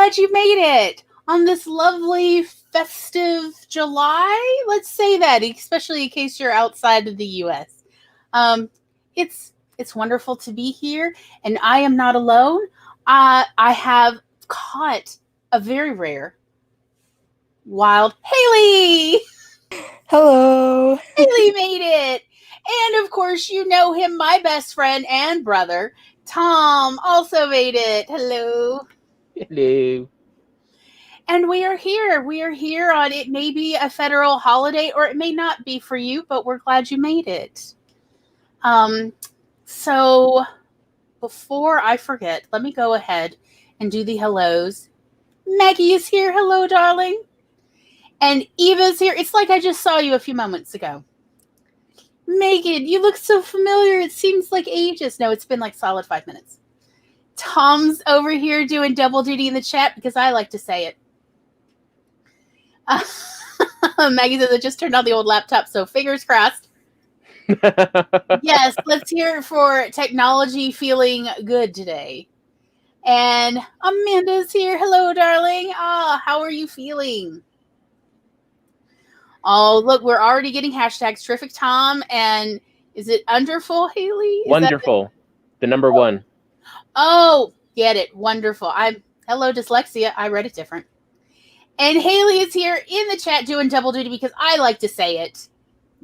glad you made it on this lovely festive July. Let's say that, especially in case you're outside of the U.S. Um, it's wonderful to be here, and I am not alone. I have caught a very rare wild Haley. Hello. Haley made it, and of course, you know him, my best friend and brother, Tom, also made it. Hello. Hello. And we are here. We are here on it may be a federal holiday or it may not be for you, but we're glad you made it. So before I forget, let me go ahead and do the hellos. Maggie is here. Hello, darling. And Eva's here. It's like I just saw you a few moments ago. Megan, you look so familiar. It seems like ages. No, it's been like solid 5 minutes. Tom's over here doing double duty in the chat because I like to say it. Maggie says it just turned on the old laptop, so fingers crossed. Yes, let's hear it for technology feeling good today. And Amanda's here. Hello, darling. How are you feeling? Oh, look, we're already getting hashtags. Terrific Tom. And is it Underful, Haley? Is Wonderful. The number one. Oh, get it. Wonderful. Hello, dyslexia. I read it different. And Haley is here in the chat doing double duty because I like to say it.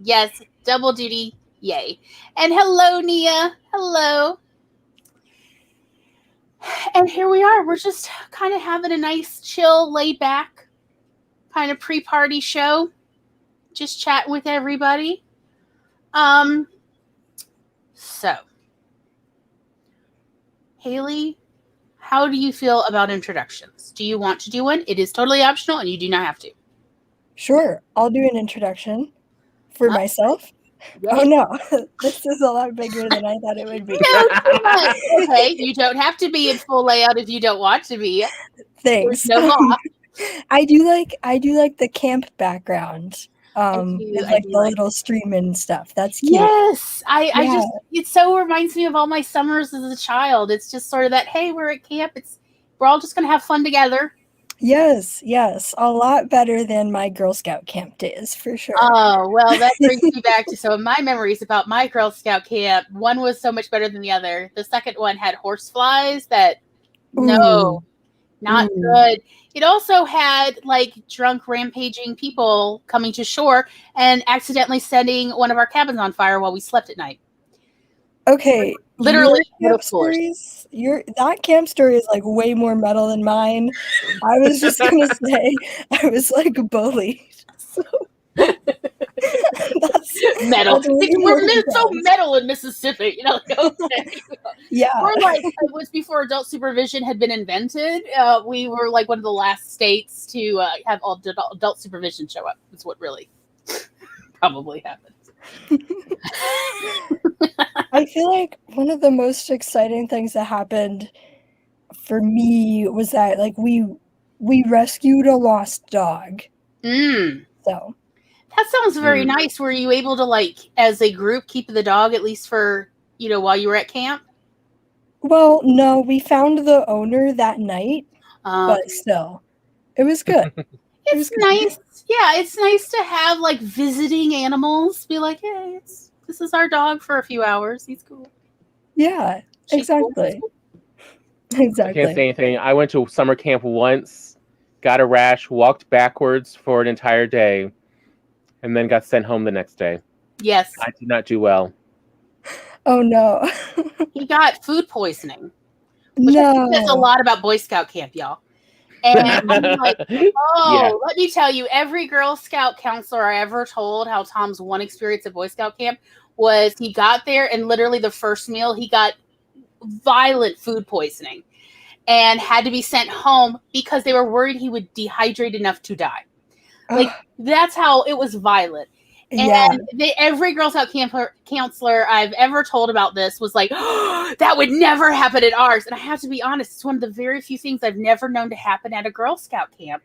Yes, double duty. Yay. And hello, Nia. Hello. And here we are. We're just kind of having a nice, chill, laid back kind of pre-party show. Just chatting with everybody. So, Haley, how do you feel about introductions? Do you want to do one? It is totally optional and you do not have to. Sure, I'll do an introduction for myself. Yay. Oh no, this is a lot bigger than I thought it would be. No, okay, you don't have to be in full layout if you don't want to be. Thanks. There's no law. I do like the camp background. The little stream and stuff. That's cute. Yes, it so reminds me of all my summers as a child. It's just sort of that, hey, we're at camp. We're all just gonna have fun together. Yes, a lot better than my Girl Scout camp days, for sure. Oh, well, that brings me back to some of my memories about my Girl Scout camp. One was so much better than the other. The second one had horseflies that, no, not good. It also had, like, drunk, rampaging people coming to shore and accidentally setting one of our cabins on fire while we slept at night. Okay. Literally. That camp story is, like, way more metal than mine. I was just going to say I was, like, bullied. So that's metal. We're so metal in Mississippi, you know. Yeah. We're like, it was before adult supervision had been invented. We were like one of the last states to have adult supervision show up. That's what really probably happened. I feel like one of the most exciting things that happened for me was that, like, we rescued a lost dog. So that sounds very nice. Were you able to, like, as a group, keep the dog at least for, while you were at camp? Well, no, we found the owner that night, but still, it was good. It's nice. Yeah, it's nice to have, like, visiting animals. Be like, hey, this is our dog for a few hours. He's cool. Yeah, exactly. Cool. Exactly. I can't say anything. I went to summer camp once, got a rash, walked backwards for an entire day, and then got sent home the next day. Yes. I did not do well. Oh, no. He got food poisoning. Which I think says a lot about Boy Scout camp, y'all. And I'm like, let me tell you, every Girl Scout counselor I ever told how Tom's one experience at Boy Scout camp was he got there and literally the first meal he got violent food poisoning and had to be sent home because they were worried he would dehydrate enough to die. Like, that's how it was violent. And every Girl Scout counselor I've ever told about this was like, oh, that would never happen at ours. And I have to be honest, it's one of the very few things I've never known to happen at a Girl Scout camp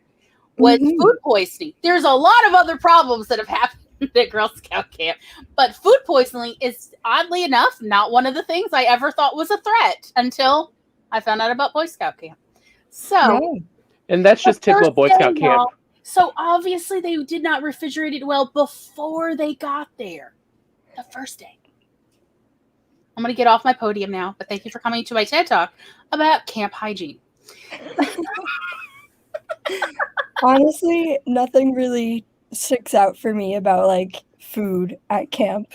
was food poisoning. There's a lot of other problems that have happened at Girl Scout camp, but food poisoning is, oddly enough, not one of the things I ever thought was a threat until I found out about Boy Scout camp. So And that's just typical Boy Scout camp. Y'all. So obviously they did not refrigerate it well before they got there. The first day. I'm going to get off my podium now, but thank you for coming to my TED Talk about camp hygiene. Honestly, nothing really sticks out for me about like food at camp.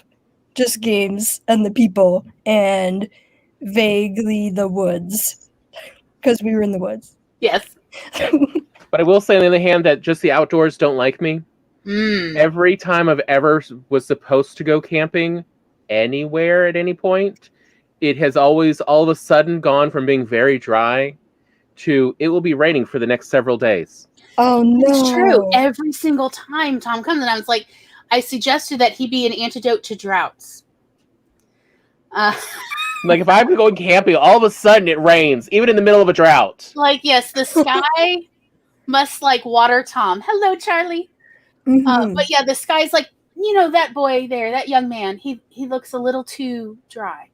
Just games and the people and vaguely the woods. Because we were in the woods. Yes. But I will say on the other hand that just the outdoors don't like me. Every time I've ever was supposed to go camping anywhere at any point, it has always all of a sudden gone from being very dry to it will be raining for the next several days. Oh no. It's true. Every single time Tom comes, and I was like, I suggested that he be an antidote to droughts. Like if I'm going camping, all of a sudden it rains, even in the middle of a drought. Like, yes, the sky must like water Tom. Hello, Charlie. But yeah, the sky's like, you know, that boy there, that young man, he looks a little too dry.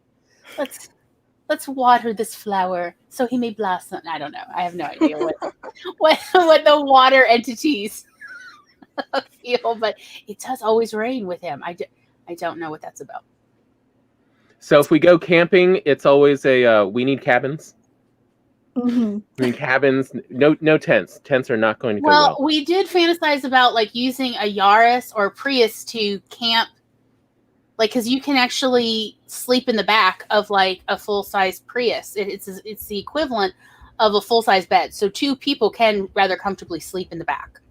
Let's water this flower so he may blossom. I don't know. I have no idea what the water entities feel, but it does always rain with him. I don't know what that's about. So if we go camping, it's always we need cabins. We need cabins. No tents. Tents are not going to go well. Well, we did fantasize about like using a Yaris or Prius to camp, like because you can actually sleep in the back of like a full-size Prius. It's the equivalent of a full-size bed, so two people can rather comfortably sleep in the back.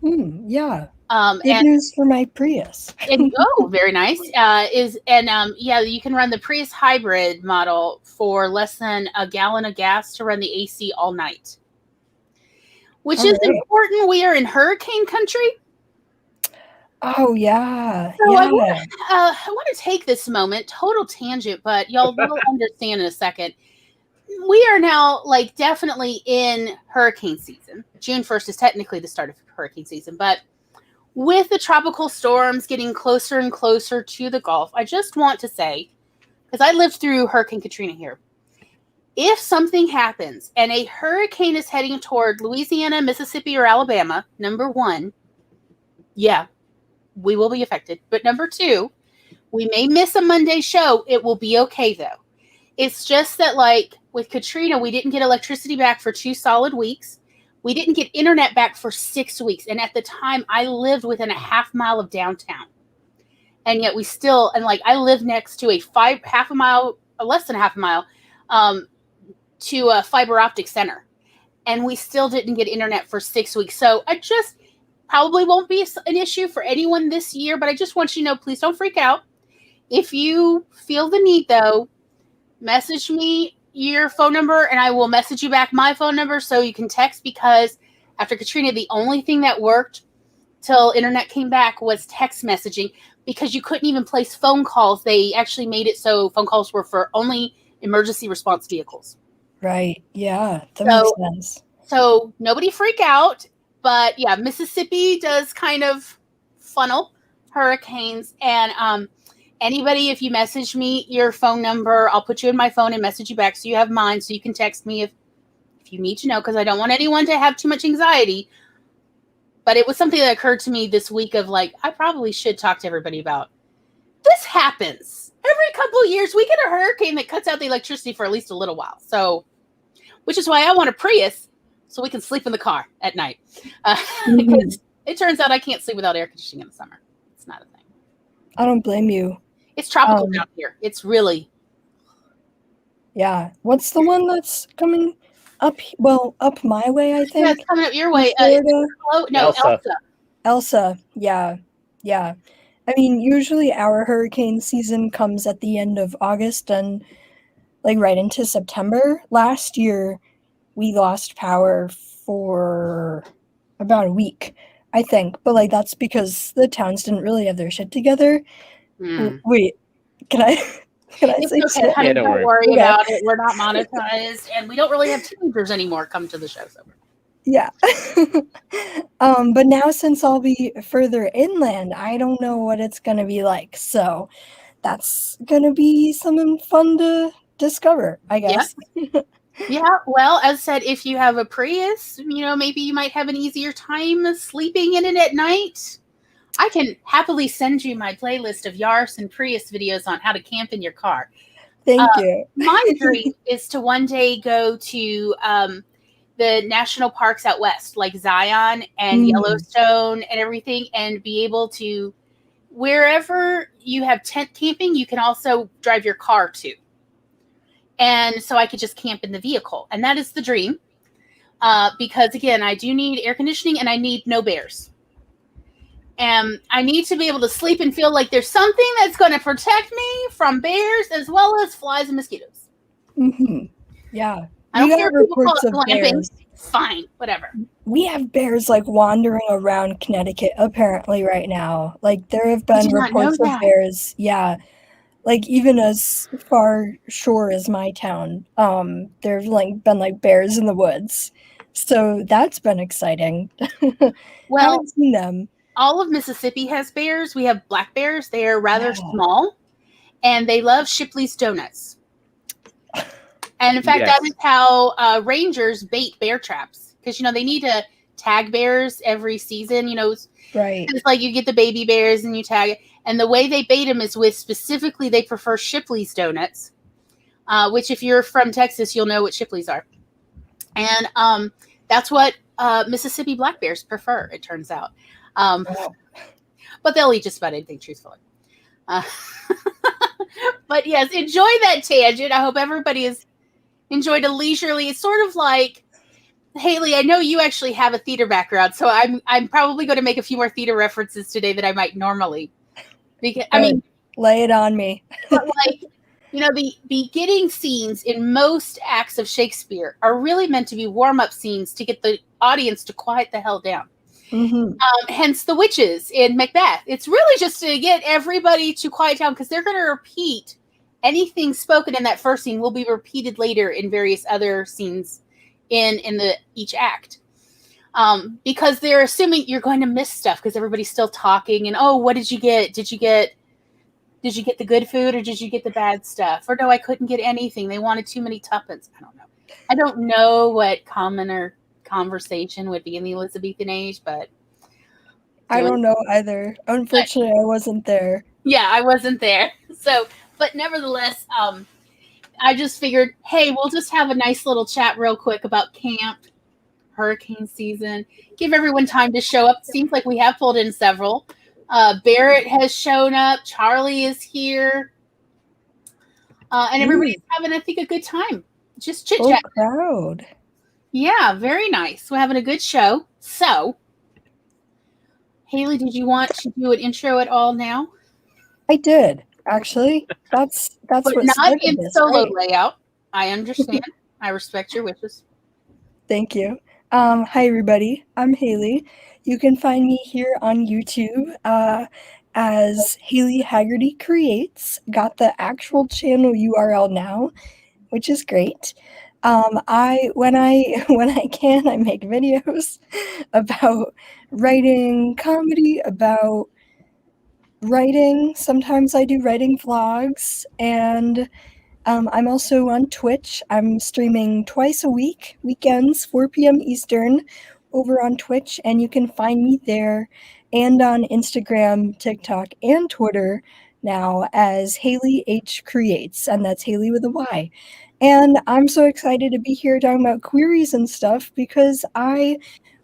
Yeah. Good news for my Prius. Very nice. You can run the Prius hybrid model for less than a gallon of gas to run the AC all night, which is important. We are in hurricane country. Oh yeah. So yeah. I want to take this moment, total tangent, but y'all will understand in a second. We are now like definitely in hurricane season. June 1st is technically the start of hurricane season, but with the tropical storms getting closer and closer to the Gulf, I just want to say, because I lived through Hurricane Katrina here, if something happens and a hurricane is heading toward Louisiana, Mississippi, or Alabama, number one, yeah, we will be affected. But number two, we may miss a Monday show. It will be okay, though. It's just that, like, with Katrina, we didn't get electricity back for 2 solid weeks. We didn't get internet back for 6 weeks. And at the time, I lived within a half mile of downtown. And yet we still, and like, I live next to less than half a mile, to a fiber optic center. And we still didn't get internet for 6 weeks. So I just probably won't be an issue for anyone this year. But I just want you to know, please don't freak out. If you feel the need, though, message me your phone number and I will message you back my phone number so you can text, because after Katrina, the only thing that worked till internet came back was text messaging, because you couldn't even place phone calls. They actually made it so phone calls were for only emergency response vehicles. Right. Yeah. That makes sense. So nobody freak out. But yeah, Mississippi does kind of funnel hurricanes. And anybody, if you message me your phone number, I'll put you in my phone and message you back so you have mine, so you can text me if you need to know, because I don't want anyone to have too much anxiety. But it was something that occurred to me this week of like, I probably should talk to everybody about. This happens. Every couple of years, we get a hurricane that cuts out the electricity for at least a little while. So, which is why I want a Prius so we can sleep in the car at night. Because it turns out I can't sleep without air conditioning in the summer. It's not a thing. I don't blame you. It's tropical down here. It's really. Yeah. What's the one that's coming up? Well, up my way, I think. Yeah, it's coming up your way. Elsa. Yeah. Yeah. I mean, usually our hurricane season comes at the end of August and like right into September. Last year, we lost power for about a week, I think. But like that's because the towns didn't really have their shit together. Wait, can I say okay, honey, don't worry about it. We're not monetized, and we don't really have teenagers anymore come to the show. So. Yeah. But now since I'll be further inland, I don't know what it's going to be like. So that's going to be something fun to discover, I guess. Yeah. Yeah, well, as said, if you have a Prius, maybe you might have an easier time sleeping in it at night. I can happily send you my playlist of Yaris and Prius videos on how to camp in your car. Thank you. My dream is to one day go to the national parks out west, like Zion and Yellowstone and everything, and be able to, wherever you have tent camping, you can also drive your car to. And so I could just camp in the vehicle. And that is the dream. Because, again, I do need air conditioning and I need no bears. And I need to be able to sleep and feel like there's something that's going to protect me from bears as well as flies and mosquitoes. Mm-hmm. Yeah. I don't care if people call it glamping. Bears. Fine, whatever. We have bears like wandering around Connecticut apparently right now. Like there have been reports of bears. Yeah. Like even as far shore as my town, there's like been like bears in the woods. So that's been exciting. Well, haven't seen them. All of Mississippi has bears. We have black bears. They are rather small, and they love Shipley's donuts. And in fact, that is how rangers bait bear traps, because they need to tag bears every season. Right? It's like you get the baby bears and you tag it, and the way they bait them is with specifically they prefer Shipley's donuts, which if you're from Texas, you'll know what Shipley's are, and that's what Mississippi black bears prefer. It turns out. But they'll eat just about anything, truthfully. But yes, enjoy that tangent. I hope everybody has enjoyed a leisurely. It's sort of like, Haley, I know you actually have a theater background, so I'm probably going to make a few more theater references today than I might normally. Because lay it on me. But the beginning scenes in most acts of Shakespeare are really meant to be warm-up scenes to get the audience to quiet the hell down. Mm-hmm. Hence the witches in Macbeth. It's really just to get everybody to quiet down, because they're going to repeat anything spoken in that first scene will be repeated later in various other scenes in each act. Because they're assuming you're going to miss stuff because everybody's still talking and, oh, what did you get? Did you get the good food or did you get the bad stuff? Or no, I couldn't get anything. They wanted too many tuppence. I don't know. I don't know what commoner conversation would be in the Elizabethan age, but I don't know either. Unfortunately, I wasn't there. Yeah, I wasn't there. So, but nevertheless, I just figured, hey, we'll just have a nice little chat real quick about camp, hurricane season, give everyone time to show up. Seems like we have pulled in several. Barrett has shown up. Charlie is here. And everybody's having, I think, a good time. Just chit-chat. Oh, crowd. Yeah, very nice. We're having a good show. So, Haley, did you want to do an intro at all now? I did, actually. That's but what not in solo layout. I understand. I respect your wishes. Thank you. Hi, everybody. I'm Haley. You can find me here on YouTube as Haley Haggerty Creates. Got the actual channel URL now, which is great. When I can, I make videos about writing comedy, about writing. Sometimes I do writing vlogs, and I'm also on Twitch. I'm streaming twice a week, weekends, 4 p.m. Eastern, over on Twitch, and you can find me there and on Instagram, TikTok, and Twitter now as Haley H Creates, and that's Haley with a Y. And I'm so excited to be here talking about queries and stuff because I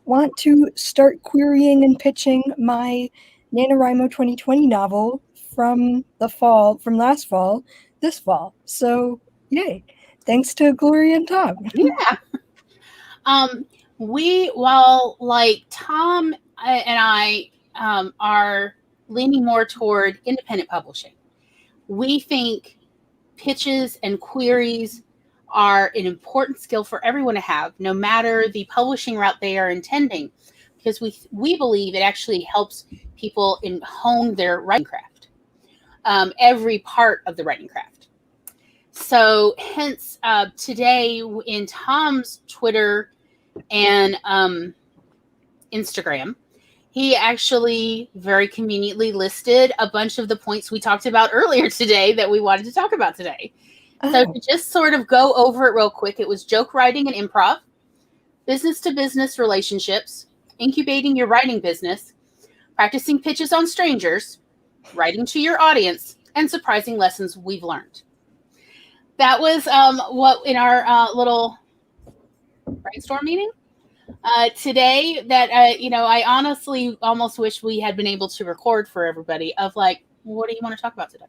want to start querying and pitching my NaNoWriMo 2020 novel from last fall, this fall. So, yay. Thanks to Gloria and Tom. Yeah. While like Tom and I are leaning more toward independent publishing, we think pitches and queries are an important skill for everyone to have, no matter the publishing route they are intending, because we believe it actually helps people hone their writing craft, every part of the writing craft. So hence today in Tom's Twitter and Instagram, he actually very conveniently listed a bunch of the points we talked about earlier today that we wanted to talk about today. So to just sort of go over it real quick, it was joke writing and improv, business-to-business relationships, incubating your writing business, practicing pitches on strangers, writing to your audience, and surprising lessons we've learned. That was what in our little brainstorm meeting today that, I honestly almost wish we had been able to record for everybody of like, well, what do you want to talk about today?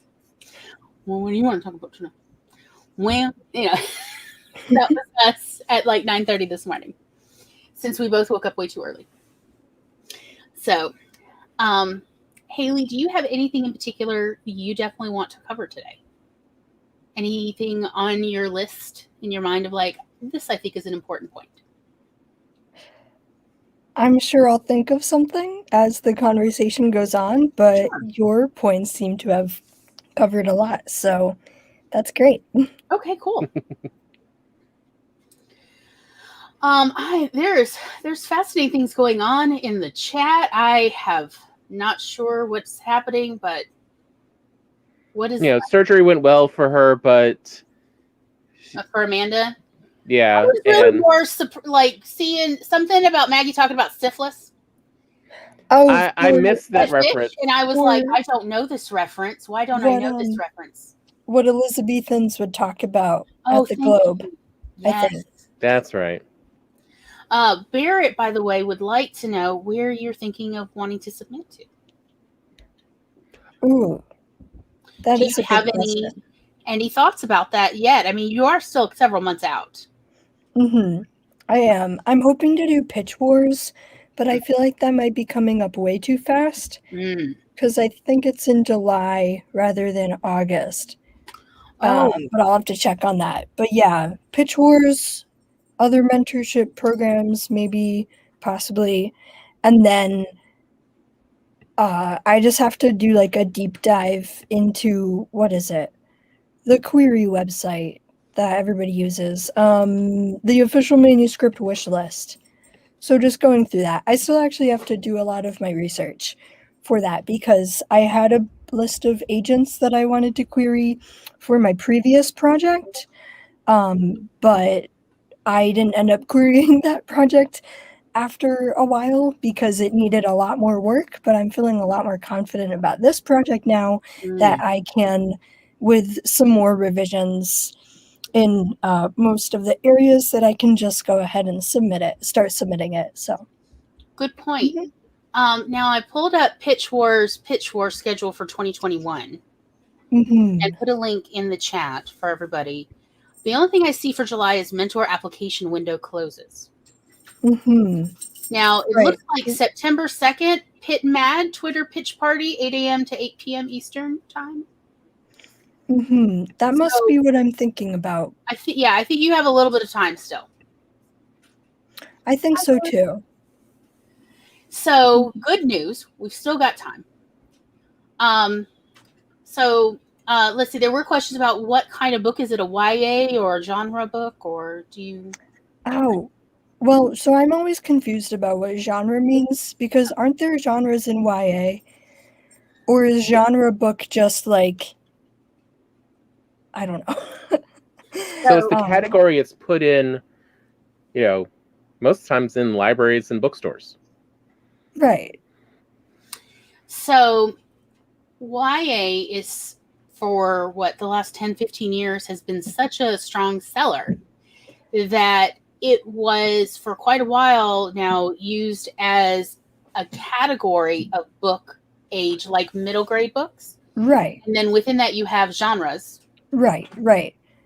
Well, what do you want to talk about today? Well, that was us at like 9:30 this morning, since we both woke up way too early. So, Haley, do you have anything in particular you definitely want to cover today? Anything on your list in your mind of like, this I think is an important point? I'm sure I'll think of something as the conversation goes on, but Sure. Your points seem to have covered a lot, so that's great. Okay, cool. There's fascinating things going on in the chat. I have not sure what's happening, but what is surgery went well for her, but for Amanda? Yeah, I was really more like seeing something about Maggie talking about syphilis. Oh, I missed that reference, and I was like, I don't know this reference. Why don't I know this reference? What Elizabethans would talk about at the Globe. Yes. I think that's right. Barrett, by the way, would like to know where you're thinking of wanting to submit to. Ooh, that Do is you a have good question. any thoughts about that yet? I mean, you are still several months out. I am. I'm hoping to do Pitch Wars, but I feel like that might be coming up way too fast because I think it's in July rather than August. But I'll have to check on that. But yeah, Pitch Wars, other mentorship programs, maybe, possibly, and then I just have to do like a deep dive into the query website that everybody uses, the official manuscript wish list. So just going through that. I still actually have to do a lot of my research for that because I had a list of agents that I wanted to query for my previous project, but I didn't end up querying that project after a while because it needed a lot more work, but I'm feeling a lot more confident about this project now that I can, with some more revisions in most of the areas, that I can just go ahead and start submitting it. So good point. Now I pulled up Pitch Wars schedule for 2021 and put a link in the chat for everybody. The only thing I see for July is mentor application window closes. Now it looks like September 2nd, Pit Mad Twitter pitch party, 8 a.m. to 8 p.m. Eastern time. That must be what I'm thinking about. I think you have a little bit of time still. I think so too. So good news, we've still got time. Let's see. There were questions about what kind of book is it, a YA or a genre book, or do you? Oh, well, so I'm always confused about what genre means because aren't there genres in YA, or is genre book just like, I don't know. So it's the category it's put in, most times in libraries and bookstores. Right. So YA is, for what the last 10, 15 years has been such a strong seller that it was for quite a while now used as a category of book age, like middle grade books. Right. And then within that you have genres. Right.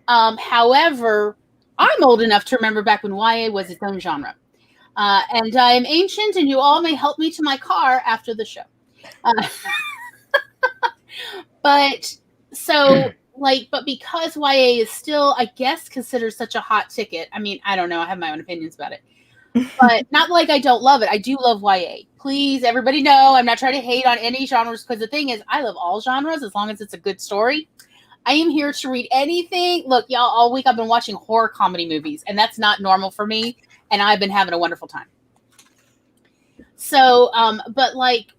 However, I'm old enough to remember back when YA was its own genre. And I am ancient, and you all may help me to my car after the show. But because YA is still, I guess, considered such a hot ticket. I mean, I don't know. I have my own opinions about it. But not like I don't love it. I do love YA. Please, everybody know I'm not trying to hate on any genres, because the thing is, I love all genres as long as it's a good story. I am here to read anything. Look, y'all, all week I've been watching horror comedy movies, and that's not normal for me, and I've been having a wonderful time. So, but like,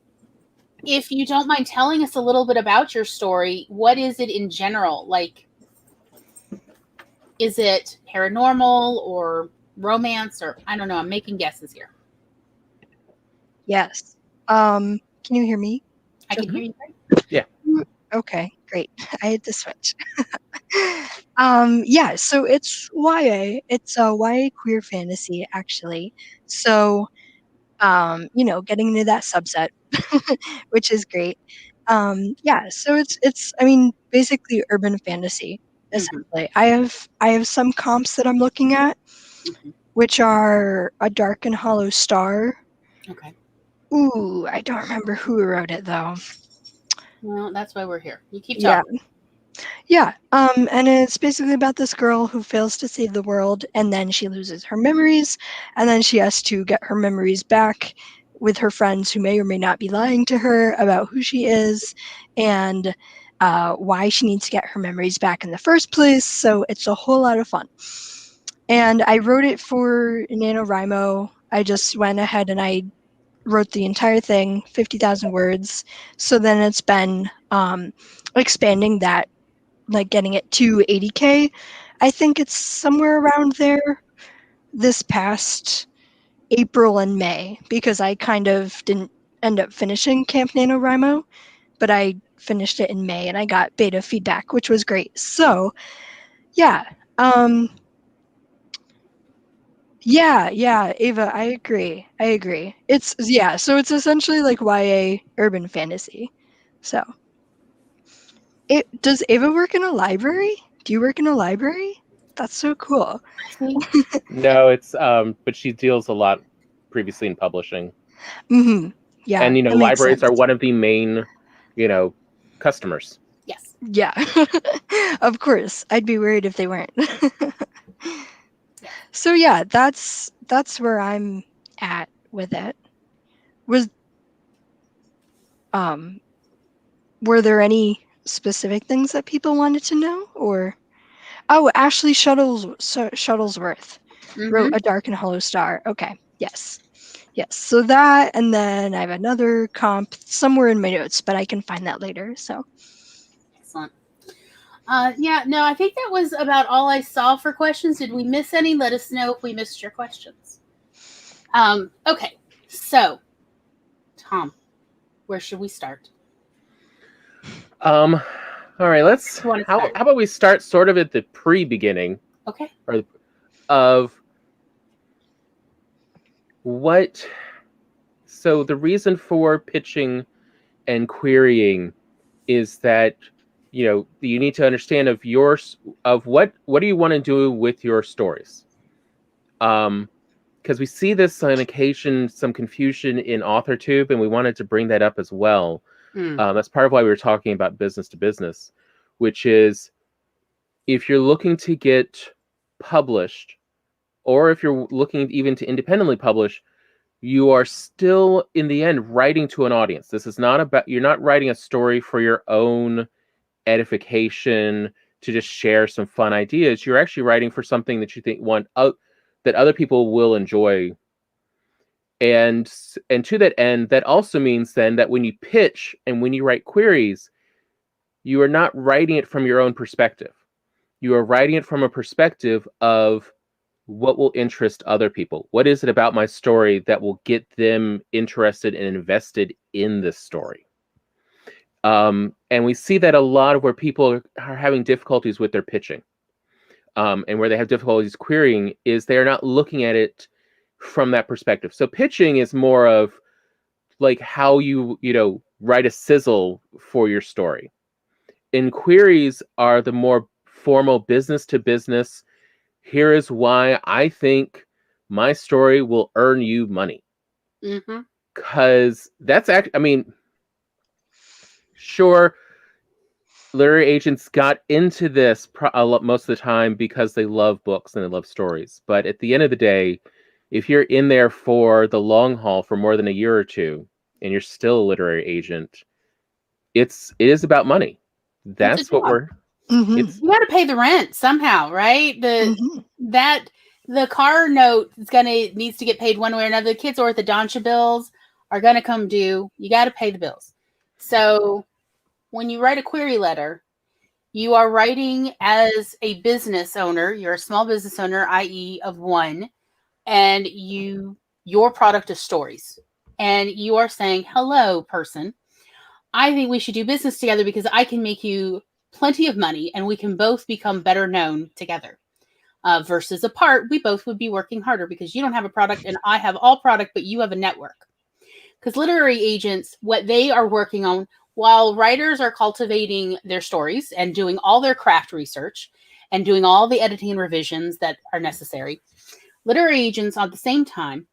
if you don't mind telling us a little bit about your story, what is it in general? Like, Is it paranormal or romance, or I don't know? I'm making guesses here. Yes. Can you hear me? I can hear you. Yeah. Okay, great. I had to switch. Yeah, so it's YA. It's a YA queer fantasy, actually. So, getting into that subset, which is great. Yeah, so it's I mean, basically urban fantasy, essentially. I have some comps that I'm looking at, which are A Dark and Hollow Star. Okay. Ooh, I don't remember who wrote it though. Well, that's why we're here. You keep Yeah. talking. Yeah, and it's basically about this girl who fails to save the world, and then she loses her memories, and then she has to get her memories back with her friends who may or may not be lying to her about who she is and why she needs to get her memories back in the first place. So it's a whole lot of fun. And I wrote it for NaNoWriMo. I just went ahead and I wrote the entire thing, 50,000 words. So then it's been expanding that, like getting it to 80K. I think it's somewhere around there this past April and May, because I kind of didn't end up finishing Camp NaNoWriMo, but I finished it in May and I got beta feedback, which was great. So yeah. Yeah, Ava, I agree. It's so it's essentially like YA urban fantasy. So does Ava work in a library? Do you work in a library? That's so cool. I think. No, it's but she deals a lot previously in publishing. Mm-hmm. Yeah, And that makes libraries sense. are one of the main, customers. Yes. Yeah. Of course. I'd be worried if they weren't. So yeah, that's where I'm at with it. Were there any specific things that people wanted to know, or Ashley Shuttlesworth wrote A Dark and Hollow Star. Okay. Yes. So that, and then I have another comp somewhere in my notes, but I can find that later. So Excellent. Yeah, no, I think that was about all I saw for questions. Did we miss any? Let us know if we missed your questions. Okay, so Tom, where should we start? All right, how about we start sort of at the pre-beginning? Okay. Or of what. So the reason for pitching and querying is that you need to understand of what do you want to do with your stories. Because we see this on occasion, some confusion in AuthorTube, and we wanted to bring that up as well. That's part of why we were talking about business to business, which is if you're looking to get published, or if you're looking even to independently publish, you are still, in the end, writing to an audience. This is not about, you're not writing a story for your own edification to just share some fun ideas. You're actually writing for something that you think that other people will enjoy. And to that end, that also means then that when you pitch and when you write queries, you are not writing it from your own perspective. You are writing it from a perspective of what will interest other people. What is it about my story that will get them interested and invested in this story? And we see that a lot of where people are having difficulties with their pitching, and where they have difficulties querying, is they're not looking at it from that perspective. So pitching is more of like how you write a sizzle for your story. And queries are the more formal business to business. Here is why I think my story will earn you money. Because that's sure, literary agents got into this most of the time because they love books and they love stories. But at the end of the day, if you're in there for the long haul for more than a year or two, and you're still a literary agent, it is about money. That's what we're. You got to pay the rent somehow, right? The car note needs to get paid one way or another. The kids' orthodontia bills are gonna come due. You got to pay the bills. So when you write a query letter, You are writing as a business owner. You're a small business owner, i.e., of one, and your product is stories. And you are saying, "Hello, person. I think we should do business together because I can make you plenty of money, and we can both become better known together." Versus apart, we both would be working harder because you don't have a product and I have all product, but you have a network. Because literary agents, what they are working on, while writers are cultivating their stories and doing all their craft research and doing all the editing and revisions that are necessary, literary agents at the same time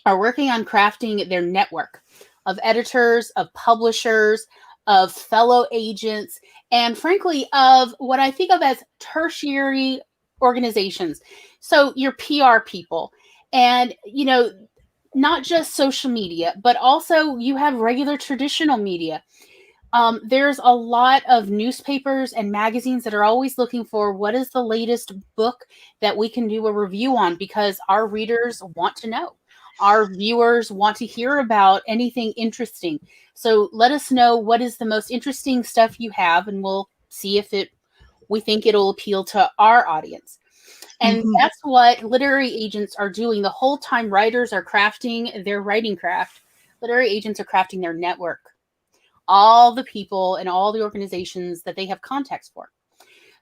are working on crafting their network of editors, of publishers, of fellow agents, and frankly, of what I think of as tertiary organizations. So your PR people, and not just social media, but also you have regular traditional media. There's a lot of newspapers and magazines that are always looking for what is the latest book that we can do a review on because our readers want to know. Our viewers want to hear about anything interesting. So let us know what is the most interesting stuff you have, and we'll see if we think it'll appeal to our audience. And that's what literary agents are doing the whole time. Writers are crafting their writing craft. Literary agents are crafting their network. All the people and all the organizations that they have contacts for.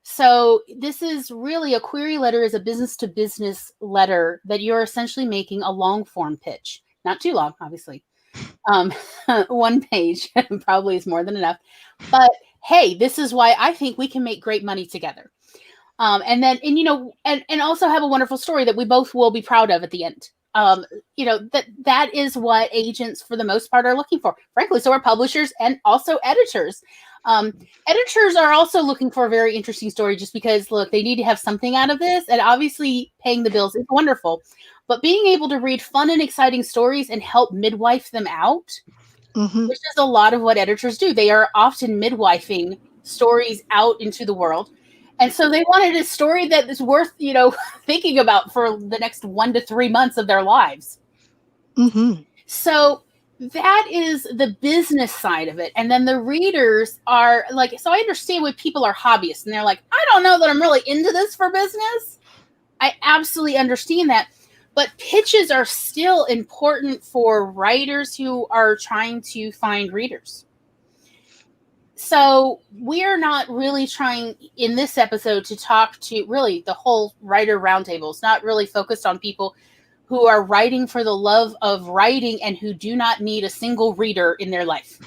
So this is really a query letter is a business to business letter that you're essentially making a long form pitch. Not too long, obviously. 1 page probably is more than enough. But hey, this is why I think we can make great money together. And also have a wonderful story that we both will be proud of at the end. That is what agents for the most part are looking for. Frankly, so are publishers and also editors. Editors are also looking for a very interesting story just because, look, they need to have something out of this. And obviously paying the bills is wonderful. But being able to read fun and exciting stories and help midwife them out, which is a lot of what editors do. They are often midwifing stories out into the world. And so they wanted a story that is worth, thinking about for the next 1 to 3 months of their lives. So that is the business side of it. And then the readers are like, so I understand when people are hobbyists and they're like, I don't know that I'm really into this for business. I absolutely understand that. But pitches are still important for writers who are trying to find readers. So we're not really trying in this episode to talk to really the whole writer roundtable. It's not really focused on people who are writing for the love of writing and who do not need a single reader in their life.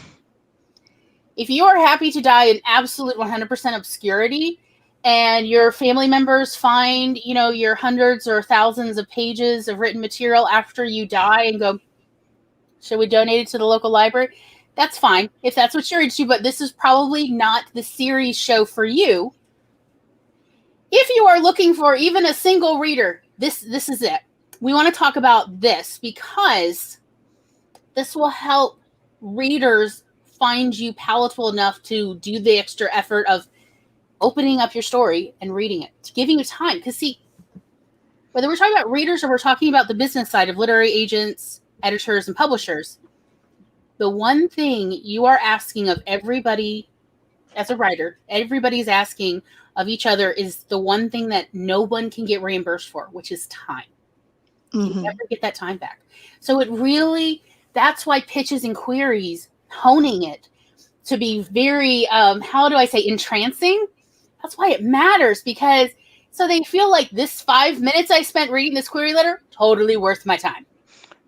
If you are happy to die in absolute 100% obscurity and your family members find, your hundreds or thousands of pages of written material after you die and go, should we donate it to the local library? That's fine if that's what you're into, but this is probably not the series show for you. If you are looking for even a single reader, this is it. We want to talk about this because this will help readers find you palatable enough to do the extra effort of opening up your story and reading it, giving you time. Because see, whether we're talking about readers or we're talking about the business side of literary agents, editors, and publishers, the one thing you are asking of everybody as a writer, everybody's asking of each other is the one thing that no one can get reimbursed for, which is time. You never get that time back. So it really, that's why pitches and queries, honing it to be very, entrancing. That's why it matters because so they feel like this 5 minutes I spent reading this query letter, totally worth my time.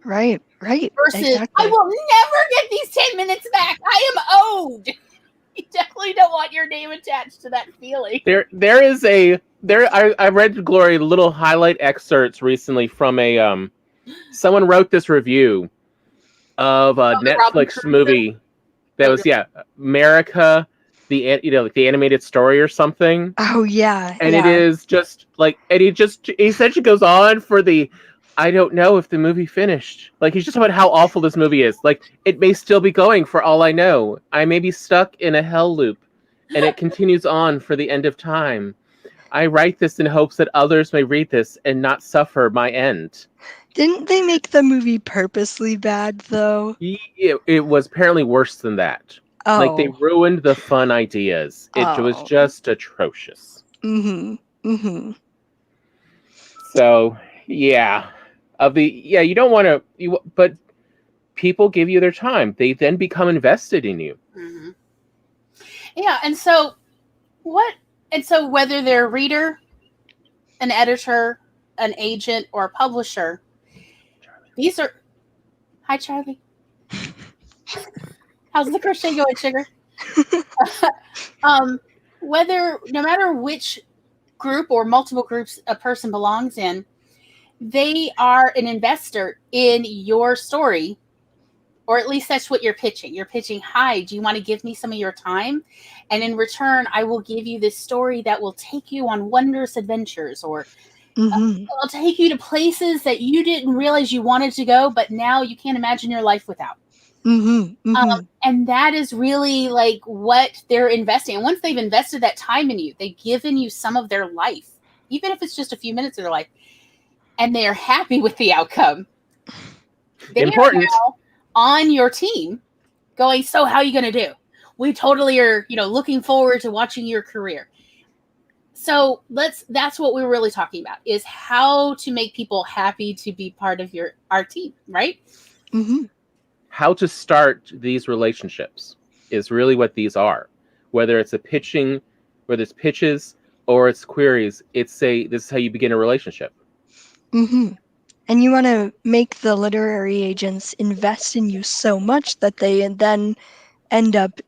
Right. Versus, exactly. I will never get these 10 minutes back. I am owed. You definitely don't want your name attached to that feeling. I read, Glory, little highlight excerpts recently from someone wrote this review of a Netflix movie that was America, the animated story or something. Oh yeah. And it is just like, and he essentially goes on for the, I don't know if the movie finished. Like, he's just about how awful this movie is. Like, it may still be going for all I know. I may be stuck in a hell loop, and it continues on for the end of time. I write this in hopes that others may read this and not suffer my end. Didn't they make the movie purposely bad, though? It was apparently worse than that. Like, they Oh. ruined the fun ideas. It was Oh. just atrocious. Mm-hmm. Mm-hmm. So, yeah. You don't want to, but people give you their time. They then become invested in you. Mm-hmm. Yeah, and so whether they're a reader, an editor, an agent, or a publisher, these are. Hi, Charlie. How's the crochet going, sugar? No matter which group or multiple groups a person belongs in, they are an investor in your story, or at least that's what you're pitching. You're pitching, hi, do you want to give me some of your time? And in return, I will give you this story that will take you on wondrous adventures, or I'll take you to places that you didn't realize you wanted to go, but now you can't imagine your life without. And that is really like what they're investing. And once they've invested that time in you, they've given you some of their life, even if it's just a few minutes of their life, and they are happy with the outcome. They Important. are now on your team going, so how are you going to do? We totally are, looking forward to watching your career. So that's what we're really talking about, is how to make people happy to be part of our team, right? Mm-hmm. How to start these relationships is really what these are. Whether it's whether it's pitches or it's queries, this is how you begin a relationship. Mm-hmm. And you want to make the literary agents invest in you so much that they then end up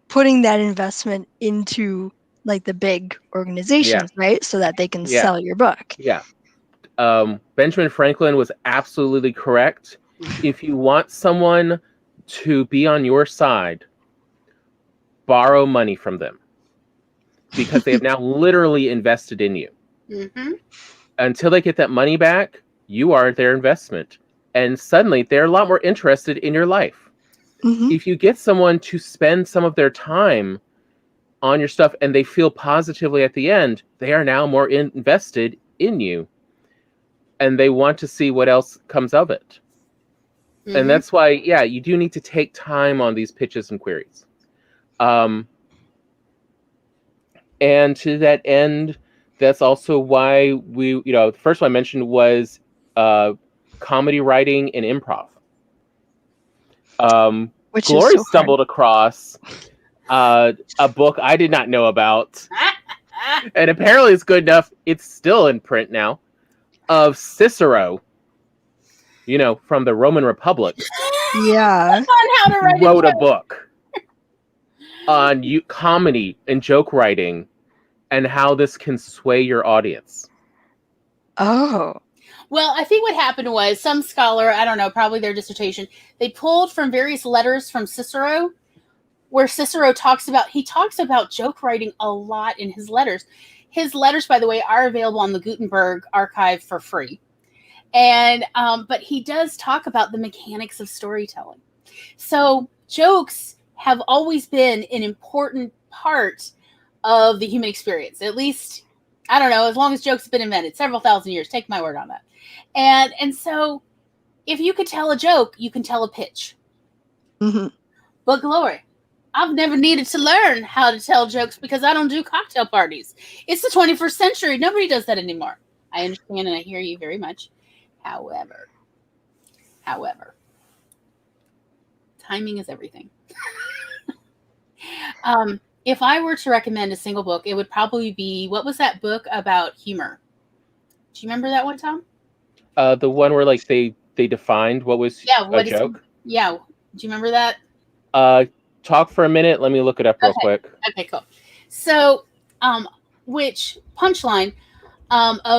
putting that investment into like the big organizations, right? So that they can sell your book. Yeah. Benjamin Franklin was absolutely correct. If you want someone to be on your side, borrow money from them, because they have now literally invested in you. Mm-hmm. Until they get that money back, you are their investment. And suddenly they're a lot more interested in your life. Mm-hmm. If you get someone to spend some of their time on your stuff and they feel positively at the end, they are now more invested in you. And they want to see what else comes of it. Mm-hmm. And that's why, you do need to take time on these pitches and queries. And to that end, that's also why the first one I mentioned was comedy writing and improv. Which Glory is so stumbled across a book I did not know about. And apparently it's good enough, it's still in print now, of Cicero, from the Roman Republic. Yeah. On how to write wrote a book on comedy and joke writing and how this can sway your audience. Oh. Well, I think what happened was some scholar, I don't know, probably their dissertation, they pulled from various letters from Cicero, where Cicero talks about joke writing a lot in his letters. His letters, by the way, are available on the Gutenberg archive for free. And but he does talk about the mechanics of storytelling. So jokes have always been an important part of the human experience. At least, I don't know, as long as jokes have been invented, several thousand years. Take my word on that. And so if you could tell a joke, you can tell a pitch. Mm-hmm. But Glory, I've never needed to learn how to tell jokes because I don't do cocktail parties. It's the 21st century. Nobody does that anymore. I understand and I hear you very much. However, timing is everything. If I were to recommend a single book, it would probably be, what was that book about humor? Do you remember that one, Tom? The one where like they defined what was a joke? Do you remember that? Talk for a minute. Let me look it up real quick. Okay, cool. So, which punchline,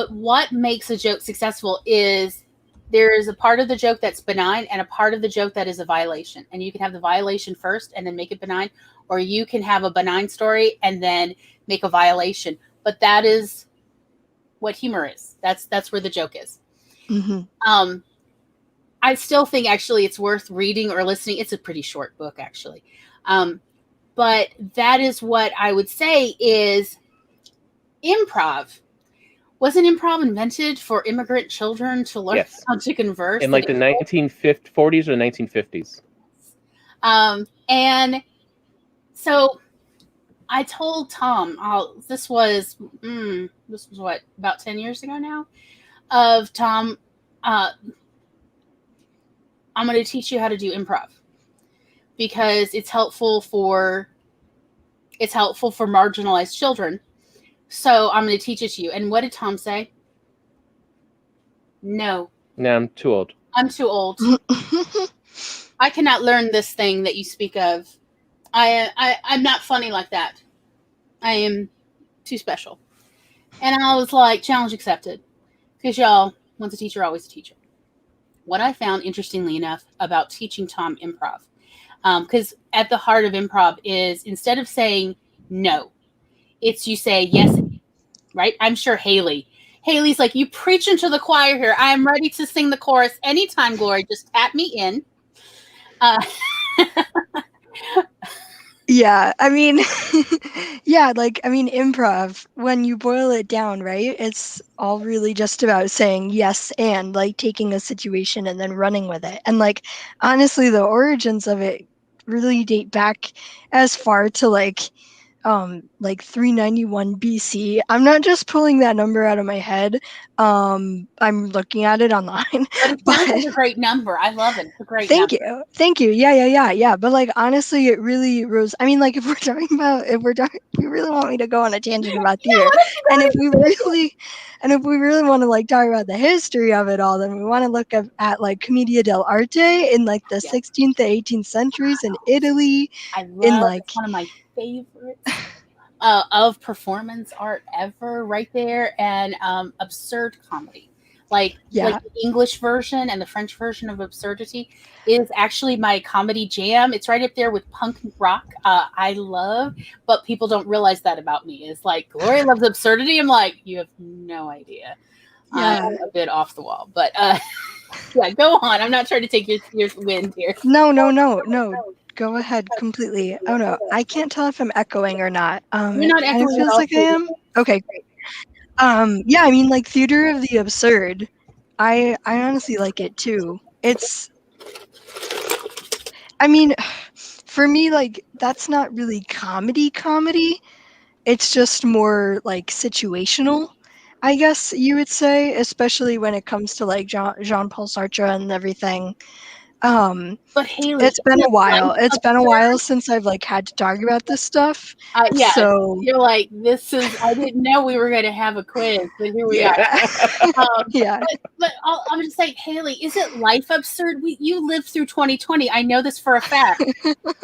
what makes a joke successful is there is a part of the joke that's benign and a part of the joke that is a violation. And you can have the violation first and then make it benign, or you can have a benign story and then make a violation. But that is what humor is. That's where the joke is. Mm-hmm. I still think actually it's worth reading or listening. It's a pretty short book actually. But that is what I would say is improv. Wasn't improv invented for immigrant children to learn how to converse? In like the 1940s or 1950s. And So I told Tom, this was what, about 10 years ago now, of Tom, I'm going to teach you how to do improv because it's helpful for marginalized children. So I'm going to teach it to you. And what did Tom say? No. No, I'm too old. I'm too old. I cannot learn this thing that you speak of. I'm not funny like that. I am too special. And I was like, challenge accepted. Because y'all, once a teacher, always a teacher. What I found, interestingly enough, about teaching Tom improv, because at the heart of improv is, instead of saying no, it's you say yes, right? I'm sure Haley's like, you preach into the choir here. I am ready to sing the chorus anytime, Glory. Just tap me in. Yeah, I mean, improv, when you boil it down, right? It's all really just about saying yes and, like, taking a situation and then running with it. And, like, honestly, the origins of it really date back as far to, like 391 BC. I'm not just pulling that number out of my head. I'm looking at it online. But it sounds like a great number. I love it. It's a great number. Thank you. Yeah. But, like, honestly, it really rose. I mean, like, if you really want me to go on a tangent about theater, and if we really want to, like, talk about the history of it all, then we want to look at like Commedia dell'arte in, like, the 16th to 18th centuries in Italy. I love it's one of my favorites of performance art ever, right there. And absurd comedy, like the English version and the French version of absurdity is actually my comedy jam. It's right up there with punk rock. I love, but people don't realize that about me. It's like, Gloria loves absurdity. I'm like, you have no idea. I'm a bit off the wall, but yeah, go on. I'm not trying to take your wind here. No. Go ahead completely. Oh no, I can't tell if I'm echoing or not. You're not echoing. It feels like I am. Okay, great. Yeah, I mean, like, theater of the absurd. I honestly like it too. I mean, for me, like, that's not really comedy. It's just more like situational, I guess you would say, especially when it comes to, like, Jean-Paul Sartre and everything. But Haley, it's been a while. It's been a while since I've, like, had to talk about this stuff. Yeah, so you're like, this is. I didn't know we were going to have a quiz, but here we are. Yeah. But I'm just saying, Haley, is it life absurd? You lived through 2020. I know this for a fact.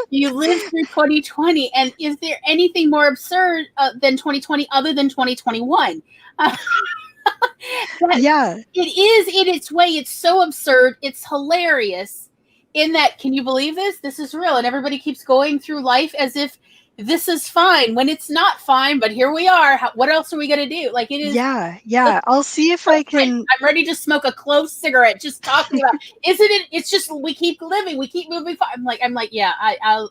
You lived through 2020, and is there anything more absurd than 2020 other than 2021? Yeah, it is in its way. It's so absurd. It's hilarious. In that, can you believe this? This is real, and everybody keeps going through life as if this is fine when it's not fine. But here we are. what else are we gonna do? Like, it is. Yeah. I'll see if I can. I'm ready to smoke a clove cigarette just talking about. Isn't it? It's just we keep living. We keep moving. I'm like, yeah. I'll.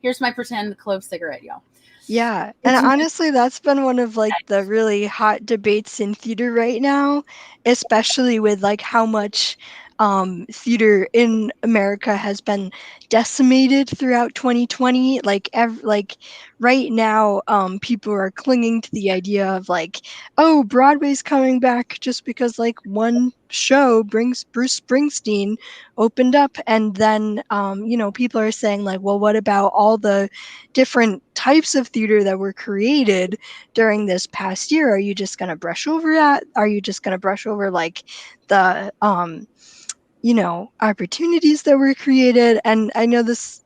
Here's my pretend clove cigarette, y'all. Yeah, and honestly, that's been one of, like, the really hot debates in theater right now, especially with, like, how much theater in America has been decimated throughout 2020. Like, right now, people are clinging to the idea of, like, oh, Broadway's coming back just because, like, one show, Bruce Springsteen, opened up, and then people are saying, like, well, what about all the different types of theater that were created during this past year? Are you just going to brush over that? Are you just going to brush over, like, the opportunities that were created? And I know this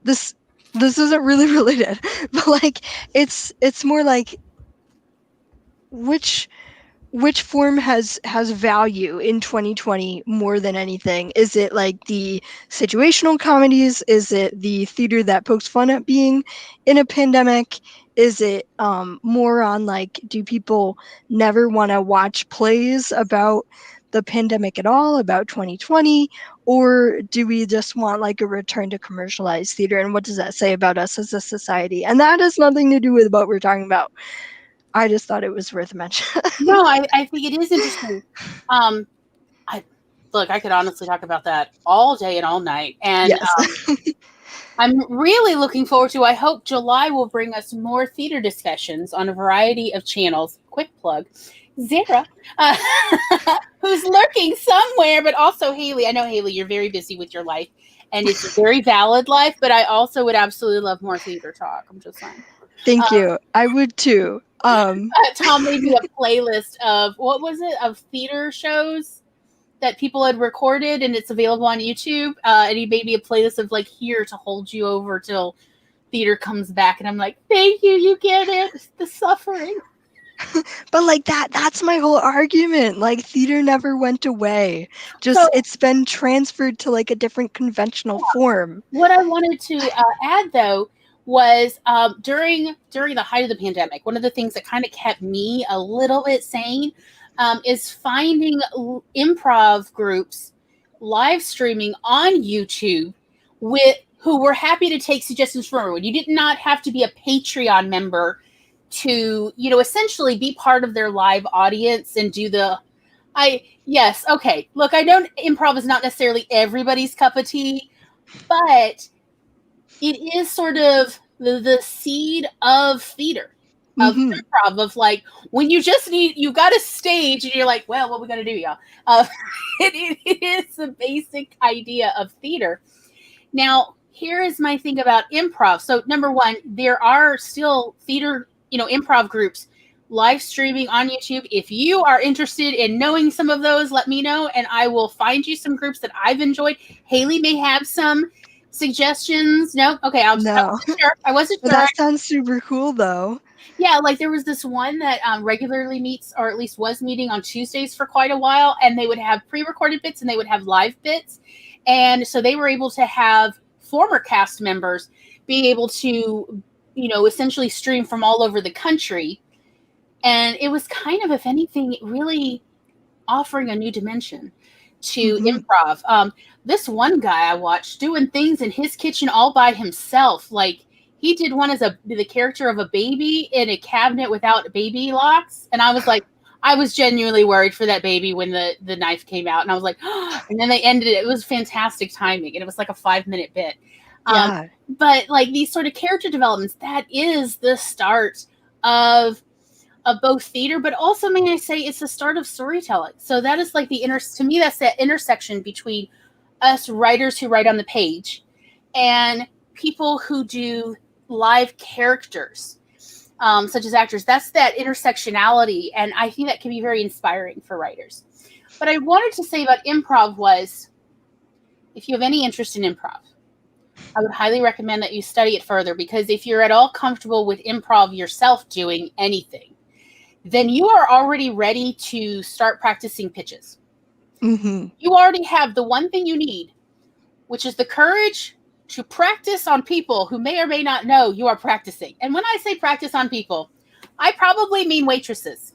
isn't really related, but, like, it's more like, which form has value in 2020 more than anything? Is it, like, the situational comedies? Is it the theater that pokes fun at being in a pandemic? Is it more on, like, do people never want to watch plays about the pandemic at all, about 2020? Or do we just want, like, a return to commercialized theater? And what does that say about us as a society? And that has nothing to do with what we're talking about. I just thought it was worth a mention. No, I think it is interesting. I could honestly talk about that all day and all night. And yes. I'm really looking forward to. I hope July will bring us more theater discussions on a variety of channels. Quick plug. Zara, who's lurking somewhere, but also Haley. I know, Haley, you're very busy with your life, and it's a very valid life, but I also would absolutely love more theater talk. I'm just saying. Thank you. I would too. Tom made me a playlist of, what was it, of theater shows that people had recorded, and it's available on YouTube. And he made me a playlist of like, here to hold you over till theater comes back. And I'm like, thank you. You get it. The suffering. But like that's my whole argument. Like theater never went away. Just So- it's been transferred to like a different conventional form. What I wanted to add though was during the height of the pandemic, one of the things that kind of kept me a little bit sane is finding improv groups live streaming on YouTube who were happy to take suggestions from everyone. You did not have to be a Patreon member to, essentially be part of their live audience and do yes, okay. Look, I know improv is not necessarily everybody's cup of tea, but it is sort of the seed of theater, of improv, of like, when you got a stage and you're like, well, what we got to do, y'all? It is the basic idea of theater. Now, here is my thing about improv. So number one, there are still theater, improv groups live streaming on YouTube. If you are interested in knowing some of those, let me know, and I will find you some groups that I've enjoyed. Haley may have some suggestions. No? Okay, I wasn't sure. That sounds super cool, though. Yeah, like there was this one that regularly meets, or at least was meeting on Tuesdays for quite a while, and they would have pre-recorded bits and they would have live bits. And so they were able to have former cast members being able to, essentially stream from all over the country. And it was kind of, if anything, really offering a new dimension to improv. This one guy I watched doing things in his kitchen all by himself. Like, he did one as the character of a baby in a cabinet without baby locks. And I was like, I was genuinely worried for that baby when the knife came out. And I was like, oh, and then they ended it. It was fantastic timing. And it was like a 5-minute bit. Yeah. But like these sort of character developments, that is the start of both theater, but also, may I say, it's the start of storytelling. So that is like to me, that's that intersection between us writers who write on the page and people who do live characters, such as actors. That's that intersectionality, and I think that can be very inspiring for writers. What I wanted to say about improv was, if you have any interest in improv, I would highly recommend that you study it further, because if you're at all comfortable with improv yourself doing anything, then you are already ready to start practicing pitches. You already have the one thing you need, which is the courage to practice on people who may or may not know you are practicing. And when I say practice on people, I probably mean waitresses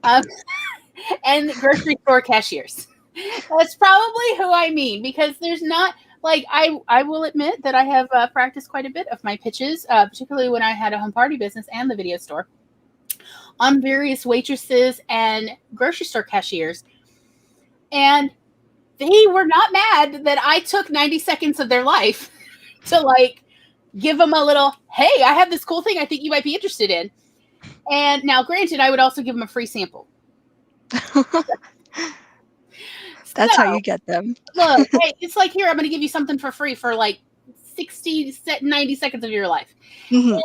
and grocery store cashiers. That's probably who I mean, because there's not, like, I will admit that I have practiced quite a bit of my pitches, particularly when I had a home party business and the video store, on various waitresses and grocery store cashiers. And they were not mad that I took 90 seconds of their life to like give them a little, hey, I have this cool thing I think you might be interested in. And now, granted, I would also give them a free sample. That's how you get them. Look, hey, it's like, here, I'm going to give you something for free for like 90 seconds of your life. And,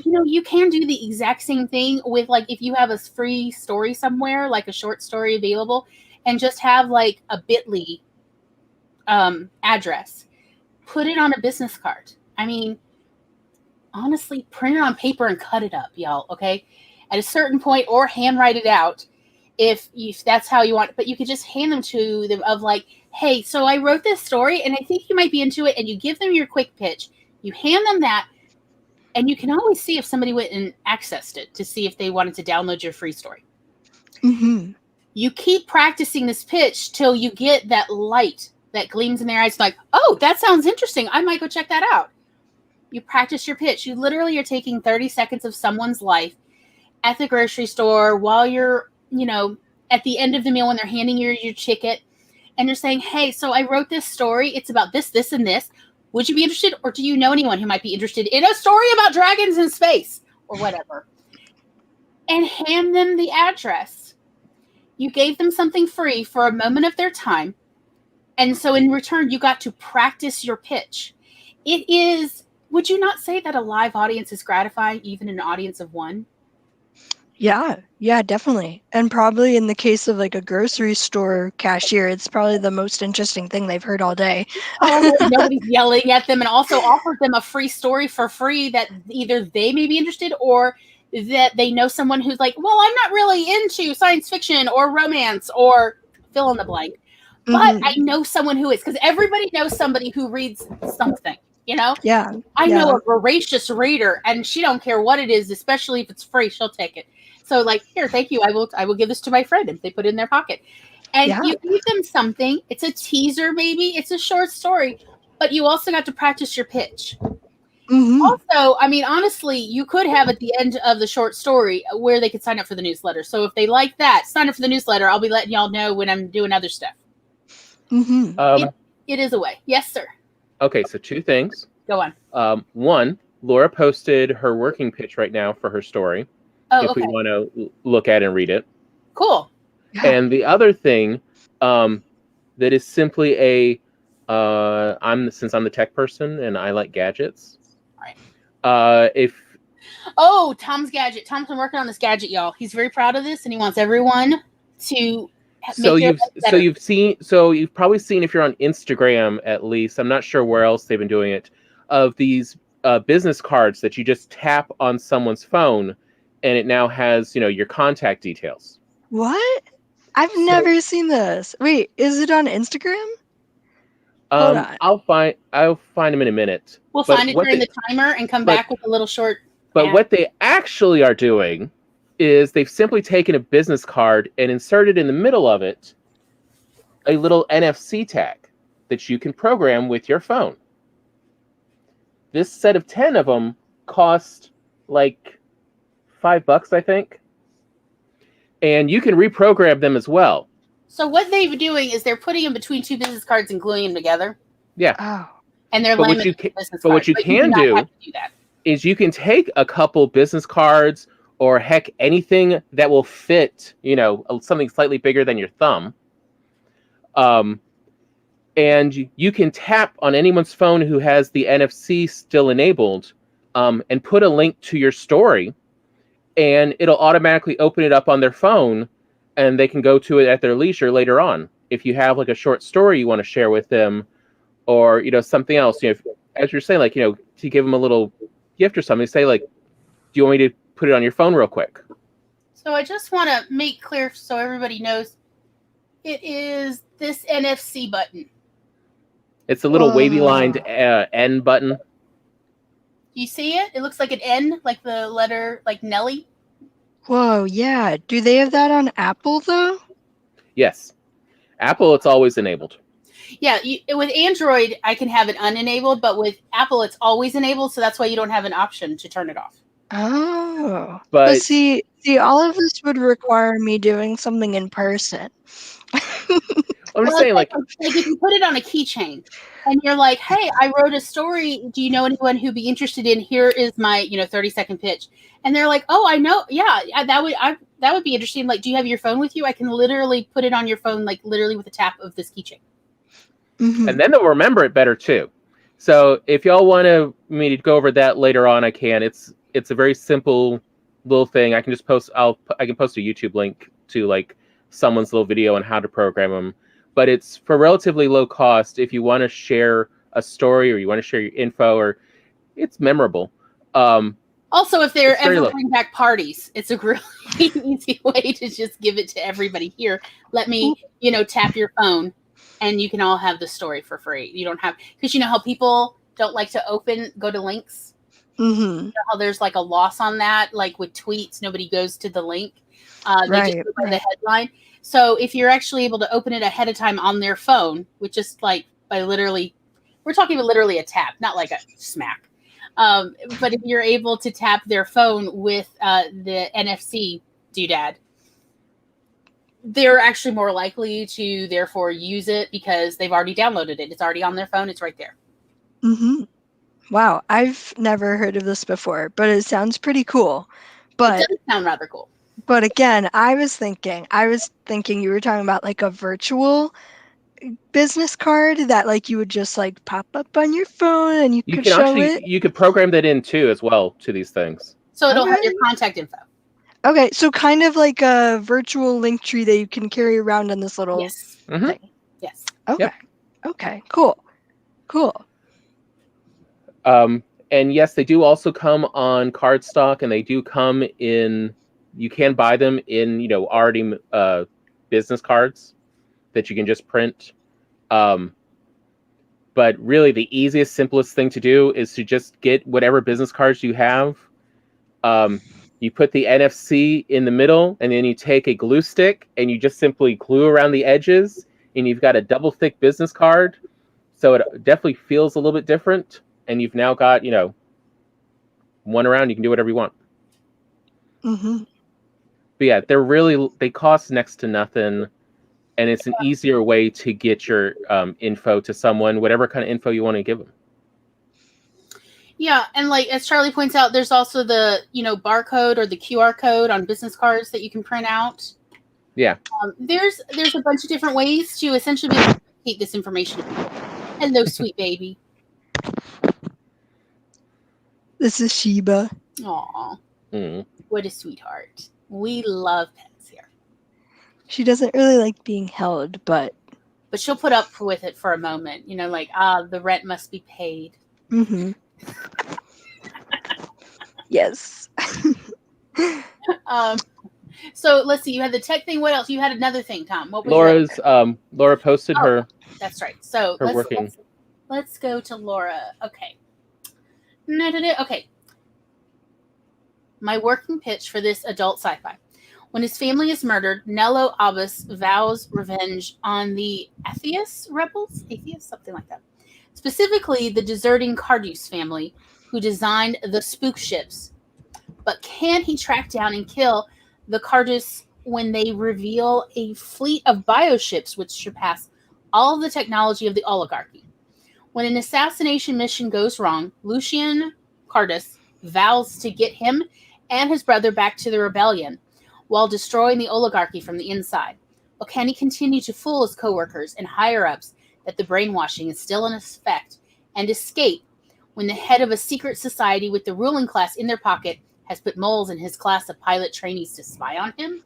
you can do the exact same thing with, like, if you have a free story somewhere, like a short story available, and just have like a bit.ly address, put it on a business card. I mean, honestly, print it on paper and cut it up, y'all. Okay. At a certain point, or handwrite it out if that's how you want. But you could just hand them to them of like, hey, so I wrote this story and I think you might be into it. And you give them your quick pitch. You hand them that. And you can always see if somebody went and accessed it to see if they wanted to download your free story. You keep practicing this pitch till you get that light that gleams in their eyes, like, oh, that sounds interesting. I might go check that out. You practice your pitch. You literally are taking 30 seconds of someone's life at the grocery store while you're, at the end of the meal when they're handing you your ticket, and you're saying, hey, so I wrote this story. It's about this, this, and this. Would you be interested, or do you know anyone who might be interested in a story about dragons in space or whatever? And hand them the address. You gave them something free for a moment of their time. And so in return, you got to practice your pitch. It is, would you not say that a live audience is gratifying, even an audience of one? Yeah, definitely. And probably in the case of like a grocery store cashier, it's probably the most interesting thing they've heard all day. Nobody's yelling at them, and also offered them a free story for free that either they may be interested or that they know someone who's like, well, I'm not really into science fiction or romance or fill in the blank. But I know someone who is, because everybody knows somebody who reads something, you know? Yeah. I know a voracious reader, and she don't care what it is, especially if it's free, she'll take it. So like, here, thank you. I will give this to my friend if they put it in their pocket. And you give them something. It's a teaser, maybe. It's a short story. But you also got to practice your pitch. Also, I mean, honestly, you could have at the end of the short story where they could sign up for the newsletter. So if they like that, sign up for the newsletter. I'll be letting y'all know when I'm doing other stuff. It is a way. Yes, sir. Okay, so two things. Go on. One, Laura posted her working pitch right now for her story. If we want to look at and read it. Cool. Yeah. And the other thing that is simply since I'm the tech person and I like gadgets. Right. Tom's gadget. Tom's been working on this gadget, y'all. He's very proud of this, and he wants everyone to. You've probably seen, if you're on Instagram at least, I'm not sure where else they've been doing it, of these business cards that you just tap on someone's phone, and it now has your contact details. What? I've never seen this. Wait, is it on Instagram? Hold on. I'll find them in a minute. We'll find it during the timer and come back with a little short. But what they actually are doing is they've simply taken a business card and inserted in the middle of it a little NFC tag that you can program with your phone. This set of 10 of them cost like $5, I think. And you can reprogram them as well. So what they're doing is they're putting them between two business cards and gluing them together. Yeah. Oh. And they're laminating business cards. But what you can do is you can take a couple business cards or heck anything that will fit, something slightly bigger than your thumb. And you can tap on anyone's phone who has the NFC still enabled, and put a link to your story, and it'll automatically open it up on their phone, and they can go to it at their leisure later on. If you have like a short story you want to share with them, or something else, as you're saying, to give them a little gift or something, say like, do you want me to put it on your phone real quick? So I just want to make clear so everybody knows, it is this NFC button. It's a little wavy lined N button. You see it? It looks like an N, like the letter, like Nelly. Whoa, yeah. Do they have that on Apple, though? Yes. Apple, it's always enabled. Yeah, with Android, I can have it unenabled, but with Apple, it's always enabled, so that's why you don't have an option to turn it off. Oh. But see, all of this would require me doing something in person. I'm just saying, like if you put it on a keychain, and you're like, "Hey, I wrote a story. Do you know anyone who'd be interested in? Here is my 30-second pitch." And they're like, "Oh, I know. Yeah, that would be interesting. Like, do you have your phone with you? I can literally put it on your phone, like literally with a tap of this keychain." And then they'll remember it better too. So if y'all want me to go over that later on, I can. It's a very simple little thing. I can just post. I can post a YouTube link to like someone's little video on how to program them. But it's for relatively low cost if you want to share a story or you want to share your info, or it's memorable. Also, if they're ever bring back parties, it's a really easy way to just give it to everybody. Here, let me, tap your phone, and you can all have the story for free. You don't have, because you know how people don't like to go to links? Mm-hmm. You know how there's like a loss on that, like with tweets, nobody goes to the link. They just go by the headline. So if you're actually able to open it ahead of time on their phone, with just like by literally, we're talking about literally a tap, not like a smack. But if you're able to tap their phone with the NFC doodad, they're actually more likely to therefore use it because they've already downloaded it. It's already on their phone. It's right there. Mm-hmm. Wow, I've never heard of this before, but it sounds pretty cool. But it does sound rather cool. But again, I was thinking you were talking about like a virtual business card that like you would just like pop up on your phone and you could show it. You could program that in too as well to these things. So it'll have your contact info. Okay, so kind of like a virtual link tree that you can carry around in this little thing. Yes. Okay. Yep. Okay, cool. And yes, they do also come on cardstock, and they do come in. You can buy them in, already business cards that you can just print. But really, the easiest, simplest thing to do is to just get whatever business cards you have. You put the NFC in the middle, and then you take a glue stick, and you just simply glue around the edges, and you've got a double thick business card. So it definitely feels a little bit different. And you've now got, one around. You can do whatever you want. Mm-hmm. But yeah, they cost next to nothing, and it's an easier way to get your info to someone, whatever kind of info you want to give them. Yeah, and like as Charlie points out, there's also the barcode or the QR code on business cards that you can print out. Yeah, there's a bunch of different ways to essentially be able to keep this information to people. Hello, sweet baby. This is Sheba. Aw, what a sweetheart. We love pets here. She doesn't really like being held, but she'll put up with it for a moment. The rent must be paid. Mm-hmm. Yes. So let's see. You had the tech thing. What else? You had another thing, Tom. What was Laura posted her. That's right. So let's go to Laura. Okay. Okay. My working pitch for this adult sci-fi. When his family is murdered, Nello Abbas vows revenge on the Atheist rebels? Atheist? Something like that. Specifically, the deserting Cardus family, who designed the spook ships. But can he track down and kill the Cardus when they reveal a fleet of bioships which surpass all of the technology of the oligarchy? When an assassination mission goes wrong, Lucian Cardus vows to get him and his brother back to the rebellion while destroying the oligarchy from the inside. Or can he continue to fool his coworkers and higher-ups that the brainwashing is still in effect and escape when the head of a secret society with the ruling class in their pocket has put moles in his class of pilot trainees to spy on him?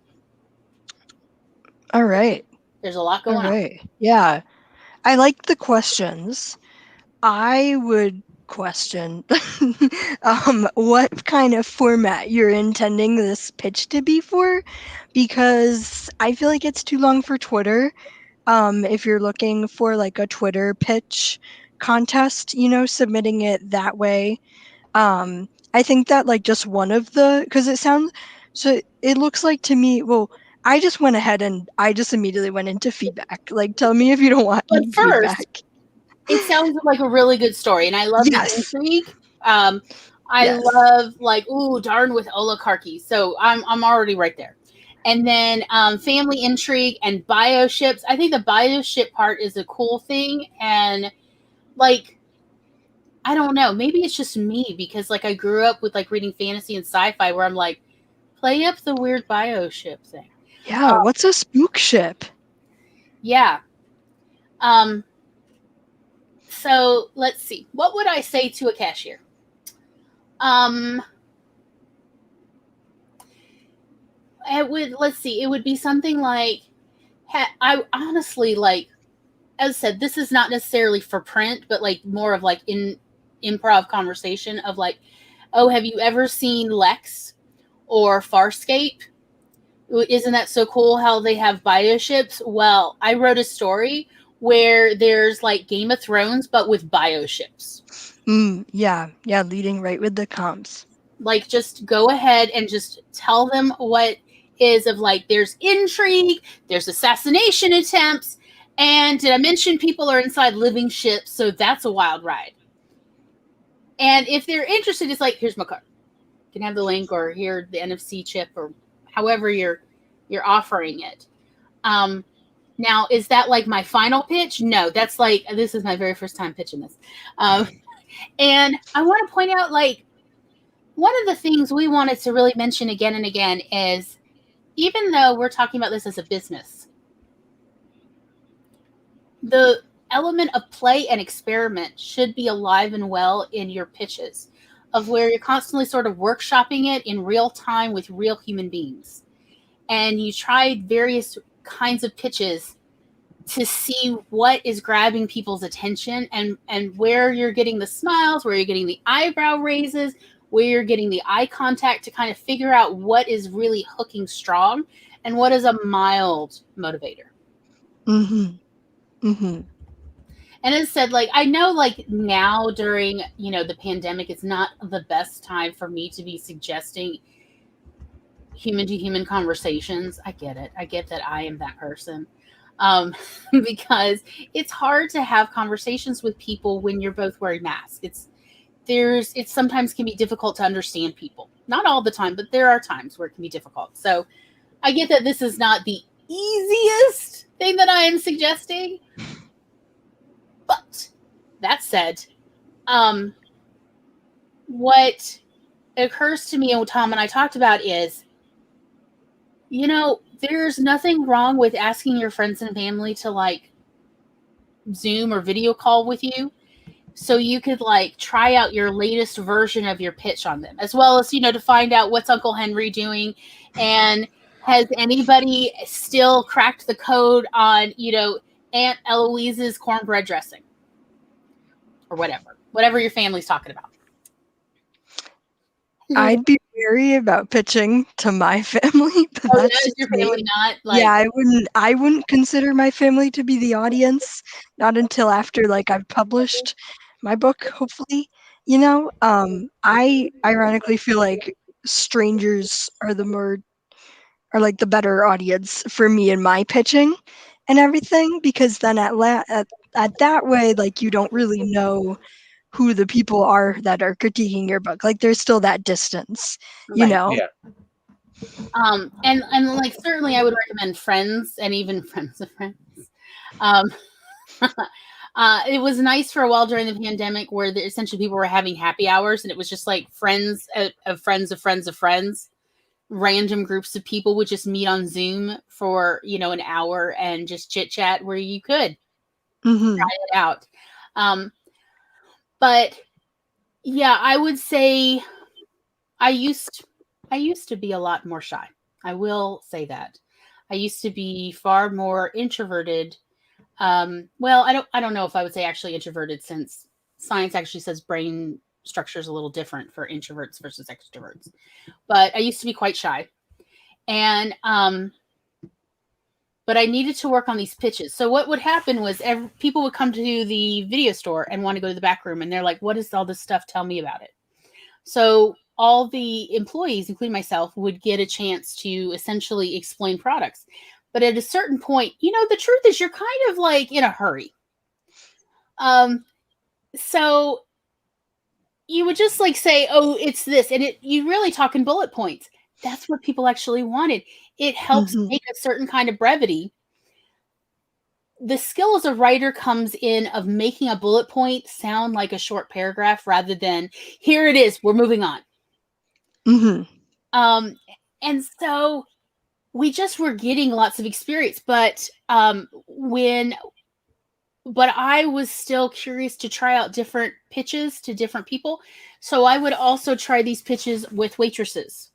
All right. There's a lot going on. Yeah. I like the questions. I would question what kind of format you're intending this pitch to be for, because I feel like it's too long for Twitter. If you're looking for like a Twitter pitch contest, submitting it that way. I think that like just one of because it looks like to me, well, I just went ahead and I just immediately went into feedback. Like, tell me if you don't want any feedback. It sounds like a really good story, and I love the intrigue. I love darn with oligarchy. So I'm already right there. And then family intrigue and bioships. I think the bioship part is a cool thing, and I don't know. Maybe it's just me because I grew up with reading fantasy and sci-fi where I'm like, play up the weird bioship thing. Yeah, what's a spook ship? Yeah. So let's see. What would I say to a cashier? It would be something like, I honestly as I said, this is not necessarily for print, but more of in improv conversation of oh, have you ever seen Lex or Farscape? Isn't that so cool how they have bioships? Well, I wrote a story where there's Game of Thrones, but with bioships. Yeah, leading right with the comps. Just go ahead and just tell them what is of there's intrigue, there's assassination attempts, and did I mention people are inside living ships, so that's a wild ride. And if they're interested, it's here's my card. You can have the link or here the NFC chip or however you're offering it. Now, is that my final pitch? No, that's this is my very first time pitching this. And I want to point out, like, one of the things we wanted to really mention again and again is, even though we're talking about this as a business, the element of play and experiment should be alive and well in your pitches, of where you're constantly sort of workshopping it in real time with real human beings. And you try various kinds of pitches to see what is grabbing people's attention, and where you're getting the smiles, where you're getting the eyebrow raises, where you're getting the eye contact, to kind of figure out what is really hooking strong and what is a mild motivator. Mm-hmm. Mm-hmm. And as I said, like, I know, like, now during, the pandemic, it's not the best time for me to be suggesting human to human conversations. I get it. I get that I am that person. Because it's hard to have conversations with people when you're both wearing masks. It sometimes can be difficult to understand people. Not all the time, but there are times where it can be difficult. So I get that this is not the easiest thing that I am suggesting. But that said, what occurs to me and what Tom and I talked about is, there's nothing wrong with asking your friends and family to, like, Zoom or video call with you, so you could, like, try out your latest version of your pitch on them, as well as, to find out what's Uncle Henry doing, and has anybody still cracked the code on, Aunt Eloise's cornbread dressing, or whatever your family's talking about. I'd be wary about pitching to my family, but that's is your family not? Like, yeah, I wouldn't consider my family to be the audience, not until after, like, I've published my book, hopefully. I ironically feel like strangers are like the better audience for me in my pitching and everything, because then at that way, like, you don't really know who the people are that are critiquing your book. Like, there's still that distance, right. Yeah. And like, certainly I would recommend friends, and even friends of friends. It was nice for a while during the pandemic where essentially people were having happy hours, and it was just like friends of friends of friends of friends. Random groups of people would just meet on Zoom for, an hour and just chit chat where you could try it out. But yeah, I would say I used to be a lot more shy. I will say that. I used to be far more introverted. Well, I don't know if I would say actually introverted, since science actually says brain structure is a little different for introverts versus extroverts. But I used to be quite shy. And but I needed to work on these pitches. So what would happen was people would come to the video store and want to go to the back room, and they're like, "What is all this stuff? Tell me about it." So all the employees, including myself, would get a chance to essentially explain products. But at a certain point, the truth is, you're kind of like in a hurry. So you would just like say, "Oh, it's this," and you really talk in bullet points. That's what people actually wanted. It helps make a certain kind of brevity. The skill as a writer comes in of making a bullet point sound like a short paragraph, rather than, "Here it is, we're moving on." And so we just were getting lots of experience, but I was still curious to try out different pitches to different people. So I would also try these pitches with waitresses.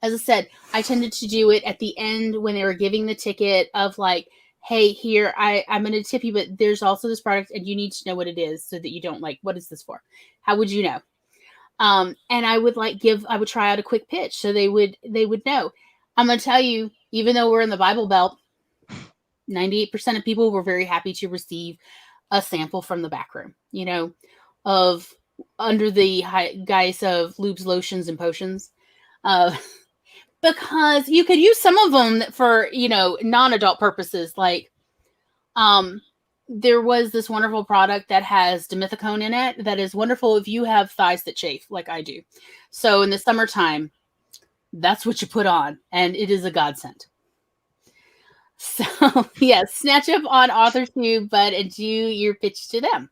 As I said, I tended to do it at the end when they were giving the ticket of, like, "Hey, here, I'm going to tip you, but there's also this product, and you need to know what it is, so that you don't, like, what is this for? How would you know?" And I would I would try out a quick pitch, so they would know. I'm going to tell you, even though we're in the Bible Belt, 98% of people were very happy to receive a sample from the back room, of under the guise of lubes, lotions, and potions. Because you could use some of them for, non-adult purposes. Like, there was this wonderful product that has dimethicone in it that is wonderful if you have thighs that chafe, like I do. So in the summertime, that's what you put on, and it is a godsend. So yes, snatch up on AuthorTube, but do your pitch to them.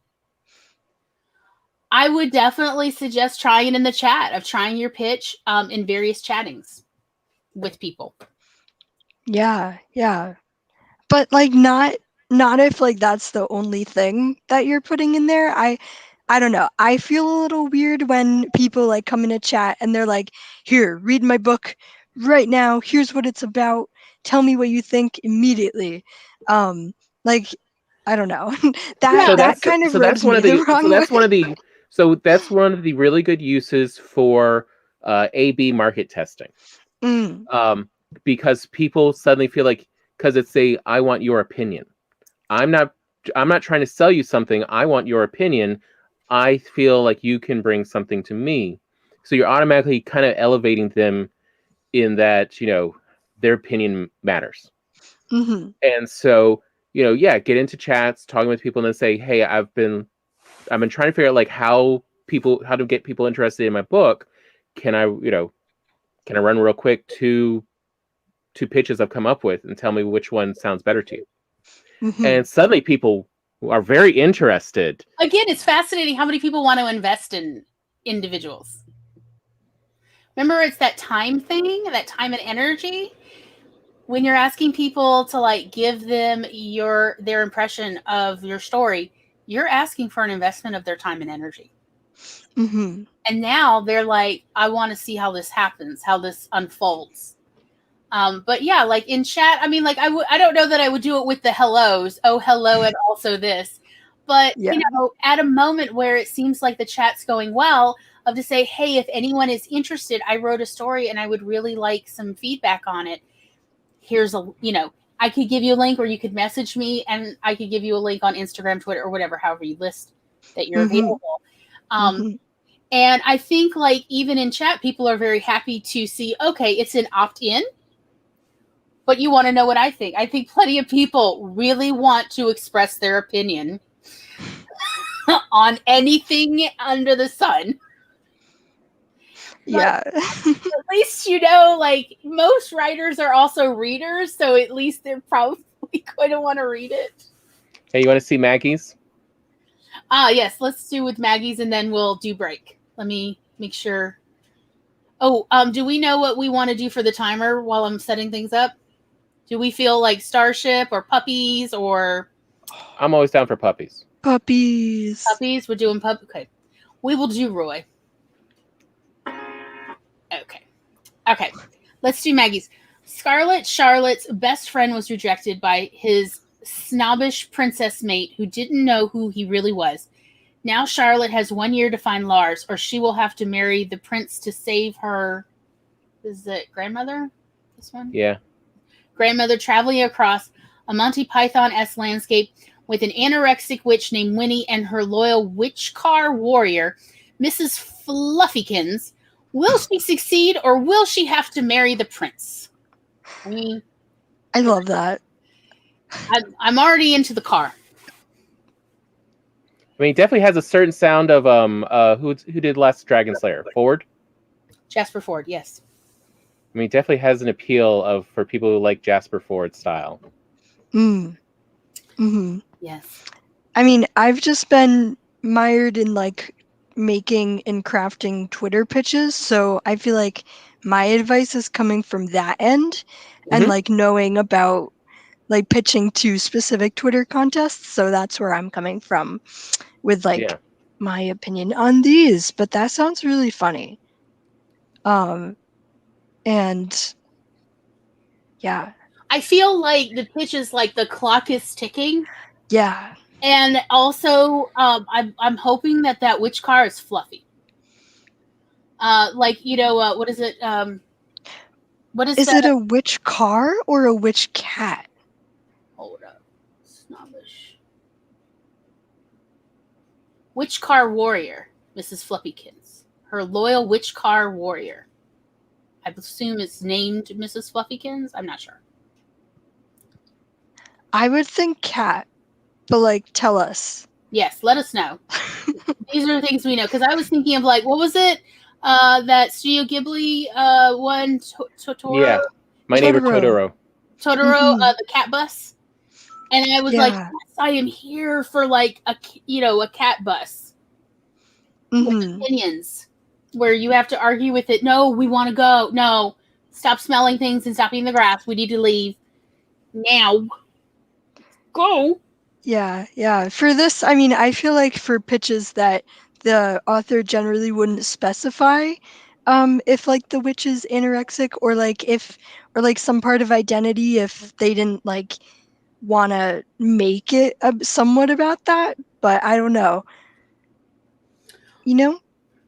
I would definitely suggest trying it in the chat, of trying your pitch in various chattings with people. Yeah, yeah. But like not if like that's the only thing that you're putting in there. I don't know. I feel a little weird when people like come in a chat and they're like, "Here, read my book right now. Here's what it's about. Tell me what you think immediately." Like I don't know. that kind of rubs me the wrong way. That's one of the really good uses for A/B market testing. Because people suddenly feel like, because it's I want your opinion. I'm not trying to sell you something. I want your opinion. I feel like you can bring something to me. So you're automatically kind of elevating them in that, their opinion matters. And so, get into chats, talking with people, and then say, hey, I've been trying to figure out like how to get people interested in my book. Can I run real quick two pitches I've come up with and tell me which one sounds better to you? And suddenly people are very interested. Again, it's fascinating how many people want to invest in individuals. Remember, it's that time thing, that time and energy. When you're asking people to like give them their impression of your story, you're asking for an investment of their time and energy. And now they're like, I want to see how this happens, how this unfolds. But yeah, like in chat, I mean, like I don't know that I would do it with the hellos. Oh, hello, and also this. But at a moment where it seems like the chat's going well, of to say, hey, if anyone is interested, I wrote a story and I would really like some feedback on it. Here's I could give you a link, or you could message me, and I could give you a link on Instagram, Twitter, or whatever, however you list that you're available. And I think like even in chat, people are very happy to see, okay, it's an opt-in, but you want to know what I think. I think plenty of people really want to express their opinion on anything under the sun. Yeah. At least, like most writers are also readers, so at least they're probably going to want to read it. Hey, you want to see Maggie's? Yes, let's do with Maggie's and then we'll do break. Let me make sure. Oh, do we know what we want to do for the timer while I'm setting things up? Do we feel like Starship or puppies or? I'm always down for puppies. Puppies. Puppies? We're doing Okay. We will do Roy. Okay. Let's do Maggie's. Charlotte's best friend was rejected by his snobbish princess mate who didn't know who he really was. Now Charlotte has 1 year to find Lars, or she will have to marry the prince to save her. Is it grandmother? This one? Yeah. Grandmother traveling across a Monty Python-esque landscape with an anorexic witch named Winnie and her loyal witch car warrior, Mrs. Fluffykins. Will she succeed, or will she have to marry the prince? I love that. I'm already into the car. I mean, it definitely has a certain sound of who did Last Dragon Slayer? Ford? Jasper Ford, yes. I mean, it definitely has an appeal for people who like Jasper Ford style. Yes. I mean, I've just been mired in like making and crafting Twitter pitches, so I feel like my advice is coming from that end and like knowing about like pitching to specific Twitter contests, so that's where I'm coming from with like my opinion on these. But that sounds really funny. And yeah, I feel like the pitch is like the clock is ticking. Yeah. And also, I'm hoping that witch car is fluffy. Like, what is it? What is it a witch car or a witch cat? Hold up. Snobbish. Witch car warrior, Mrs. Fluffykins. Her loyal witch car warrior. I assume it's named Mrs. Fluffykins? I'm not sure. I would think cat, but like, tell us. Yes, let us know. These are the things we know. Because I was thinking of like, what was it? That Studio Ghibli one, Totoro? Yeah, My Neighbor Totoro. Totoro, the cat bus. And I was like, yes, I am here for like a cat bus. with opinions where you have to argue with it. No, we want to go. No, stop smelling things and stop eating the grass. We need to leave now. Go. Yeah. For this, I mean, I feel like for pitches that the author generally wouldn't specify if like the witch is anorexic or like some part of identity if they didn't like want to make it somewhat about that, but I don't know.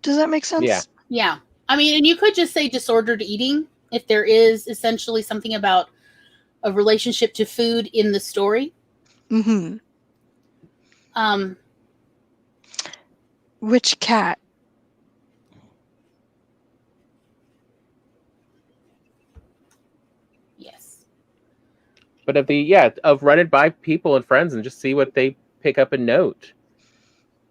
Does that make sense? Yeah. I mean, and you could just say disordered eating if there is essentially something about a relationship to food in the story. Which cat? Yes. But of run it by people and friends and just see what they pick up and note.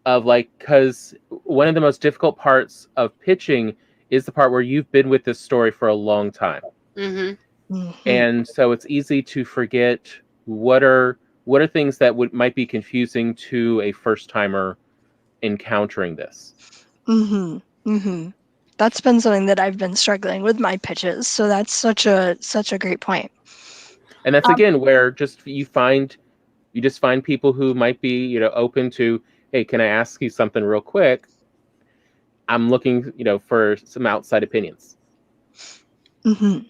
Of like, because one of the most difficult parts of pitching is the part where you've been with this story for a long time. And so it's easy to forget what are things that might be confusing to a first timer encountering this. That's been something that I've been struggling with my pitches, so that's such a great point. And that's again where you just find people who might be open to, hey, can I ask you something real quick? I'm looking for some outside opinions. And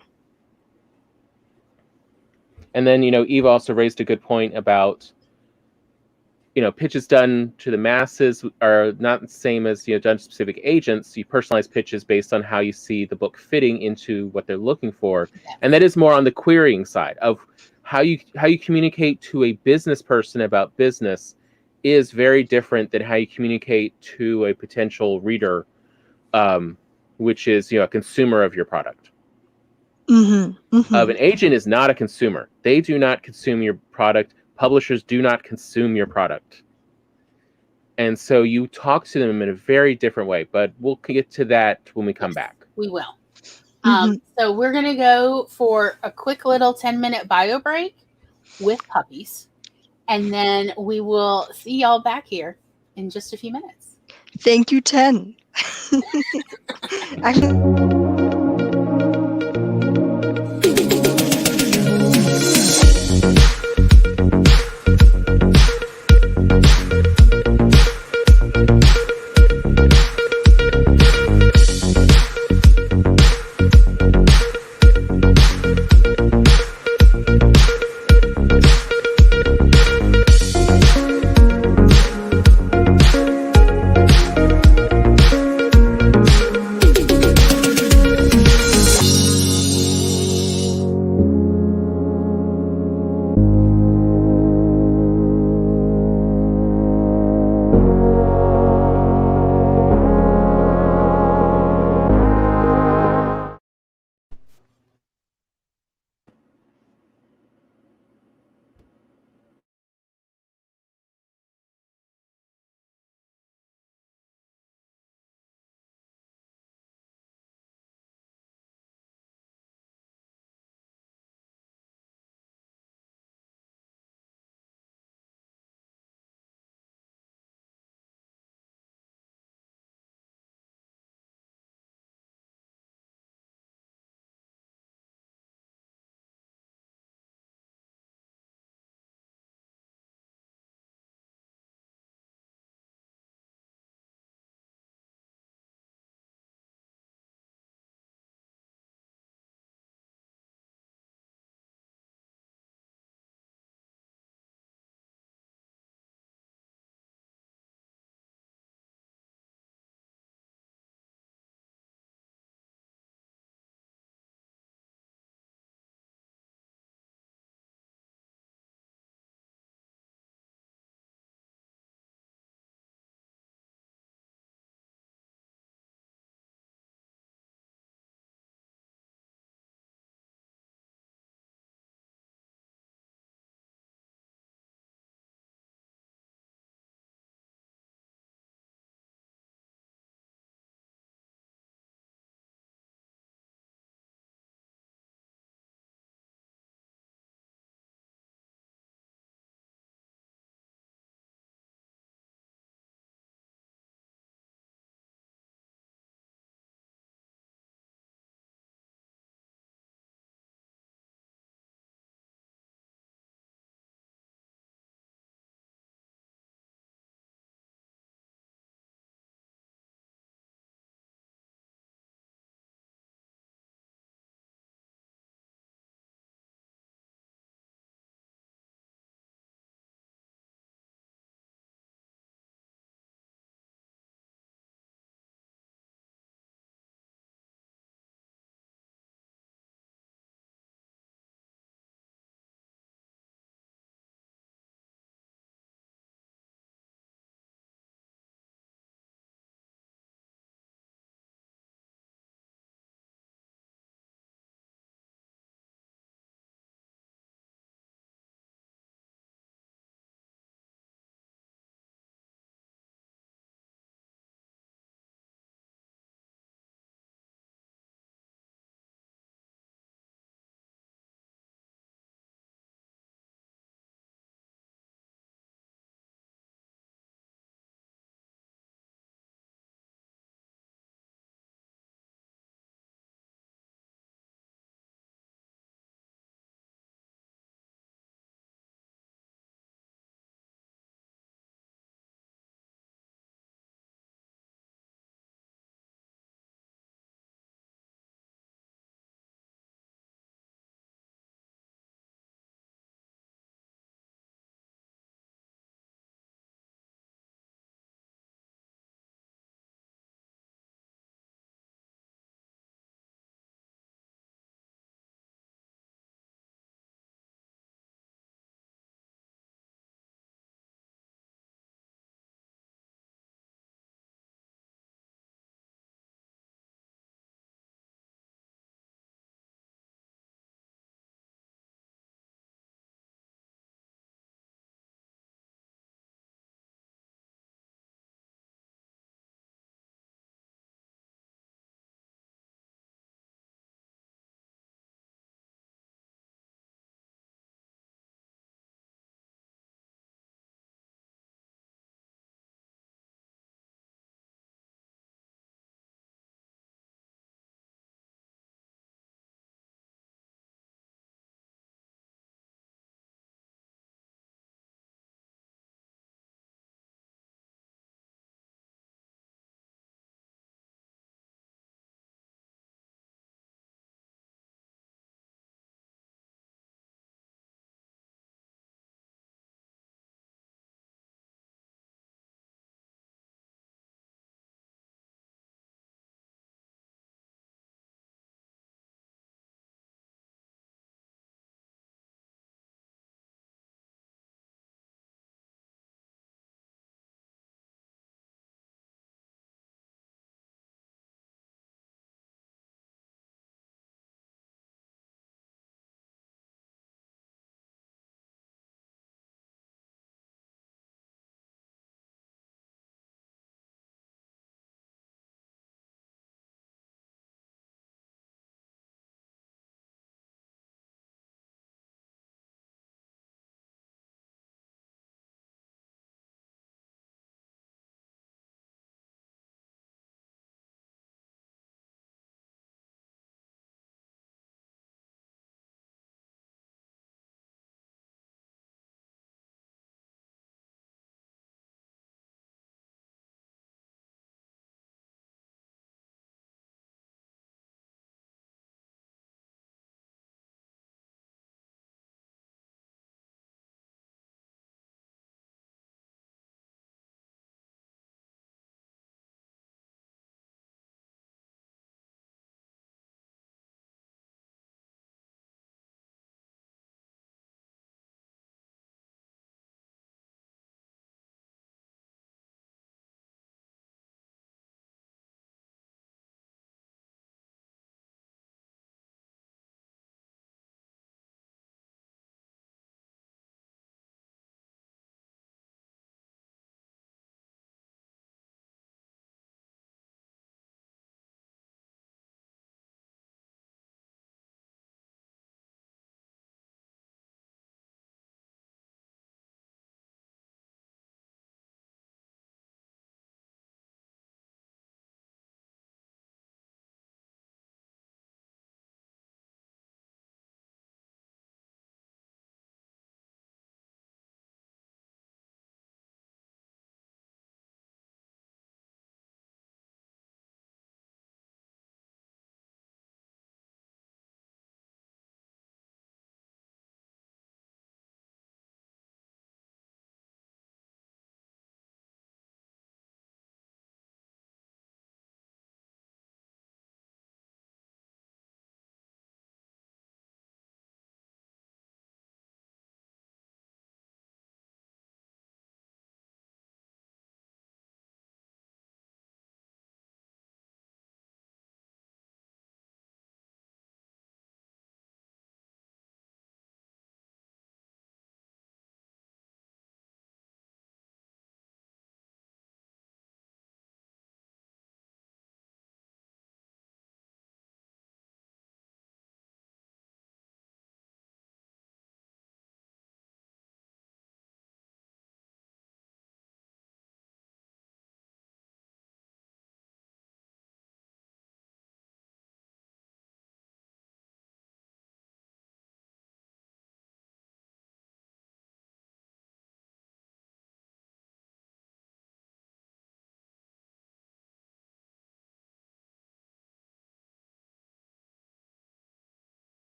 then Eve also raised a good point about pitches done to the masses are not the same as done to specific agents. You personalize pitches based on how you see the book fitting into what they're looking for, and that is more on the querying side of how you communicate to a business person about business is very different than how you communicate to a potential reader, which is a consumer of your product. Of an agent is not a consumer. They do not consume your product. Publishers do not consume your product. And so you talk to them in a very different way, but we'll get to that when we come back. We will. So we're going to go for a quick little 10-minute bio break with puppies. And then we will see y'all back here in just a few minutes. Thank you, 10.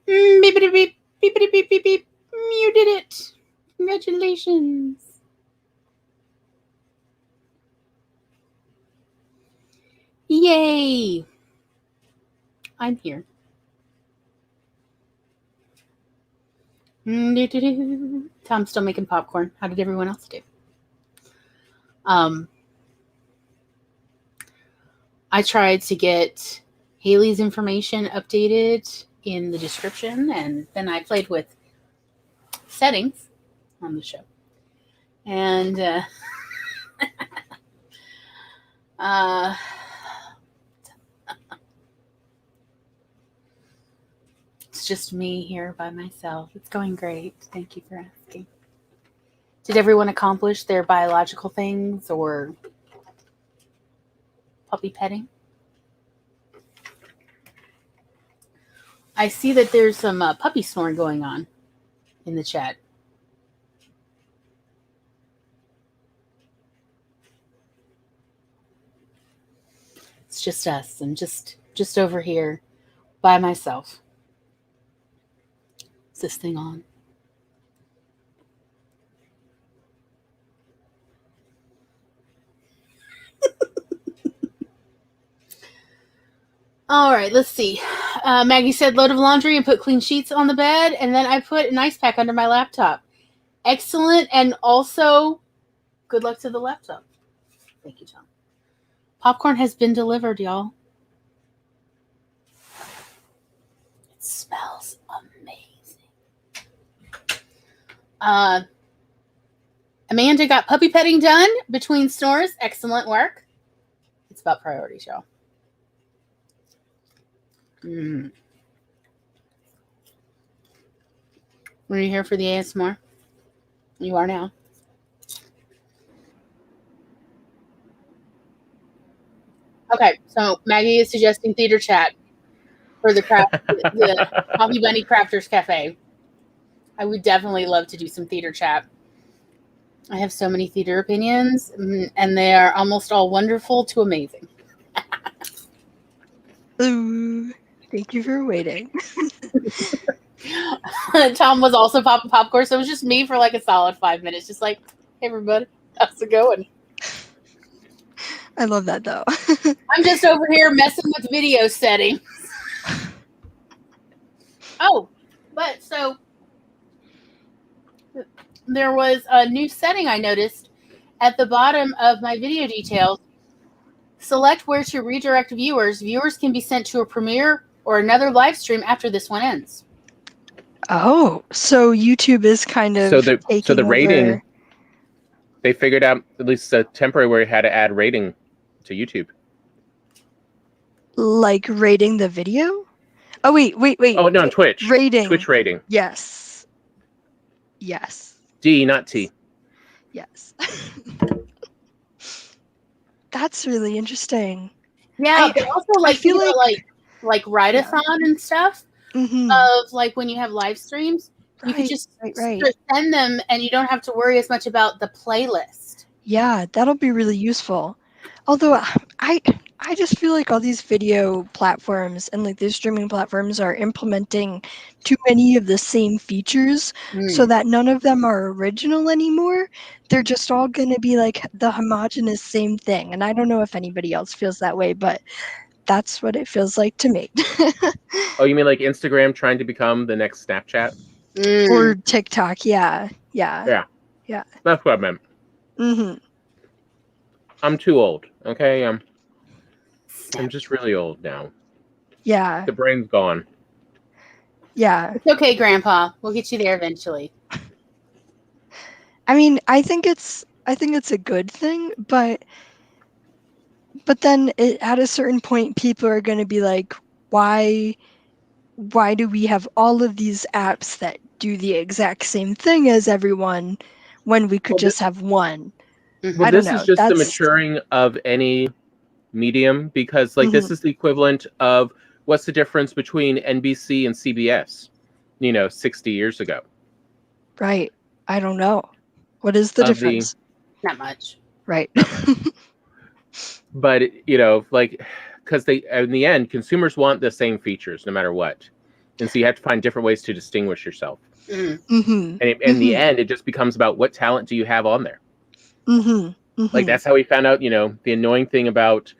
Beep, beep, beep, beep, beep, beep, beep, beep. You did it. Congratulations. Yay. I'm here. Tom's still making popcorn. How did everyone else do? I tried to get Haley's information updated in the description, and then I played with settings on the show. And it's just me here by myself. It's going great. Thank you for asking. Did everyone accomplish their biological things or puppy petting? I see that there's some puppy snoring going on in the chat. It's just us. I'm just over here by myself. Is this thing on? All right, let's see. Maggie said load of laundry and put clean sheets on the bed, and then I put an ice pack under my laptop. Excellent, and also good luck to the laptop. Thank you, Tom. Popcorn has been delivered, y'all. It smells amazing. Amanda got puppy petting done between snores. Excellent work. It's about priorities, y'all. Were you here for the ASMR? You are now. Okay, so Maggie is suggesting theater chat for the Coffee Bunny Crafters Cafe. I would definitely love to do some theater chat. I have so many theater opinions, and they are almost all wonderful to amazing. Ooh, thank you for waiting. Tom was also popping popcorn, so it was just me for like a solid 5 minutes, just like, hey everybody, how's it going? I love that though. I'm just over here messing with video settings. Oh, but so there was a new setting I noticed at the bottom of my video details. Select where to redirect viewers. Viewers can be sent to a premiere or another live stream after this one ends. Oh, so YouTube is kind of taking the rating. over. They figured out at least a temporary where you had to add rating to YouTube. Like rating the video? Oh wait. Oh no, on Twitch. Rating. Twitch rating. Yes. D, not T. Yes. That's really interesting. Yeah, but also like feel like write-a-thon and stuff. Of like when you have live streams, you can just send them, and you don't have to worry as much about the playlist. Yeah, that'll be really useful. Although I just feel like all these video platforms and like these streaming platforms are implementing too many of the same features so that none of them are original anymore. They're just all going to be like the homogenous same thing. And I don't know if anybody else feels that way, but that's what it feels like to me. Oh, you mean like Instagram trying to become the next Snapchat? Or TikTok, yeah. That's what I meant. Mm-hmm. I'm too old, okay? I'm just really old now. Yeah. The brain's gone. Yeah. It's okay, Grandpa. We'll get you there eventually. I mean, I think it's a good thing, but then at a certain point, people are going to be like, why do we have all of these apps that do the exact same thing as everyone when we could just have one? Well, this is just the maturing of any medium, because like this is the equivalent of what's the difference between NBC and CBS, 60 years ago. Right. I don't know. What is the difference? Not much. Right. But, like, because in the end, consumers want the same features no matter what. And so you have to find different ways to distinguish yourself. Mm-hmm. And in the end, it just becomes about what talent do you have on there. Like, that's how we found out, the annoying thing about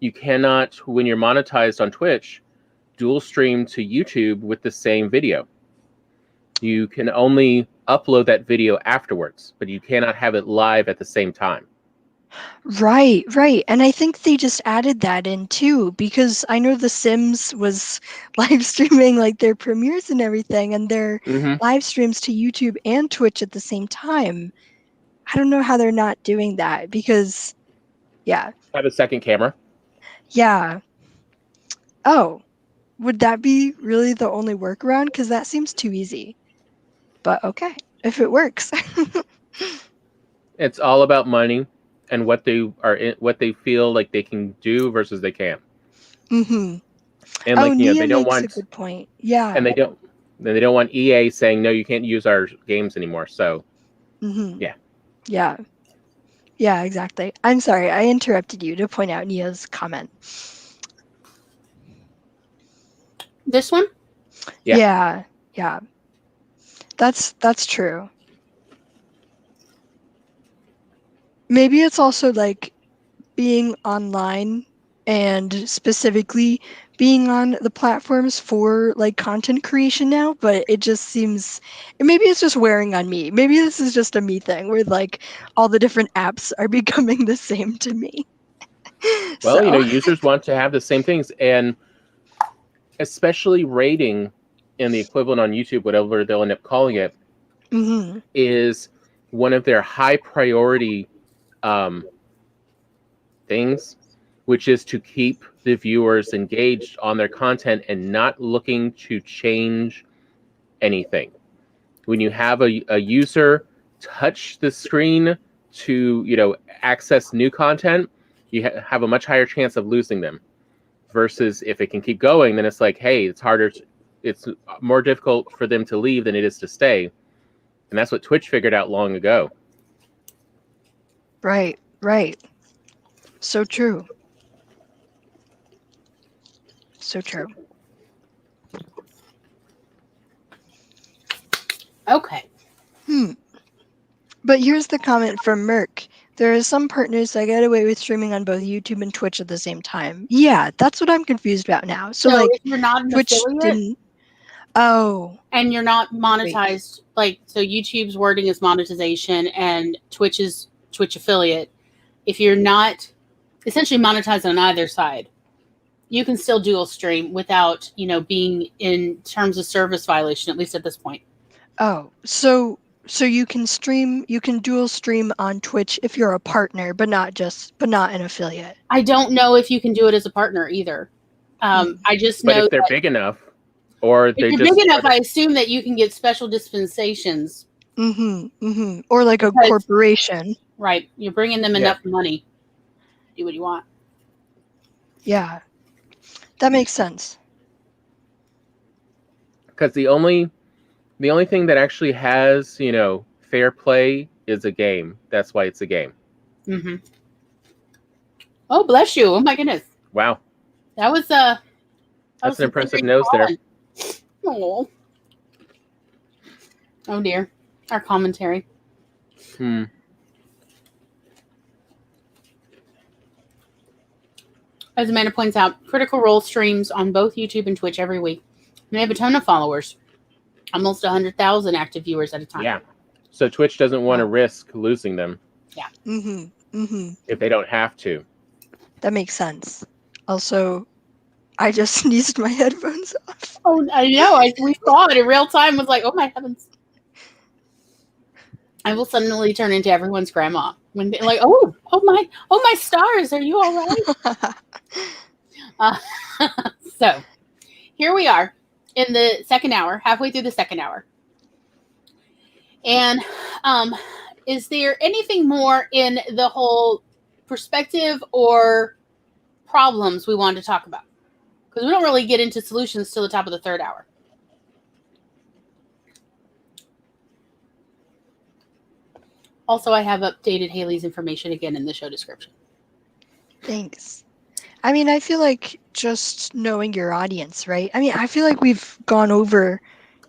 you cannot, when you're monetized on Twitch, dual stream to YouTube with the same video. You can only upload that video afterwards, but you cannot have it live at the same time. Right. And I think they just added that in too, because I know The Sims was live streaming like their premieres and everything, and their live streams to YouTube and Twitch at the same time. I don't know how they're not doing that because, yeah. Have a second camera. Yeah. Oh, would that be really the only workaround? Because that seems too easy. But okay, if it works. It's all about money and what they feel like they can do versus they can't. And Nia they don't makes want a good point. Yeah. And they don't want EA saying no, you can't use our games anymore. So Yeah, exactly. I'm sorry, I interrupted you to point out Nia's comment. This one? Yeah. That's true. Maybe it's also like being online and specifically being on the platforms for like content creation now, but it just seems, maybe it's just wearing on me. Maybe this is just a me thing where like all the different apps are becoming the same to me. Well, users want to have the same things, and especially rating in the equivalent on YouTube, whatever they'll end up calling it, is one of their high priority things, which is to keep the viewers engaged on their content and not looking to change anything. When you have a user touch the screen to access new content, you have a much higher chance of losing them. Versus if it can keep going, then it's like, hey, it's more difficult for them to leave than it is to stay. And that's what Twitch figured out long ago. Right. So true. Okay. But here's the comment from Merck. There are some partners that get away with streaming on both YouTube and Twitch at the same time. Yeah, that's what I'm confused about now. So like, if you're not an Twitch affiliate, didn't. Oh. And you're not monetized. So YouTube's wording is monetization, and Twitch is Twitch affiliate. If you're not essentially monetized on either side, you can still dual stream without being in terms of service violation, at least at this point. Oh, so you can dual stream on Twitch if you're a partner, but not an affiliate. I don't know if you can do it as a partner either. I just know. But if they're big enough, or if you're big enough, I assume that you can get special dispensations. Or like a corporation. Right. You're bringing them enough money. Do what you want. Yeah. That makes sense. Because the only thing that actually has, fair play is a game. That's why it's a game. Oh, bless you. Oh my goodness. Wow. That was that's an impressive nose there. Oh dear. Our commentary. As Amanda points out, Critical Role streams on both YouTube and Twitch every week. And they have a ton of followers. Almost 100,000 active viewers at a time. Yeah. So Twitch doesn't want to risk losing them. Yeah. If they don't have to. That makes sense. Also, I just sneezed my headphones off. Oh, I know. We saw it in real time. Was like, oh my heavens. I will suddenly turn into everyone's grandma when they're like, oh my stars, are you all right? So here we are in the second hour, halfway through the second hour. And is there anything more in the whole perspective or problems we wanted to talk about? Because we don't really get into solutions till the top of the third hour. Also, I have updated Haley's information again in the show description. Thanks. I mean, I feel like just knowing your audience, right? I mean, I feel like we've gone over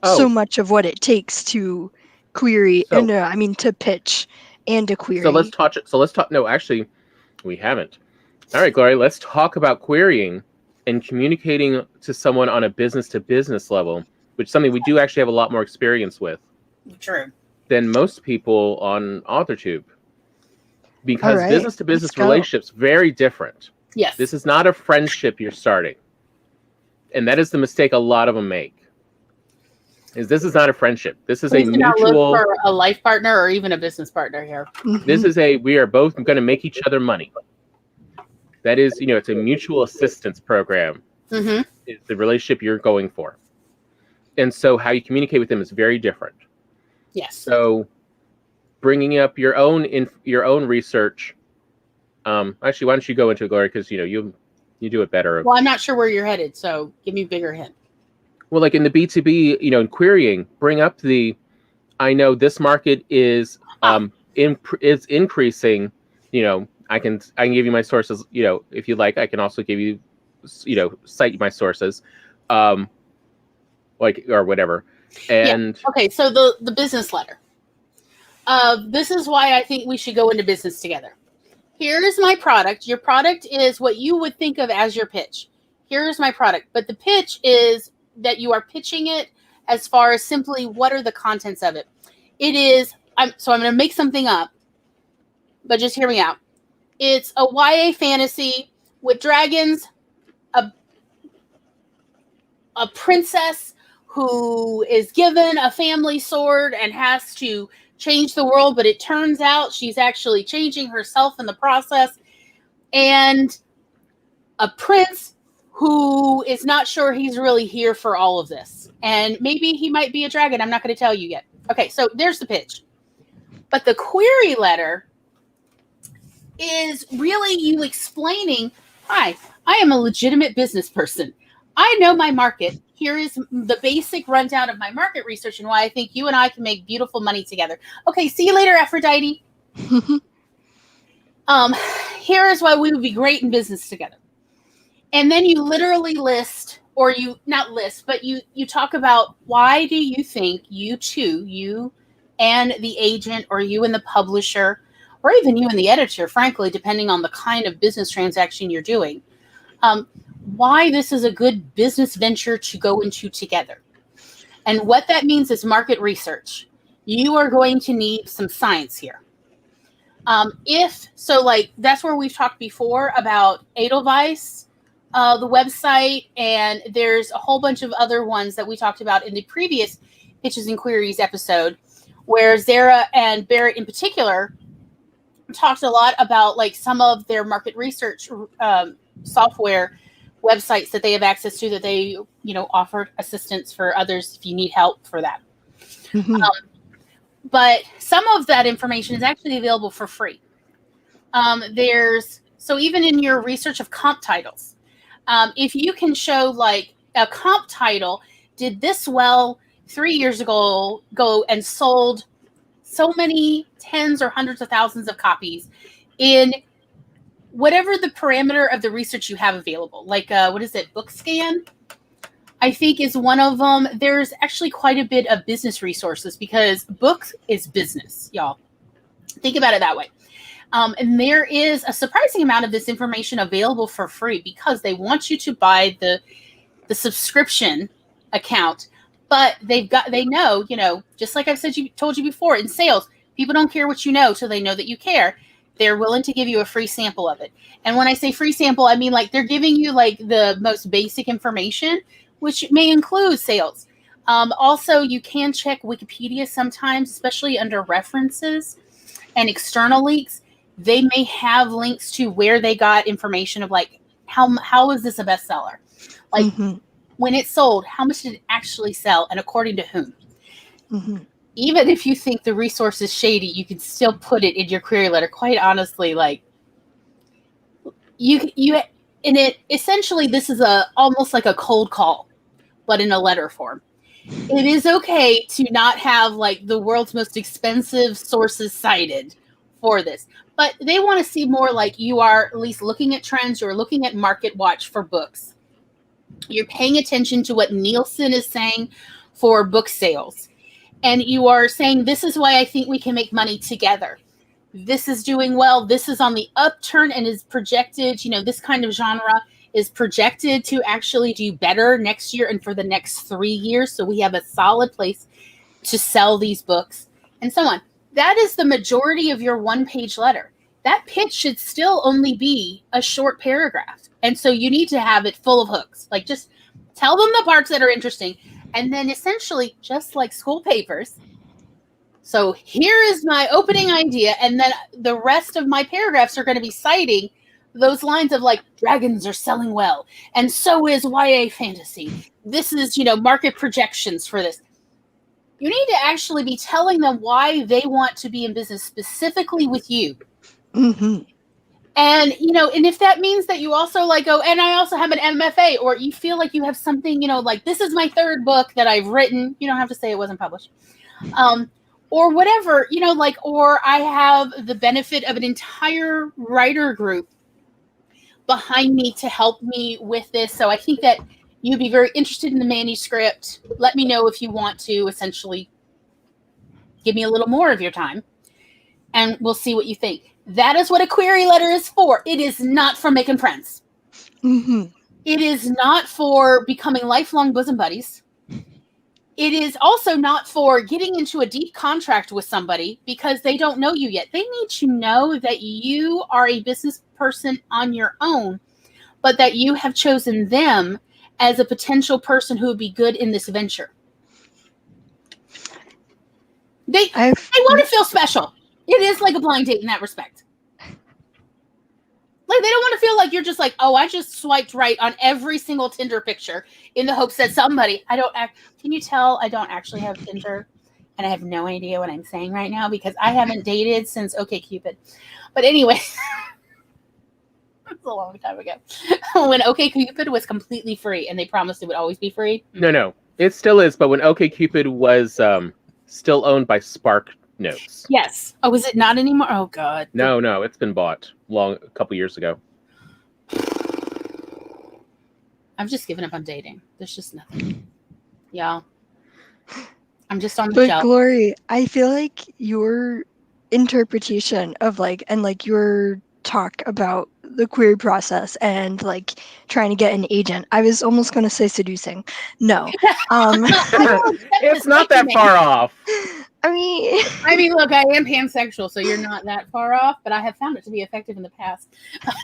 so much of what it takes to query, So, to pitch and to query. So let's talk. No, actually, we haven't. All right, Gloria, let's talk about querying and communicating to someone on a business-to-business level, which is something we do actually have a lot more experience with. True. Than most people on AuthorTube. Because business-to-business relationships very different. Yes. This is not a friendship you're starting. And that is the mistake a lot of them make. This is not a friendship. This is a mutual... look for a life partner or even a business partner here. This is we are both going to make each other money. That is, it's a mutual assistance program. Mm-hmm. It's the relationship you're going for. And so how you communicate with them is very different. Yes. So bringing up your own research. Actually, why don't you go into it, Gloria? Because you do it better. Well, I'm not sure where you're headed, so give me a bigger hint. Well, like in the B2B, in querying, bring up I know this market is is increasing. I can give you my sources. If you like, I can also give you, cite my sources, or whatever. And okay, so the business letter. This is why I think we should go into business together. Here is my product. Your product is what you would think of as your pitch. Here is my product, but the pitch is that you are pitching it as far as simply what are the contents of it. It is. I'm going to make something up, but just hear me out. It's a YA fantasy with dragons, a princess who is given a family sword and has to change the world, but it turns out she's actually changing herself in the process, and a prince who is not sure he's really here for all of this, and maybe he might be a dragon. I'm not going to tell you yet. Okay, so there's the pitch. But the query letter is really you explaining, hi, I am a legitimate business person. I know my market. Here is the basic rundown of my market research and why I think you and I can make beautiful money together. Okay, see you later, Aphrodite. Here is why we would be great in business together. And then you literally list, or you not list, but you talk about why do you think you and the agent, or you and the publisher, or even you and the editor, frankly, depending on the kind of business transaction you're doing, why this is a good business venture to go into together. And what that means is market research. You are going to need some science here. That's where we've talked before about Edelweiss, the website, and there's a whole bunch of other ones that we talked about in the previous Pitches and Queries episode, where Zara and Barrett in particular talked a lot about some of their market research software websites that they have access to, that they offer assistance for others if you need help for that. Mm-hmm. But some of that information is actually available for free. So even in your research of comp titles, if you can show a comp title did this well 3 years ago, and sold so many tens or hundreds of thousands of copies in whatever the parameter of the research you have available, what is it, BookScan, I think is one of them. There's actually quite a bit of business resources because books is business, y'all. Think about it that way. And there is a surprising amount of this information available for free because they want you to buy the subscription account. But they know, just like I've told you before, in sales, people don't care what you know till they know that you care. They're willing to give you a free sample of it. And when I say free sample, I mean they're giving you the most basic information, which may include sales. Also, you can check Wikipedia sometimes, especially under references and external links. They may have links to where they got information of how is this a bestseller? Mm-hmm. When it sold, how much did it actually sell, and according to whom? Mm-hmm. Even if you think the resource is shady, you can still put it in your query letter. Quite honestly, essentially, this is almost like a cold call, but in a letter form. It is okay to not have the world's most expensive sources cited for this. But they want to see more like you are at least looking at trends, you're looking at market watch for books. You're paying attention to what Nielsen is saying for book sales. And you are saying, this is why I think we can make money together. This is doing well. This is on the upturn and is projected, this kind of genre is projected to actually do better next year and for the next 3 years. So we have a solid place to sell these books and so on. That is the majority of your one-page letter. That pitch should still only be a short paragraph. And so you need to have it full of hooks. Like, just tell them the parts that are interesting. And then essentially, just like school papers, so here is my opening idea. And then the rest of my paragraphs are going to be citing those lines of like, dragons are selling well. And so is YA fantasy. This is, market projections for this. You need to actually be telling them why they want to be in business specifically with you. Mm-hmm. And, and if that means that you also like go, and I also have an MFA, or you feel like you have something, like this is my third book that I've written. You don't have to say it wasn't published. Or whatever, or I have the benefit of an entire writer group behind me to help me with this. So I think that you'd be very interested in the manuscript. Let me know if you want to essentially give me a little more of your time, and we'll see what you think. That is what a query letter is for. It is not for making friends. Mm-hmm. It is not for becoming lifelong bosom buddies. It is also not for getting into a deep contract with somebody because they don't know you yet. They need to know that you are a business person on your own, but that you have chosen them as a potential person who would be good in this venture. They want to feel special. It is like a blind date in that respect. Like, they don't want to feel like you're just like, oh, I just swiped right on every single Tinder picture in the hopes that somebody, can you tell I don't actually have Tinder? And I have no idea what I'm saying right now because I haven't dated since OkCupid. But anyway, it's a long time ago. When OkCupid was completely free and they promised it would always be free. No. It still is, but when OkCupid was still owned by Spark Notes. Yes. Oh, is it not anymore? Oh, God. No, it's been bought a couple years ago. I've just given up on dating. There's just nothing. Yeah. I'm just on the shelf. But Glory, I feel like your interpretation of your talk about the query process and like trying to get an agent. I was almost going to say seducing. No. It's not that far off. I mean, look, I am pansexual, so you're not that far off, but I have found it to be effective in the past. But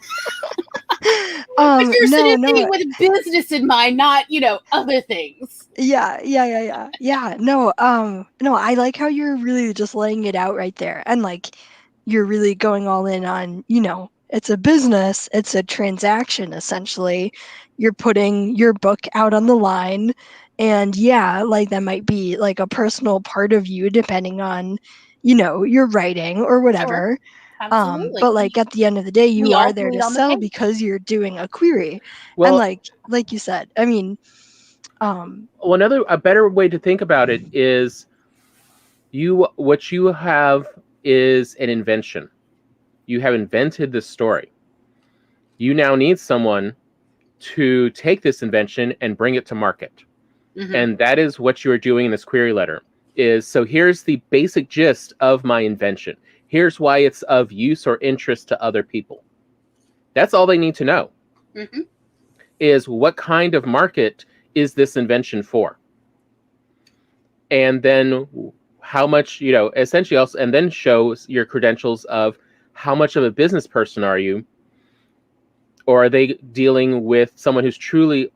you're seducing with business in mind, not, other things. Yeah. No, I like how you're really just laying it out right there. And like, you're really going all in on, it's a business, it's a transaction, essentially. You're putting your book out on the line. And yeah, like that might be like a personal part of you, depending on, your writing or whatever. Sure. Absolutely. But like at the end of the day, you are there to sell because you're doing a query. Well, and like you said, I mean, well, a better way to think about it is what you have is an invention. You have invented this story. You now need someone to take this invention and bring it to market. Mm-hmm. And that is what you're doing in this query letter. So here's the basic gist of my invention. Here's why it's of use or interest to other people. That's all they need to know. Mm-hmm. Is what kind of market is this invention for? And then how much, essentially also, and then shows your credentials of how much of a business person are you? Or are they dealing with someone who's truly,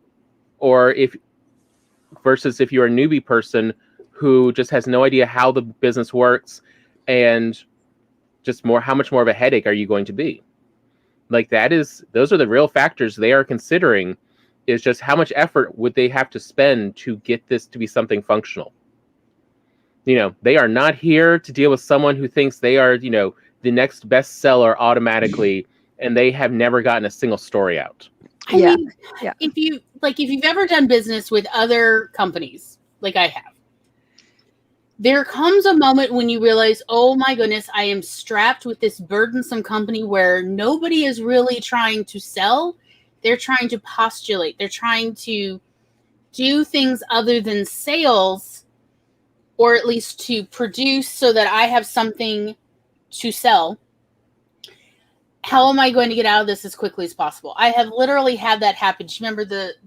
versus if you're a newbie person who just has no idea how the business works, and just how much more of a headache are you going to be? Like those are the real factors they are considering, is just how much effort would they have to spend to get this to be something functional. They are not here to deal with someone who thinks they are, the next bestseller automatically, and they have never gotten a single story out. I mean, if you've ever done business with other companies, like I have, there comes a moment when you realize, oh my goodness, I am strapped with this burdensome company where nobody is really trying to sell. They're trying to postulate. They're trying to do things other than sales, or at least to produce so that I have something to sell. How am I going to get out of this as quickly as possible? I have literally had that happen. Do you remember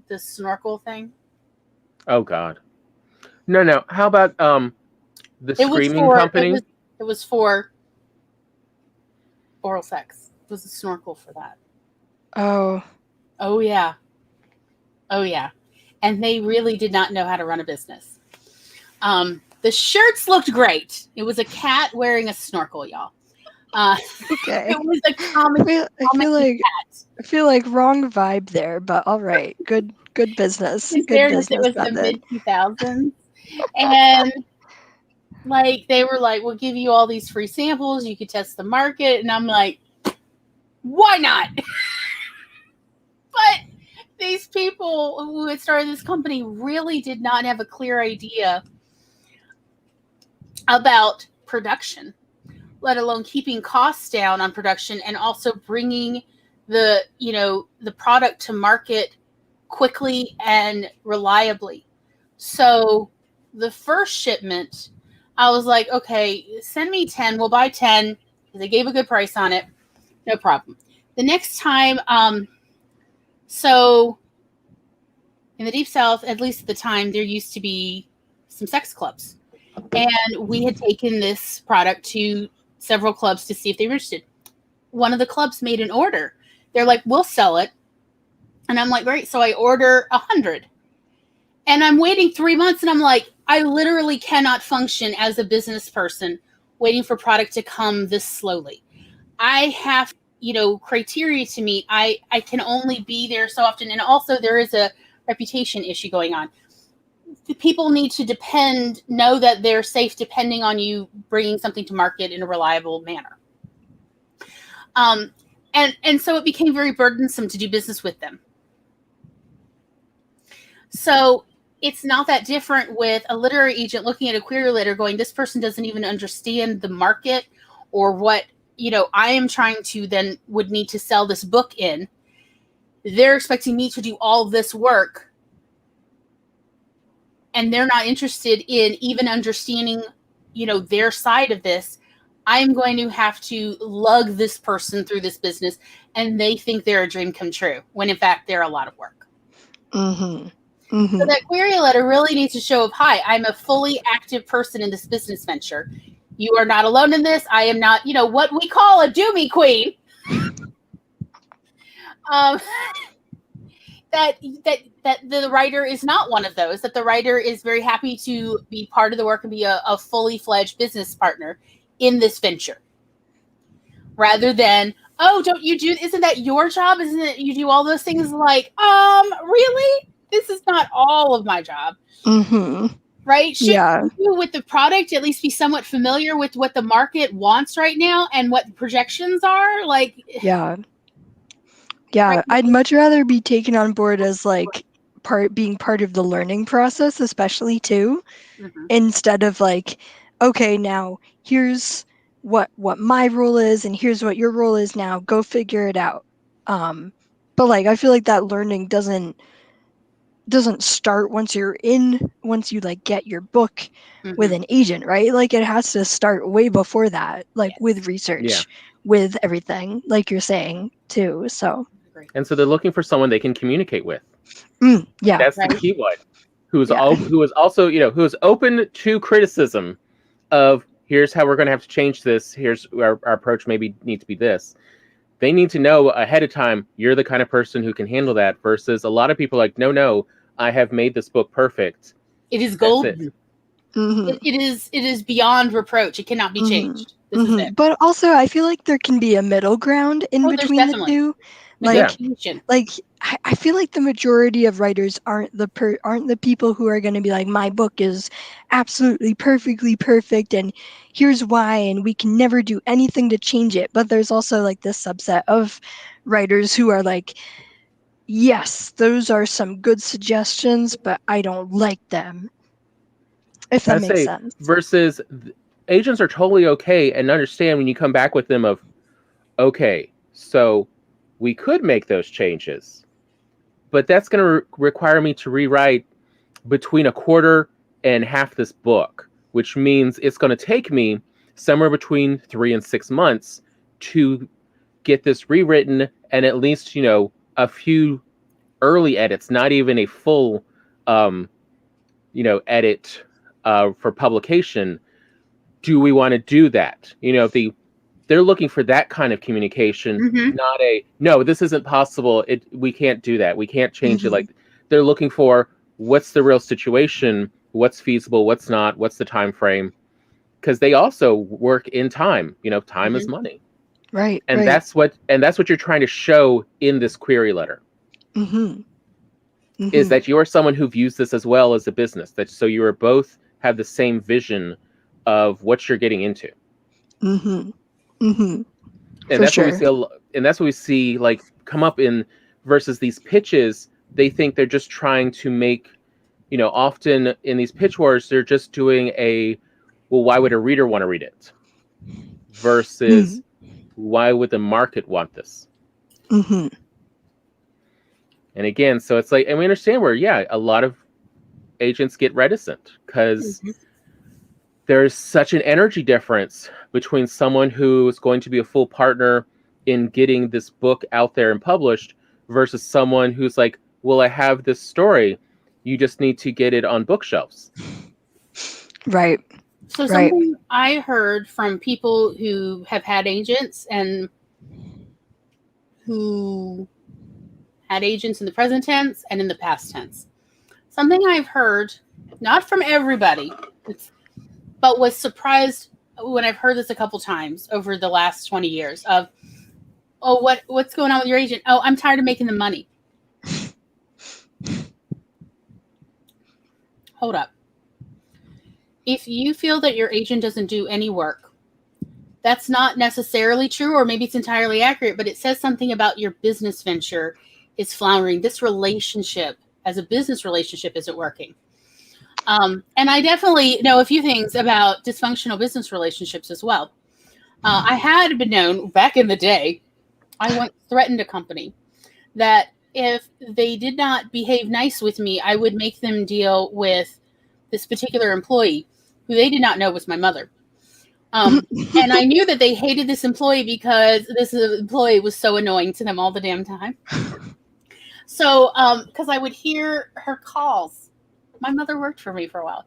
the snorkel thing? Oh God. No. How about the screaming company? It was for oral sex. It was a snorkel for that. Oh yeah. And they really did not know how to run a business. The shirts looked great. It was a cat wearing a snorkel, y'all. Okay. It was a comic. I feel like wrong vibe there, but all right. Good business. In fairness, it was the mid-2000s. And like they were like, we'll give you all these free samples, you could test the market, and I'm like, why not? But these people who had started this company really did not have a clear idea about production, let alone keeping costs down on production and also bringing the product to market quickly and reliably. So the first shipment, I was like, okay, send me 10. We'll buy 10 because they gave a good price on it. No problem. The next time, so in the Deep South, at least at the time, there used to be some sex clubs. And we had taken this product to several clubs to see if they were interested. One of the clubs made an order. They're like, we'll sell it. And I'm like, great. So I order 100. And I'm waiting 3 months and I'm like, I literally cannot function as a business person waiting for product to come this slowly. I have, criteria to meet. I can only be there so often. And also there is a reputation issue going on. The people need to know that they're safe depending on you bringing something to market in a reliable manner. And so it became very burdensome to do business with them. So it's not that different with a literary agent looking at a query letter going, this person doesn't even understand the market or what, I am trying to then would need to sell this book in. They're expecting me to do all this work. And they're not interested in even understanding, their side of this. I'm going to have to lug this person through this business, and they think they're a dream come true, when in fact they're a lot of work. Mm-hmm. Mm-hmm. So that query letter really needs to show hi, I'm a fully active person in this business venture. You are not alone in this. I am not, what we call a doomy queen. That the writer is not one of those, that the writer is very happy to be part of the work and be a fully fledged business partner in this venture. Rather than, isn't that your job? Isn't it you do all those things? Like, really? This is not all of my job. Mm-hmm. Right? Should you, with the product, at least be somewhat familiar with what the market wants right now and what the projections are? Like, yeah, right. I'd much rather be taken on board as like being part of the learning process, especially too, instead of like, okay, now here's what my role is and here's what your role is now. Go figure it out. But like, I feel like that learning doesn't start once you like get your book with an agent, right? Like it has to start way before that, like with research, with everything, like you're saying too. So and so they're looking for someone they can communicate with. That's the key one. Who is also who is open to criticism of, here's how we're going to have to change this, here's our approach maybe needs to be this. They need to know ahead of time you're the kind of person who can handle that, versus a lot of people like, no, I have made this book perfect. It is golden. It is beyond reproach. It cannot be changed. This is it. But also I feel like there can be a middle ground in between the two. Like I feel like the majority of writers aren't the people who are going to be like, my book is absolutely perfectly perfect and here's why, and we can never do anything to change it. But there's also like this subset of writers who are like, yes, those are some good suggestions, but I don't like them. If that makes sense. Versus agents are totally okay and understand when you come back with them of, okay, so we could make those changes, but that's going to require me to rewrite between a quarter and half this book, which means it's going to take me somewhere between 3 and 6 months to get this rewritten, and at least, a few early edits, not even a full, edit for publication. Do we want to do that? If they're looking for that kind of communication, not no, this isn't possible. We can't do that. We can't change it. Like, they're looking for what's the real situation, what's feasible, what's not, what's the time frame, because they also work in time. Time is money. Right. And right. that's what you're trying to show in this query letter. Is that you're someone who views this as well as a business. So you are both have the same vision of what you're getting into. And that's what we see. And that's what we see like come up in versus these pitches. They think they're just trying to make, often in these pitch wars, they're just doing why would a reader want to read it? Versus why would the market want this? And again, so it's like, and we understand where, a lot of agents get reticent because there's such an energy difference between someone who is going to be a full partner in getting this book out there and published versus someone who's like, well, I have this story. You just need to get it on bookshelves. Right. So something I heard from people who have had agents and who had agents in the present tense and in the past tense. Something I've heard, not from everybody, but was surprised when I've heard this a couple times over the last 20 years of, what's going on with your agent? Oh, I'm tired of making the money. Hold up. If you feel that your agent doesn't do any work, that's not necessarily true, or maybe it's entirely accurate, but it says something about your business venture is floundering. This relationship as a business relationship isn't working. And I definitely know a few things about dysfunctional business relationships as well. I had been known back in the day, I once threatened a company that if they did not behave nice with me, I would make them deal with this particular employee who they did not know was my mother. And I knew that they hated this employee because this employee was so annoying to them all the damn time. So, because I would hear her calls. My mother worked for me for a while.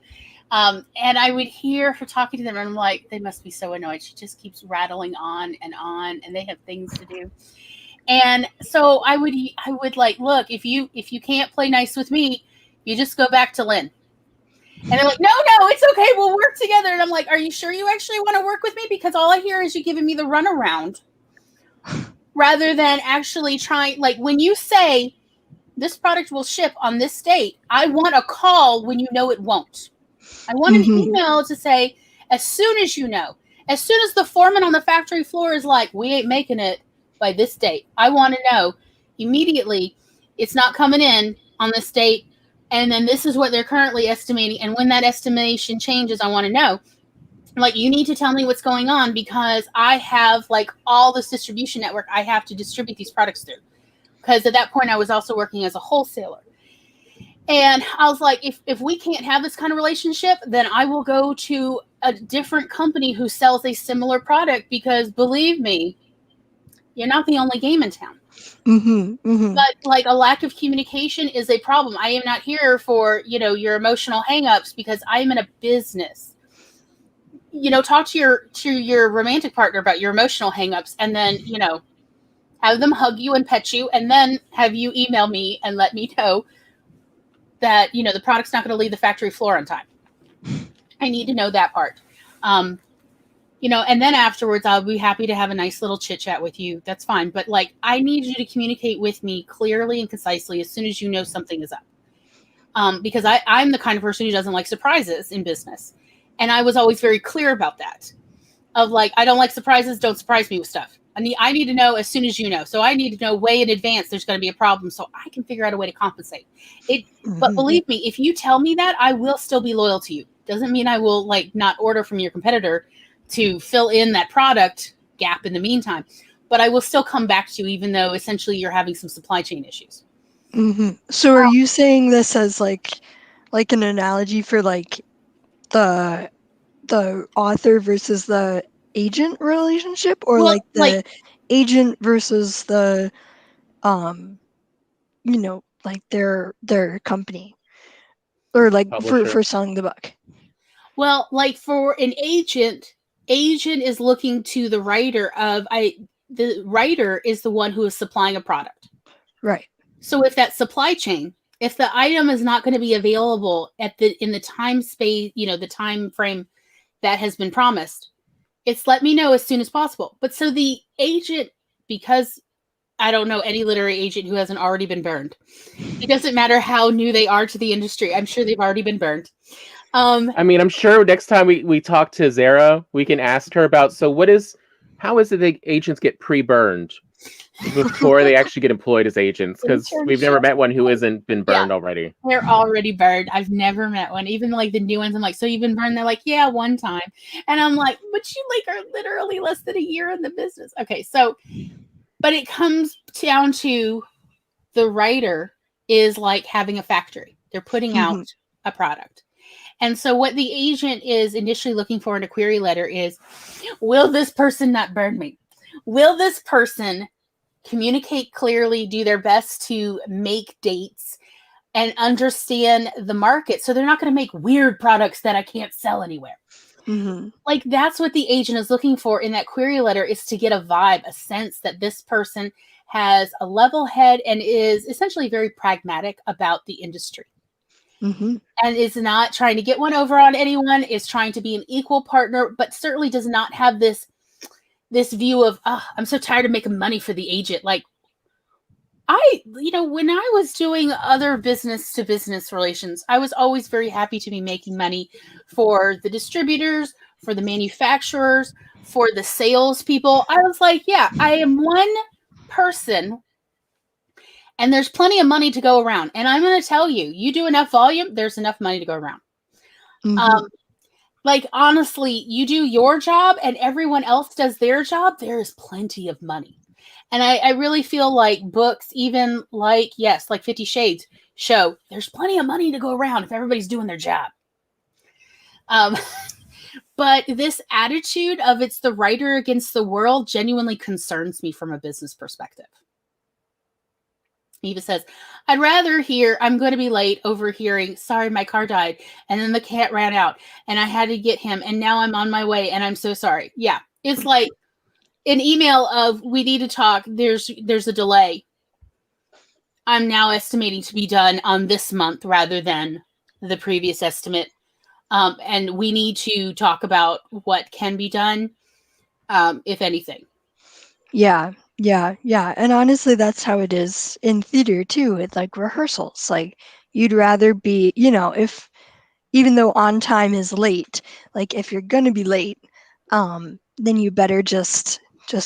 And I would hear her talking to them, and I'm like, they must be so annoyed. She just keeps rattling on, and they have things to do. And so I would like, look, if you can't play nice with me, you just go back to Lynn. And they're like, no, it's okay. We'll work together. And I'm like, are you sure you actually want to work with me? Because all I hear is you giving me the runaround rather than actually trying. Like, when you say this product will ship on this date, I want a call when you know it won't. I want an email to say, as soon as you know, as soon as the foreman on the factory floor is like, we ain't making it by this date, I want to know immediately it's not coming in on this date. And then this is what they're currently estimating. And when that estimation changes, I want to know. Like, you need to tell me what's going on because I have like all this distribution network I have to distribute these products through. Because at that point, I was also working as a wholesaler. And I was like, if we can't have this kind of relationship, then I will go to a different company who sells a similar product because believe me, you're not the only game in town. But like a lack of communication is a problem. I am not here for, your emotional hangups because I am in a business. Talk to your romantic partner about your emotional hangups and then, have them hug you and pet you and then have you email me and let me know that, the product's not going to leave the factory floor on time. I need to know that part. And then afterwards, I'll be happy to have a nice little chit chat with you. That's fine. But like, I need you to communicate with me clearly and concisely as soon as you know something is up. Because I'm the kind of person who doesn't like surprises in business. And I was always very clear about that. Of like, I don't like surprises. Don't surprise me with stuff. I need to know as soon as you know. So I need to know way in advance there's going to be a problem so I can figure out a way to compensate. But believe me, if you tell me that, I will still be loyal to you. Doesn't mean I will like not order from your competitor to fill in that product gap in the meantime. But I will still come back to you, even though essentially you're having some supply chain issues. Mm-hmm. So are you saying this as like an analogy for like the author versus the agent relationship, or Well, like the agent versus the like their company, or like Publisher. for selling the book? Well, like for an agent is looking to the writer of the writer is the one who is supplying a product. Right. So if that supply chain, if the item is not going to be available in the time space, the time frame that has been promised, it's let me know as soon as possible. But so the agent, because I don't know any literary agent who hasn't already been burned. It doesn't matter how new they are to the industry. I'm sure they've already been burned. I mean, I'm sure next time we talk to Zara, we can ask her about, how is it that agents get pre-burned before they actually get employed as agents? Because we've never met one who hasn't been burned already. They're already burned. I've never met one. Even like the new ones, I'm like, so you've been burned? They're like, yeah, one time. And I'm like, but you like are literally less than a year in the business. Okay, so, but it comes down to the writer is like having a factory. They're putting out a product. And so what the agent is initially looking for in a query letter is, will this person not burn me? Will this person communicate clearly, do their best to make dates and understand the market so they're not going to make weird products that I can't sell anywhere? Mm-hmm. Like that's what the agent is looking for in that query letter, is to get a vibe, a sense that this person has a level head and is essentially very pragmatic about the industry. Mm-hmm. And is not trying to get one over on anyone, is trying to be an equal partner, but certainly does not have this view of, I'm so tired of making money for the agent. Like when I was doing other business to business relations, I was always very happy to be making money for the distributors, for the manufacturers, for the salespeople. I was like, yeah, I am one person and there's plenty of money to go around. And I'm going to tell you, you do enough volume, there's enough money to go around. Mm-hmm. Like, honestly, you do your job and everyone else does their job, there is plenty of money. And I really feel like books, even like 50 Shades, show there's plenty of money to go around if everybody's doing their job. But this attitude of it's the writer against the world genuinely concerns me from a business perspective. Eva says, I'd rather hear I'm going to be late over hearing, sorry, my car died. And then the cat ran out and I had to get him. And now I'm on my way and I'm so sorry. Yeah. It's like an email of, we need to talk. There's a delay. I'm now estimating to be done on this month rather than the previous estimate. And we need to talk about what can be done, if anything. Yeah. And honestly, that's how it is in theater too, with like rehearsals. Like you'd rather be, if even though on time is late, like if you're gonna be late, then you better just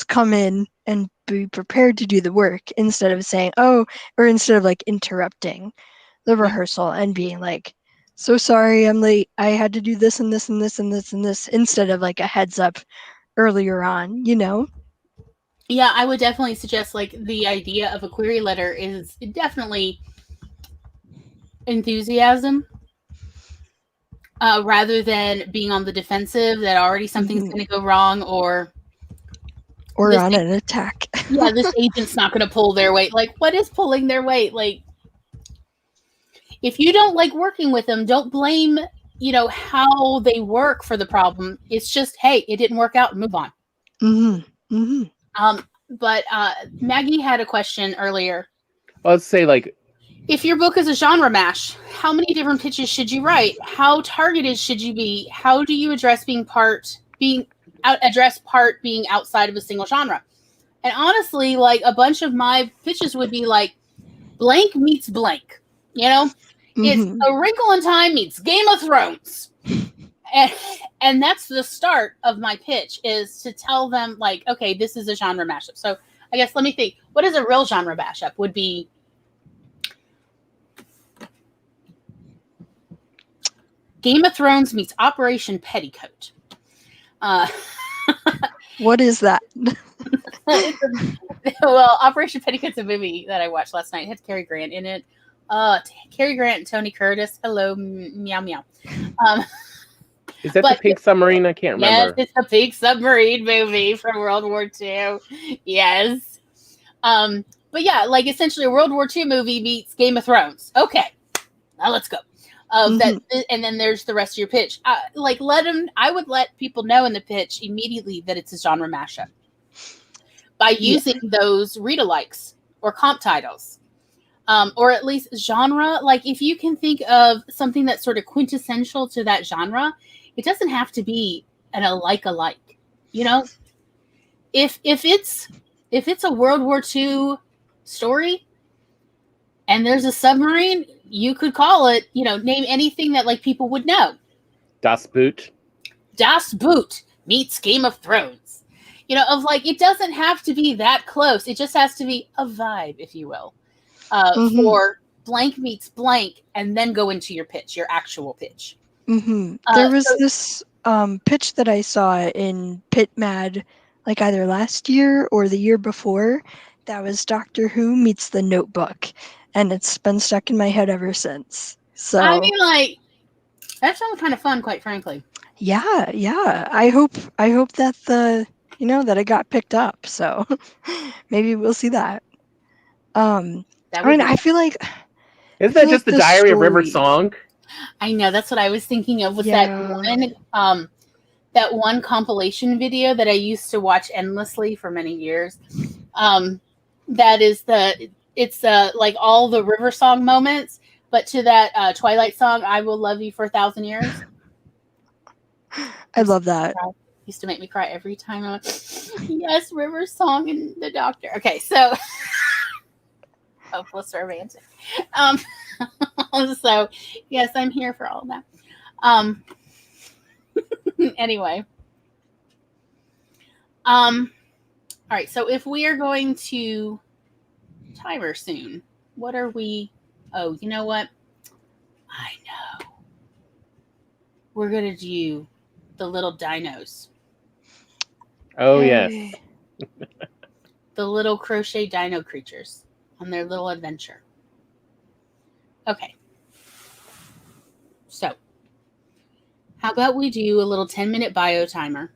come in and be prepared to do the work instead of saying, or instead of like interrupting the rehearsal and being like, so sorry, I'm late. I had to do this and this and this and this and this, instead of like a heads up earlier on, Yeah, I would definitely suggest like the idea of a query letter is definitely enthusiasm, rather than being on the defensive that already something's going to go wrong or on an attack. Yeah, this agent's not going to pull their weight. Like, what is pulling their weight? Like, if you don't like working with them, don't blame, how they work for the problem. It's just, hey, it didn't work out, move on. But Maggie had a question earlier. Let's say, like, if your book is a genre mash, how many different pitches should you write? How targeted should you be? How do you address part being outside of a single genre? And honestly, like a bunch of my pitches would be like blank meets blank. It's A Wrinkle in Time meets Game of Thrones. And that's the start of my pitch, is to tell them like, okay, this is a genre mashup. So I guess let me think. What is a real genre mashup? Would be Game of Thrones meets Operation Petticoat. What is that? Well, Operation Petticoat's a movie that I watched last night. It had Cary Grant in it. Cary Grant and Tony Curtis. Hello, meow meow. Is that the Pink Submarine? I can't remember. Yes, it's the Pink Submarine movie from World War II. Yes. But yeah, like essentially a World War II movie meets Game of Thrones. Okay, now let's go. That, and then there's the rest of your pitch. I would let people know in the pitch immediately that it's a genre mashup by using those read-alikes or comp titles, or at least genre. Like if you can think of something that's sort of quintessential to that genre, it doesn't have to be an alike. You know, if it's a World War II story and there's a submarine, you could call it, name anything that like people would know. Das Boot. Das Boot meets Game of Thrones. It doesn't have to be that close. It just has to be a vibe, if you will, for blank meets blank, and then go into your pitch, your actual pitch. There was this pitch that I saw in Pit Mad, like either last year or the year before, that was Doctor Who meets The Notebook, and it's been stuck in my head ever since. So I mean, that sounds kind of fun, quite frankly. Yeah. I hope that that it got picked up. So maybe we'll see that. I feel like isn't that just the Diary of River Song? I know, that's what I was thinking of. Was that one compilation video that I used to watch endlessly for many years. That is it's like all the River Song moments, but to that Twilight song, "I Will Love You for 1,000 Years." I love that. Used to make me cry every time I went, yes, River Song and the Doctor. Okay, so hopeless romantic. So yes, I'm here for all of that. Anyway. All right, so if we are going to timer soon, what are we? Oh, you know what? I know. We're going to do the little dinos. Oh, yes. The little crochet dino creatures on their little adventure. Okay. So, how about we do a little 10-minute bio timer?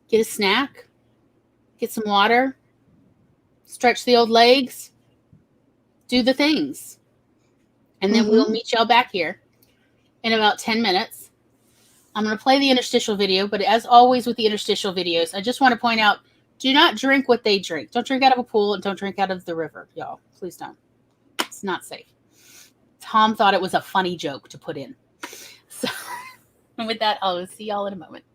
Get a snack, get some water, stretch the old legs, do the things. And then we'll meet y'all back here in about 10 minutes. I'm going to play the interstitial video, but as always with the interstitial videos, I just want to point out, do not drink what they drink. Don't drink out of a pool and don't drink out of the river, y'all. Please don't. It's not safe. Tom thought it was a funny joke to put in. So, and with that, I'll see y'all in a moment.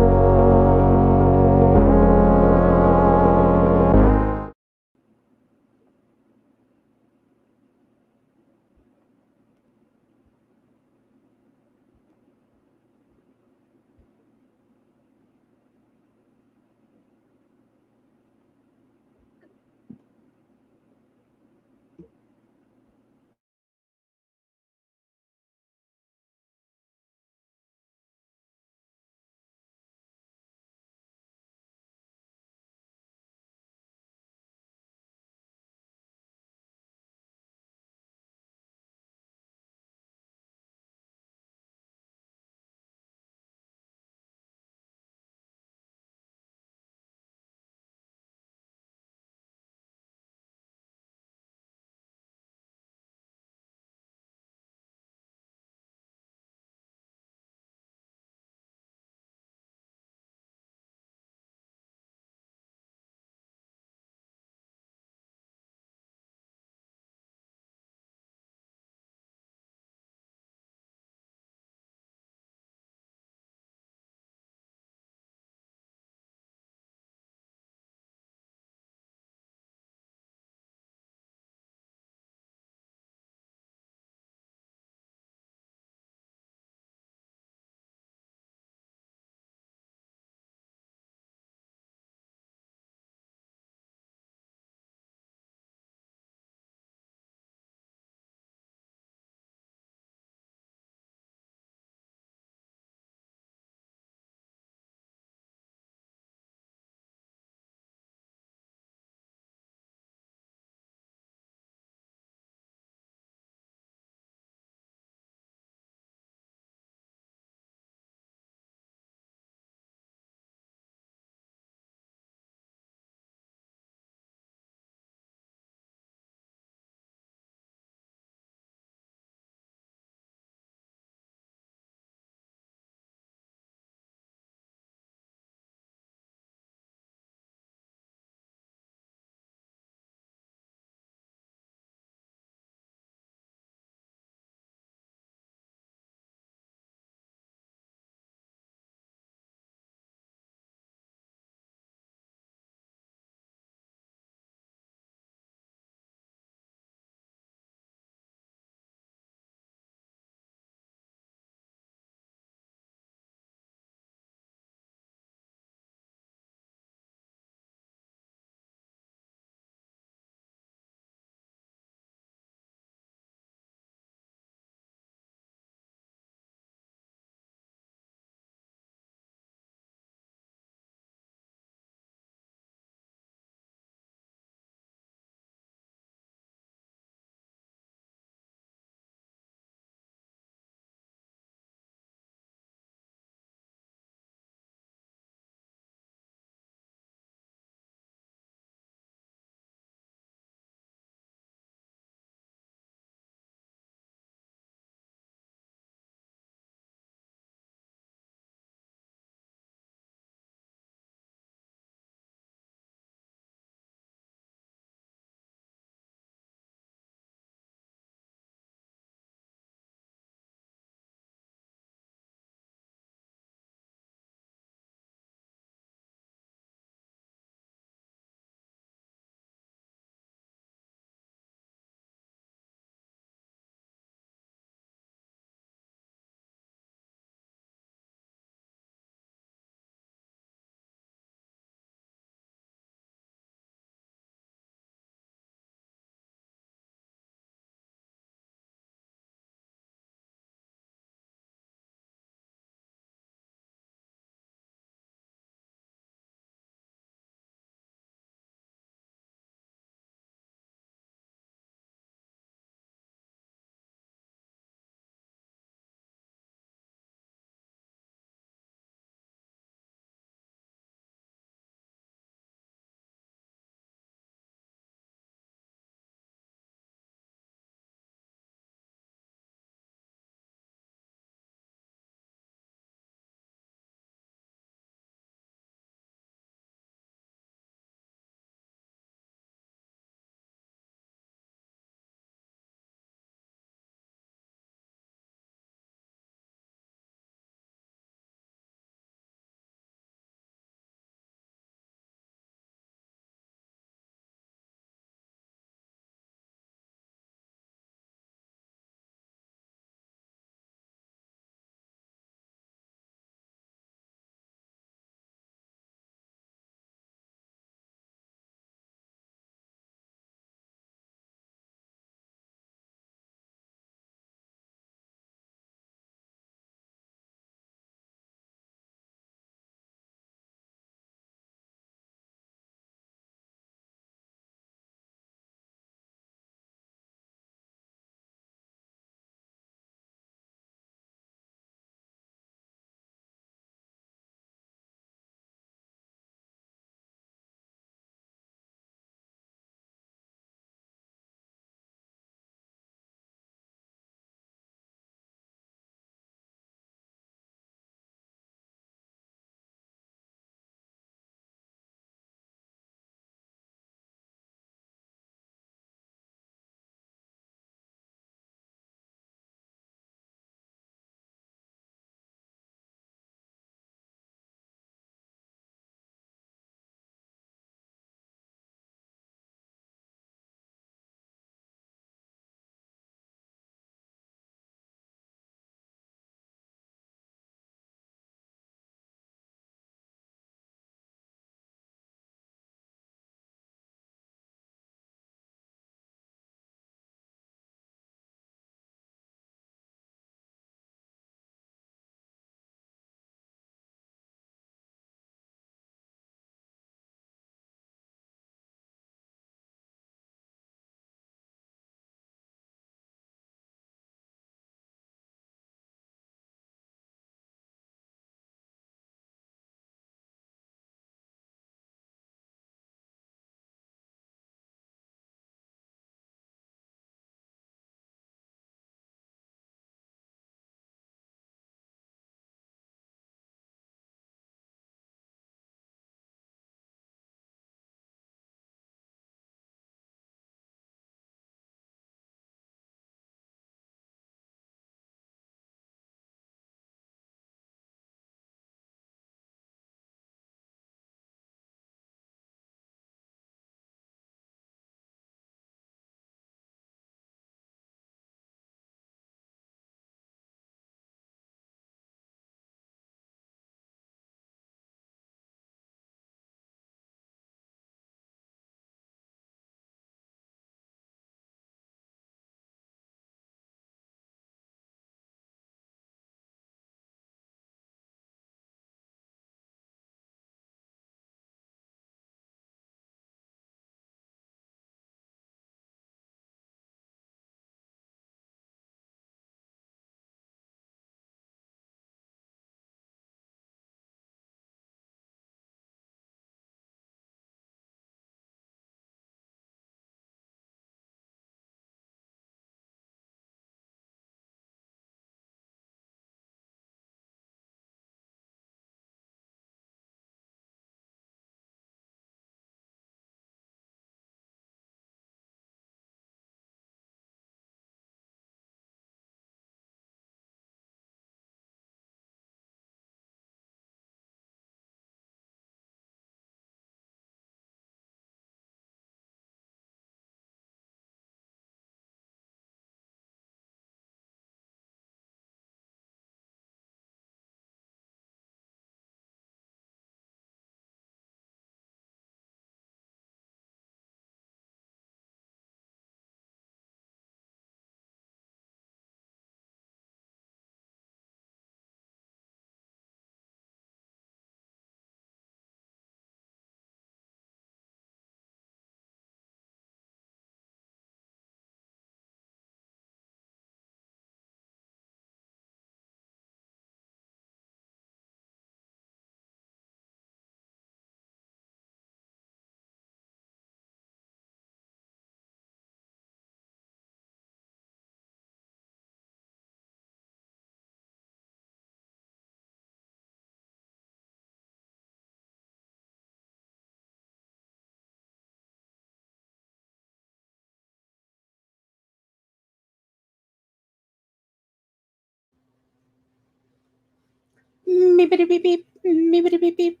Beep, beep, beep, beep. Beep, beep, beep, beep.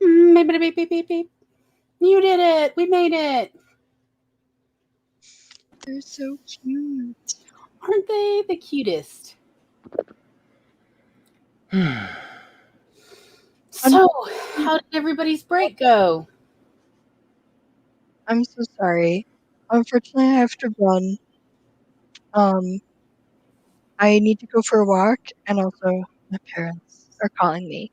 Beep, beep, beep, beep, beep. You did it. We made it. They're so cute. Aren't they the cutest? So, how did everybody's break go? I'm so sorry. Unfortunately, I have to run. I need to go for a walk, and also my parents are calling me.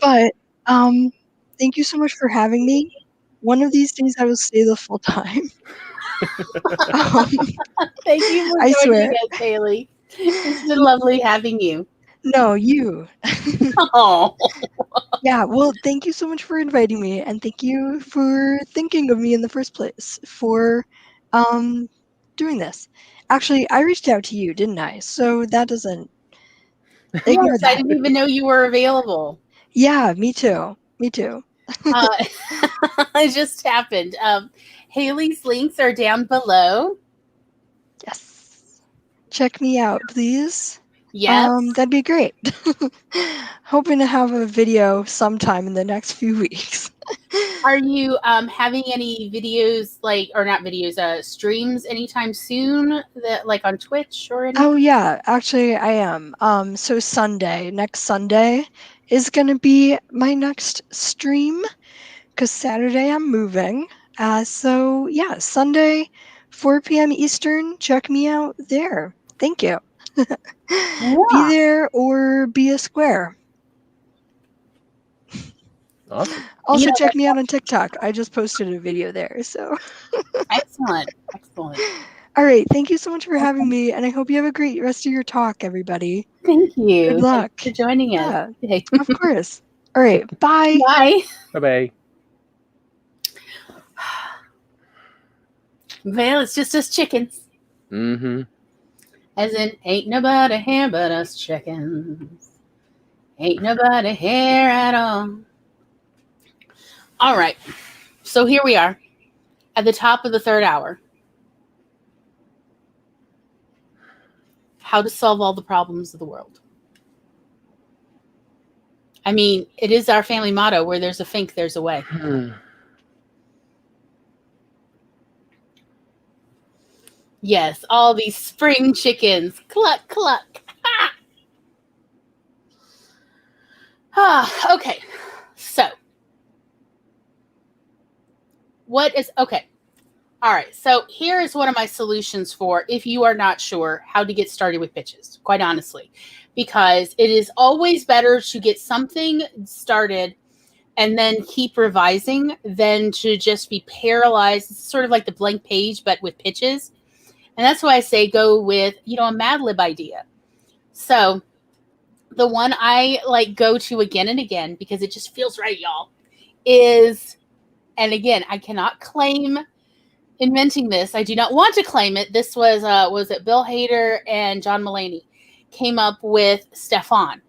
But thank you so much for having me. One of these days, I will stay the full time. Thank you for I joining swear. us, Haley. It's been lovely having you. No, you. Oh, Yeah, well, thank you so much for inviting me, and thank you for thinking of me in the first place for doing this. Actually, I reached out to you, didn't I? So that doesn't ignore yes, I that. didn't even know you were available. Yeah, me too. Me too. It just happened. Haley's links are down below. Yes. Check me out, please. Yes. That'd be great. Hoping to have a video sometime in the next few weeks. Are you having any videos or not videos, streams anytime soon that like on Twitch or anything? Oh yeah, actually I am. So next Sunday is gonna be my next stream because Saturday I'm moving. So yeah, Sunday, 4 p.m. Eastern. Check me out there. Thank you. Be there or be a square. Awesome. Also, check me out on TikTok. I just posted a video there. So Excellent. Excellent. all right, thank you so much for having me, and I hope you have a great rest of your talk, everybody. Thank you. Good luck. Thanks for joining us. Yeah, of course. All right, bye. Bye. Bye-bye. Well, it's just us chickens. Mm-hmm. As in, ain't nobody here but us chickens. Ain't nobody here at all. All right. So here we are at the top of the third hour. How to solve all the problems of the world. I mean, it is our family motto, where there's a think, there's a way. Yes, all these spring chickens. Cluck, cluck. Okay. So, okay. All right. So, here is one of my solutions for if you are not sure how to get started with pitches, quite honestly, because it is always better to get something started and then keep revising than to just be paralyzed. It's sort of like the blank page, but with pitches. And that's why I say go with, a Mad Lib idea. So the one I go to again and again, because it just feels right, y'all, is, and again, I cannot claim inventing this. I do not want to claim it. This was it Bill Hader and John Mulaney came up with Stefan.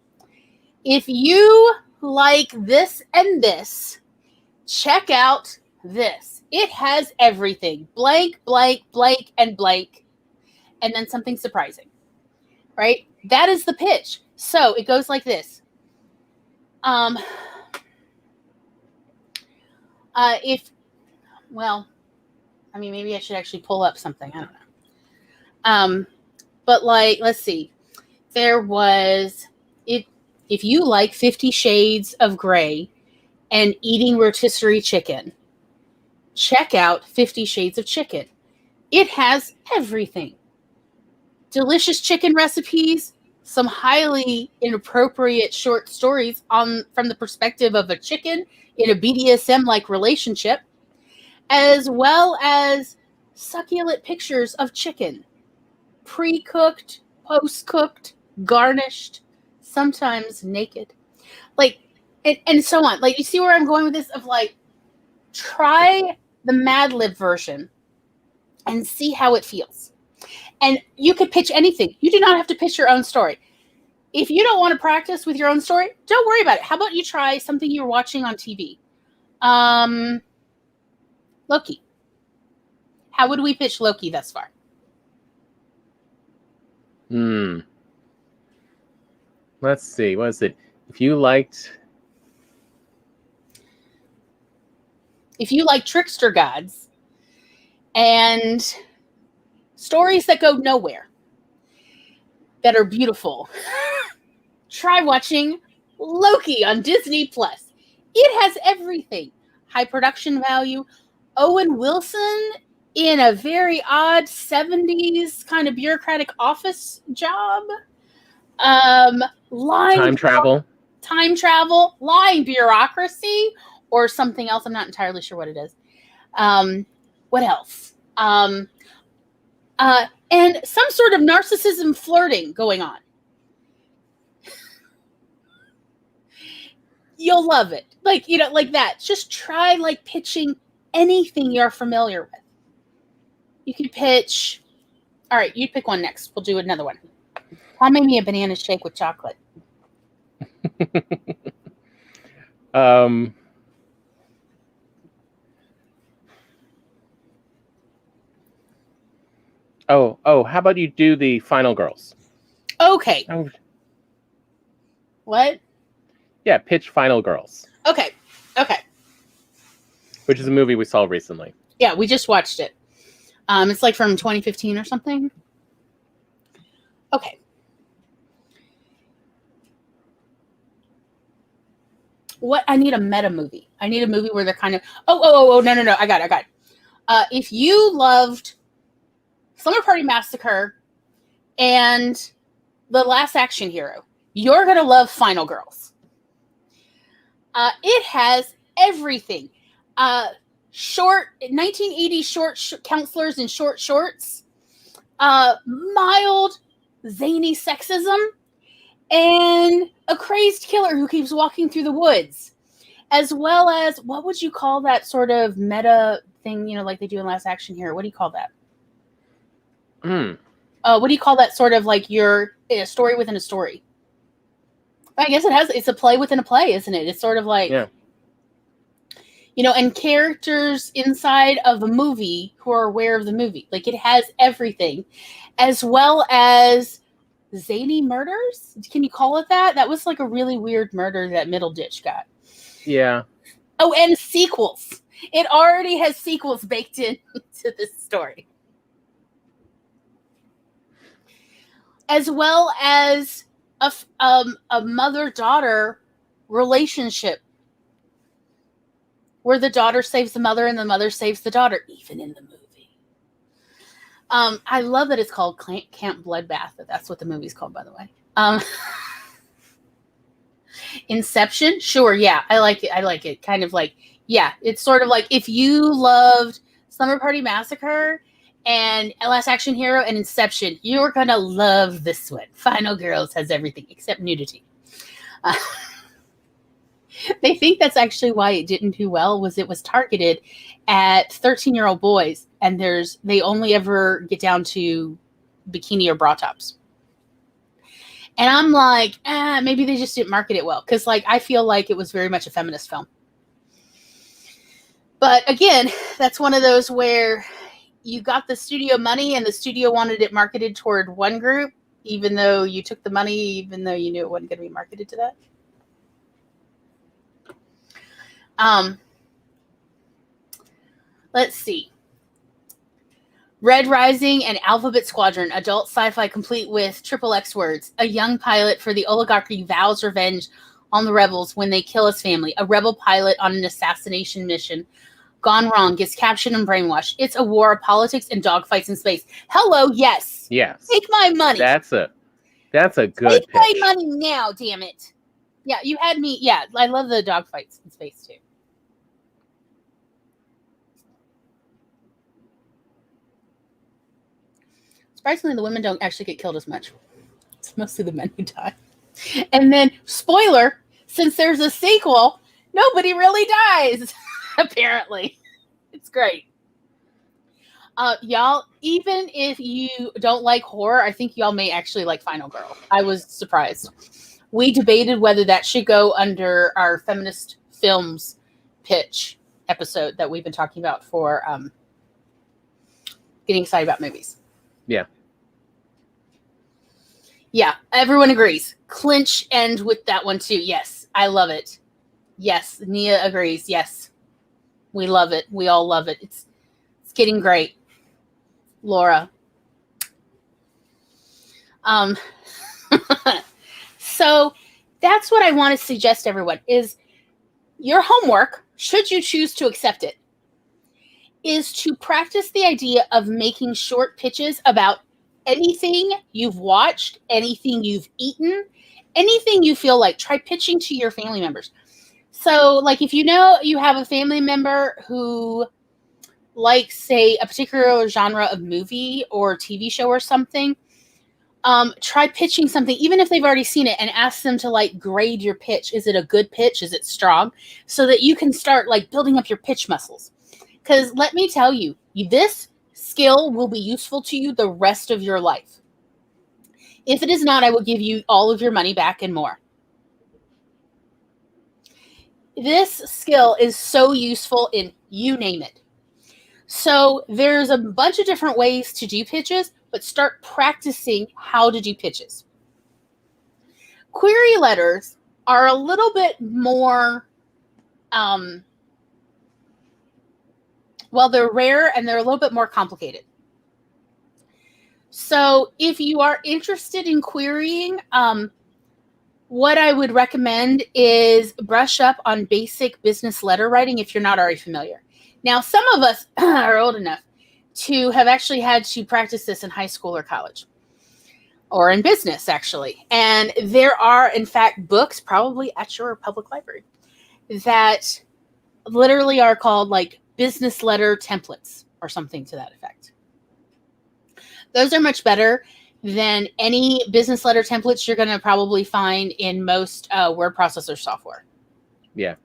If you like this and this, check out this. It has everything. Blank, blank, blank, and blank. And then something surprising. Right? That is the pitch. So it goes like this. Maybe I should actually pull up something. I don't know. But let's see. There was, if you like 50 Shades of Grey and eating rotisserie chicken, check out 50 Shades of Chicken. It has everything. Delicious chicken recipes, some highly inappropriate short stories from the perspective of a chicken in a BDSM-like relationship, as well as succulent pictures of chicken, pre-cooked, post-cooked, garnished, sometimes naked, and so on. You see where I'm going with this? Of try the Mad Lib version and see how it feels. And you could pitch anything. You do not have to pitch your own story. If you don't want to practice with your own story, don't worry about it. How about you try something you're watching on TV? Loki. How would we pitch Loki thus far? Let's see. What is it? If you like trickster gods and stories that go nowhere, that are beautiful, try watching Loki on Disney Plus. It has everything. High production value. Owen Wilson in a very odd 70s kind of bureaucratic office job. time travel, lying bureaucracy, or something else. I'm not entirely sure what it is. What else? And some sort of narcissism flirting going on. You'll love it. Like that. Just try pitching anything you're familiar with. You can pitch. All right, you pick one next. We'll do another one. I'll make me a banana shake with chocolate. Oh, how about you do the Final Girls? Okay. Oh. What? Yeah, pitch Final Girls. Okay. Which is a movie we saw recently. Yeah, we just watched it. It's from 2015 or something. Okay. What? I need a meta movie. I need a movie where they're kind of... Oh, no. I got it. If you loved Slumber Party Massacre and The Last Action Hero, you're going to love Final Girls. It has everything. 1980s short counselors in short shorts, mild zany sexism, and a crazed killer who keeps walking through the woods, as well as, what would you call that sort of meta thing, like they do in Last Action Hero? What do you call that? What do you call that sort of your a story within a story? I guess it's a play within a play, isn't it? It's sort of yeah. And characters inside of a movie who are aware of the movie. It has everything, as well as zany murders. Can you call it that? That was a really weird murder that Middleditch got. Yeah. Oh, and sequels. It already has sequels baked into this story. As well as a mother-daughter relationship where the daughter saves the mother and the mother saves the daughter, even in the movie. I love that it's called Camp Bloodbath, but that's what the movie's called, by the way. Inception? Sure, yeah, I like it. Kind of it's sort of if you loved Slumber Party Massacre and Last Action Hero and Inception, you're going to love this one. Final Girls has everything except nudity. They think that's actually why it didn't do well, it was targeted at 13-year-old boys, and they only ever get down to bikini or bra tops. And I'm like, maybe they just didn't market it well, because I feel like it was very much a feminist film. But again, that's one of those where you got the studio money and the studio wanted it marketed toward one group, even though you took the money, even though you knew it wasn't going to be marketed to that. Let's see. Red Rising and Alphabet Squadron, adult sci-fi complete with XXX words. A young pilot for the oligarchy vows revenge on the rebels when they kill his family. A rebel pilot on an assassination mission gone wrong gets captured and brainwashed. It's a war of politics and dogfights in space. Hello, yes. Yes. Take my money. That's a good Take pitch. my money now, damn it. Yeah, you had me. Yeah, I love the dogfights in space too. Surprisingly, the women don't actually get killed as much. It's mostly the men who die. And then, spoiler, since there's a sequel, nobody really dies, apparently. It's great. Y'all, even if you don't like horror, I think y'all may actually like Final Girl. I was surprised. We debated whether that should go under our feminist films pitch episode that we've been talking about for getting excited about movies. Yeah. Yeah, everyone agrees. Clinch end with that one too. Yes, I love it. Yes, Nia agrees. Yes, we love it. We all love it. It's getting great. Laura. So that's what I want to suggest everyone is your homework, should you choose to accept it, is to practice the idea of making short pitches about anything you've watched, anything you've eaten, anything you feel like. Try pitching to your family members. So, like, if you know you have a family member who likes, say, a particular genre of movie or TV show or something, try pitching something, even if they've already seen it, and ask them to like grade your pitch. Is it a good pitch? Is it strong? So that you can start like building up your pitch muscles. Because let me tell you, this skill will be useful to you the rest of your life. If it is not, I will give you all of your money back and more. This skill is so useful in you name it. So there's a bunch of different ways to do pitches, but start practicing how to do pitches. Query letters are a little bit more, well, they're rare and they're a little bit more complicated. So if you are interested in querying, what I would recommend is brush up on basic business letter writing if you're not already familiar. Now, some of us are old enough to have actually had to practice this in high school or college, or in business, actually. And there are, in fact, books, probably at your public library, that literally are called like business letter templates or something to that effect. Those are much better than any business letter templates you're going to probably find in most word processor software. Yeah.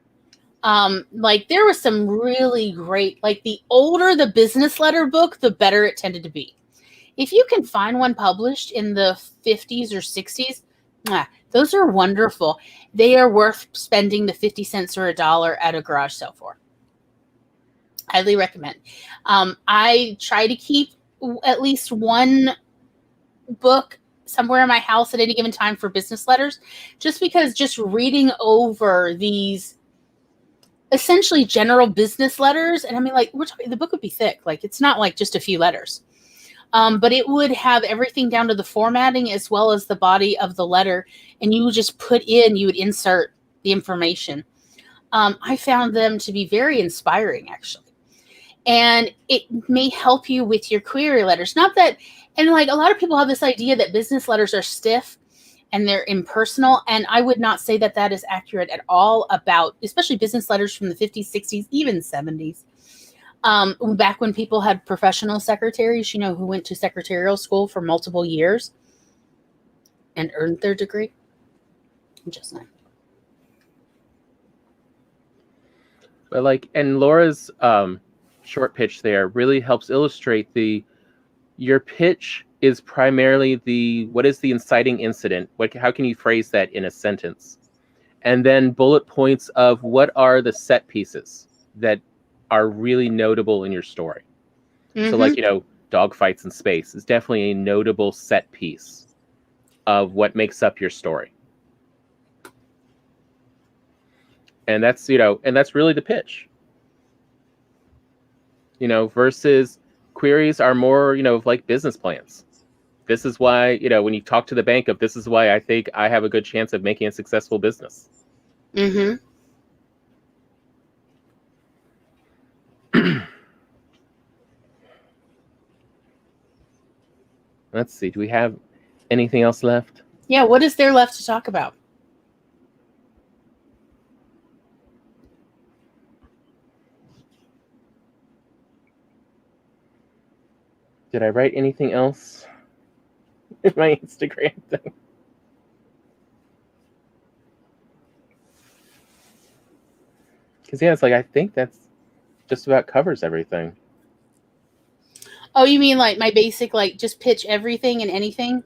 Like there was some really great, like the older the business letter book, the better it tended to be. If you can find one published in the 50s or 60s, those are wonderful. They are worth spending the 50 cents or $1 at a garage sale for. Highly recommend. I try to keep at least one book somewhere in my house at any given time for business letters, just because just reading over these essentially general business letters, and I mean, like, the book would be thick. Like, it's not like just a few letters. But it would have everything down to the formatting as well as the body of the letter, and you would just you would insert the information. I found them to be very inspiring, actually. And it may help you with your query letters. Not that, and like a lot of people have this idea that business letters are stiff and they're impersonal, and I would not say that that is accurate at all about, especially business letters from the 50s, 60s, even 70s. Back when people had professional secretaries, you know, who went to secretarial school for multiple years and earned their degree. Just saying. But like, and Laura's short pitch there really helps illustrate your pitch is primarily what is the inciting incident? How can you phrase that in a sentence? And then bullet points of what are the set pieces that are really notable in your story. Mm-hmm. So like, you know, dogfights in space is definitely a notable set piece of what makes up your story. And that's, you know, and that's really the pitch. You know, versus queries are more, you know, like business plans. This is why, you know, when you talk to the bank this is why I think I have a good chance of making a successful business. Mm-hmm. Let's see. Do we have anything else left? Yeah. What is there left to talk about? Did I write anything else in my Instagram thing? Because, yeah, it's like, I think that's just about covers everything. Oh, you mean like my basic, like, just pitch everything and anything?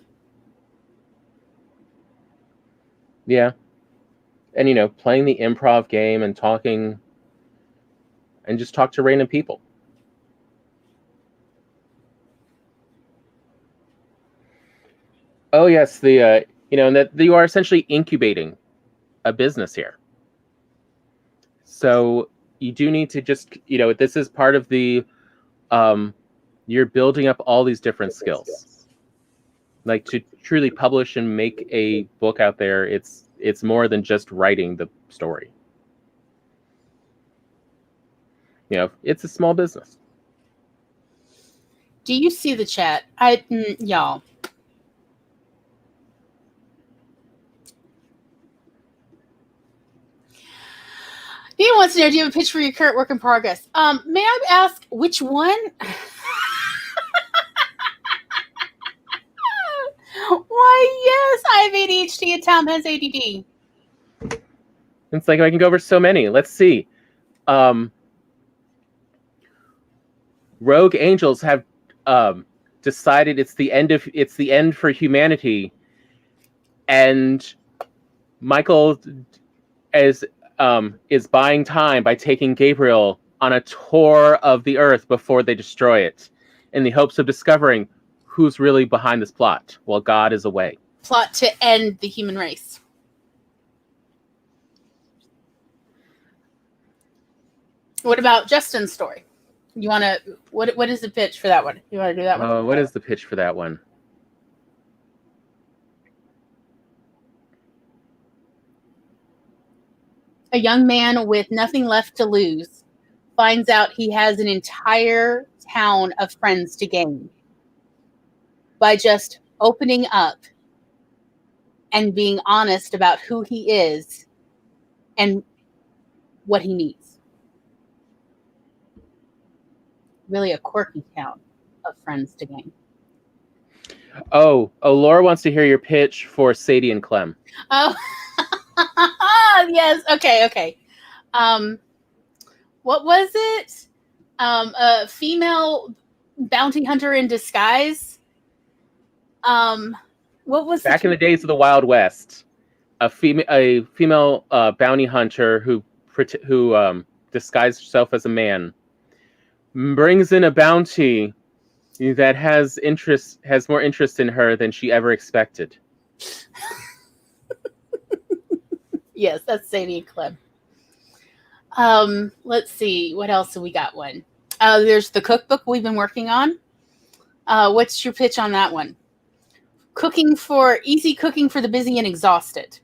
Yeah. And, you know, playing the improv game and talking and just talk to random people. Oh yes, and that you are essentially incubating a business here. So you do need to just, this is part of the, you're building up all these different skills. Like to truly publish and make a book out there, it's more than just writing the story. It's a small business. Do you see the chat? Y'all. Ian wants to know, do you have a pitch for your current work in progress? May I ask which one? Why, yes, I have ADHD and Tom has ADD. It's like I can go over so many. Let's see. Rogue Angels have decided it's the end for humanity, and Michael is buying time by taking Gabriel on a tour of the Earth before they destroy it, in the hopes of discovering who's really behind this plot while God is away. Plot to end the human race. What about Justin's story? You want to, what is the pitch for that one? You want to do that one? What is the pitch for that one? A young man with nothing left to lose finds out he has an entire town of friends to gain by just opening up and being honest about who he is and what he needs. Really a quirky town of friends to gain. Oh, Laura wants to hear your pitch for Sadie and Clem. Oh, yes. Okay. What was it? A female bounty hunter in disguise. What was back in the days of the Wild West? A female bounty hunter who disguised herself as a man brings in a bounty that has more interest in her than she ever expected. Yes, that's Sadie and Clem. Let's see, what else have we got? One. There's the cookbook we've been working on. What's your pitch on that one? Easy cooking for the busy and exhausted.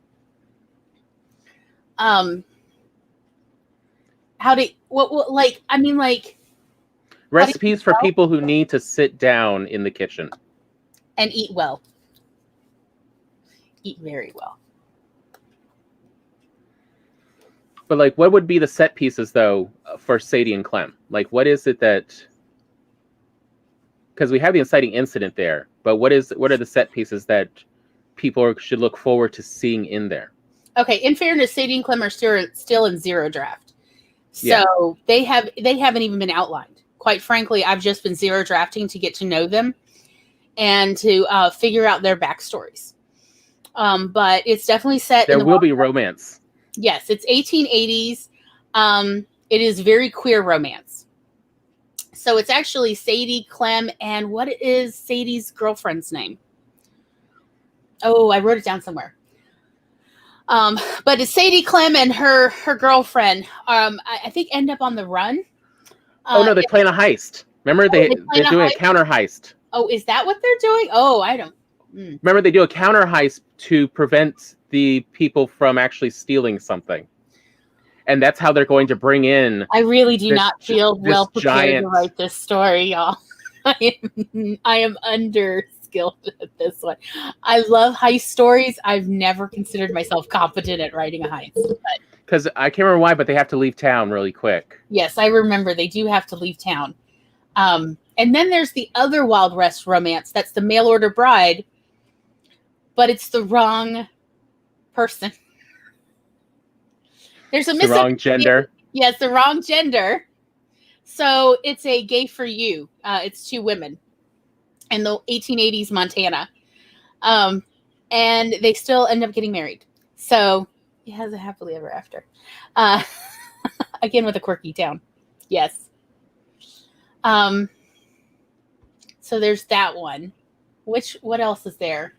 Recipes for people who need to sit down in the kitchen. And eat well. Eat very well. But what would be the set pieces though for Sadie and Clem? What is it that? Because we have the inciting incident there, but what are the set pieces that people should look forward to seeing in there? Okay, in fairness, Sadie and Clem are still in zero draft, so they haven't even been outlined. Quite frankly, I've just been zero drafting to get to know them and to figure out their backstories. But it's definitely set. There will be romance. Yes, it's 1880s. It is very queer romance. So it's actually Sadie, Clem, and what is Sadie's girlfriend's name? Oh, I wrote it down somewhere. But it's Sadie, Clem, and her girlfriend. I think end up on the run. They plan a heist. Remember, they're doing a counter heist. Oh, is that what they're doing? Oh, I don't. Remember, they do a counter heist to prevent the people from actually stealing something. And that's how they're going to bring in. I really do not feel well prepared to write this story, y'all. I am under-skilled at this one. I love heist stories. I've never considered myself competent at writing a heist. Because I can't remember why, but they have to leave town really quick. Yes, I remember. They do have to leave town. And then there's the other Wild West romance. That's the mail order bride. But it's the wrong person. There's the wrong gender. Yes, the wrong gender. So it's a gay for you. It's two women in the 1880s Montana. And they still end up getting married. So it has a happily ever after. Again, with a quirky town. Yes. So there's that one. What else is there?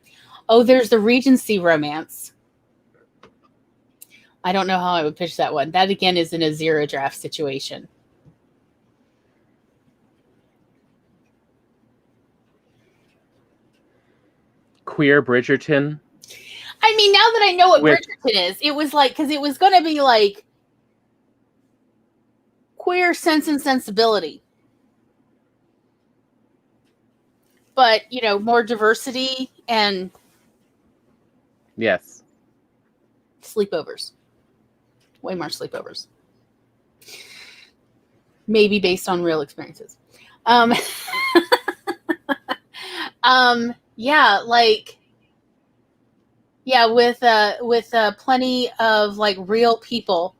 Oh, there's the Regency romance. I don't know how I would pitch that one. That again is in a zero draft situation. Queer Bridgerton. I mean, now that I know what Bridgerton is, it was like, because it was going to be like queer Sense and Sensibility. But, you know, more diversity and yes, sleepovers. Way more sleepovers. Maybe based on real experiences. Yeah, like, yeah, with plenty of like real people.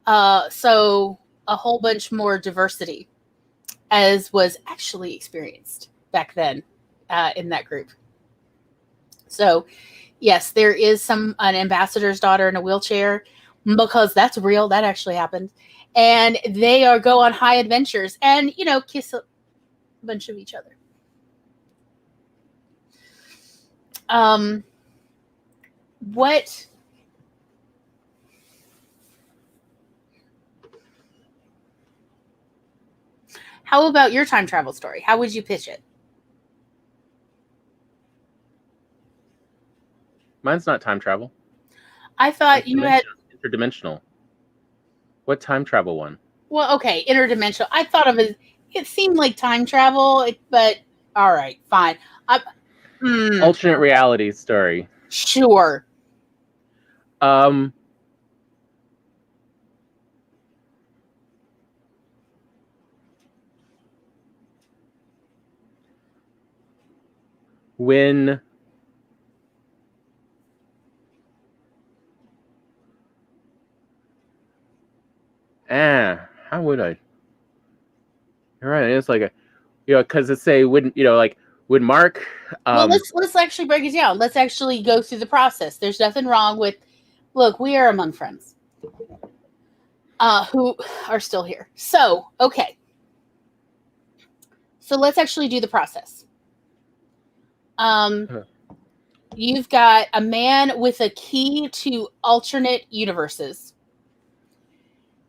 So a whole bunch more diversity as was actually experienced back then in that group. So yes, there is an ambassador's daughter in a wheelchair, because that's real. That actually happened. And they go on high adventures and, you know, kiss a bunch of each other. What? How about your time travel story? How would you pitch it? Mine's not time travel. I thought you had interdimensional. What time travel one? Well, okay, interdimensional. I thought of it seemed like time travel, but all right, fine. Alternate reality story. Sure. When how would I? You're right. It's like because it's when Mark. Well, let's actually break it down. Let's actually go through the process. There's nothing wrong with. Look, we are among friends who are still here. So, okay. So let's actually do the process. You've got a man with a key to alternate universes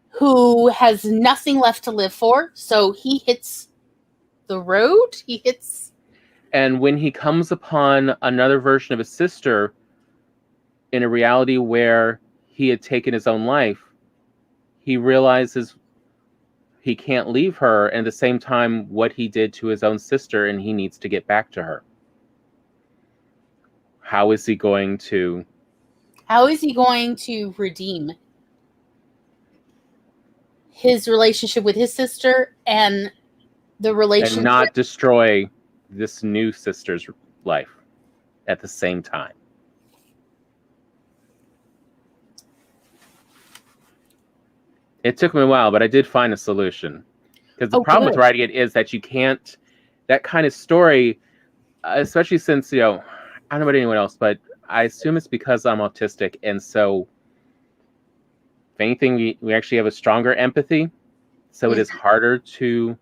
who has nothing left to live for. So he hits the road. And when he comes upon another version of his sister in a reality where he had taken his own life, he realizes he can't leave her, and at the same time what he did to his own sister, and he needs to get back to her. How is he going to redeem his relationship with his sister and the relationship, and not destroy this new sister's life at the same time? It took me a while, but I did find a solution. Because the problem with writing it is that you can't, that kind of story, especially since, I don't know about anyone else, but I assume it's because I'm autistic. And so, if anything, we actually have a stronger empathy. So it is harder to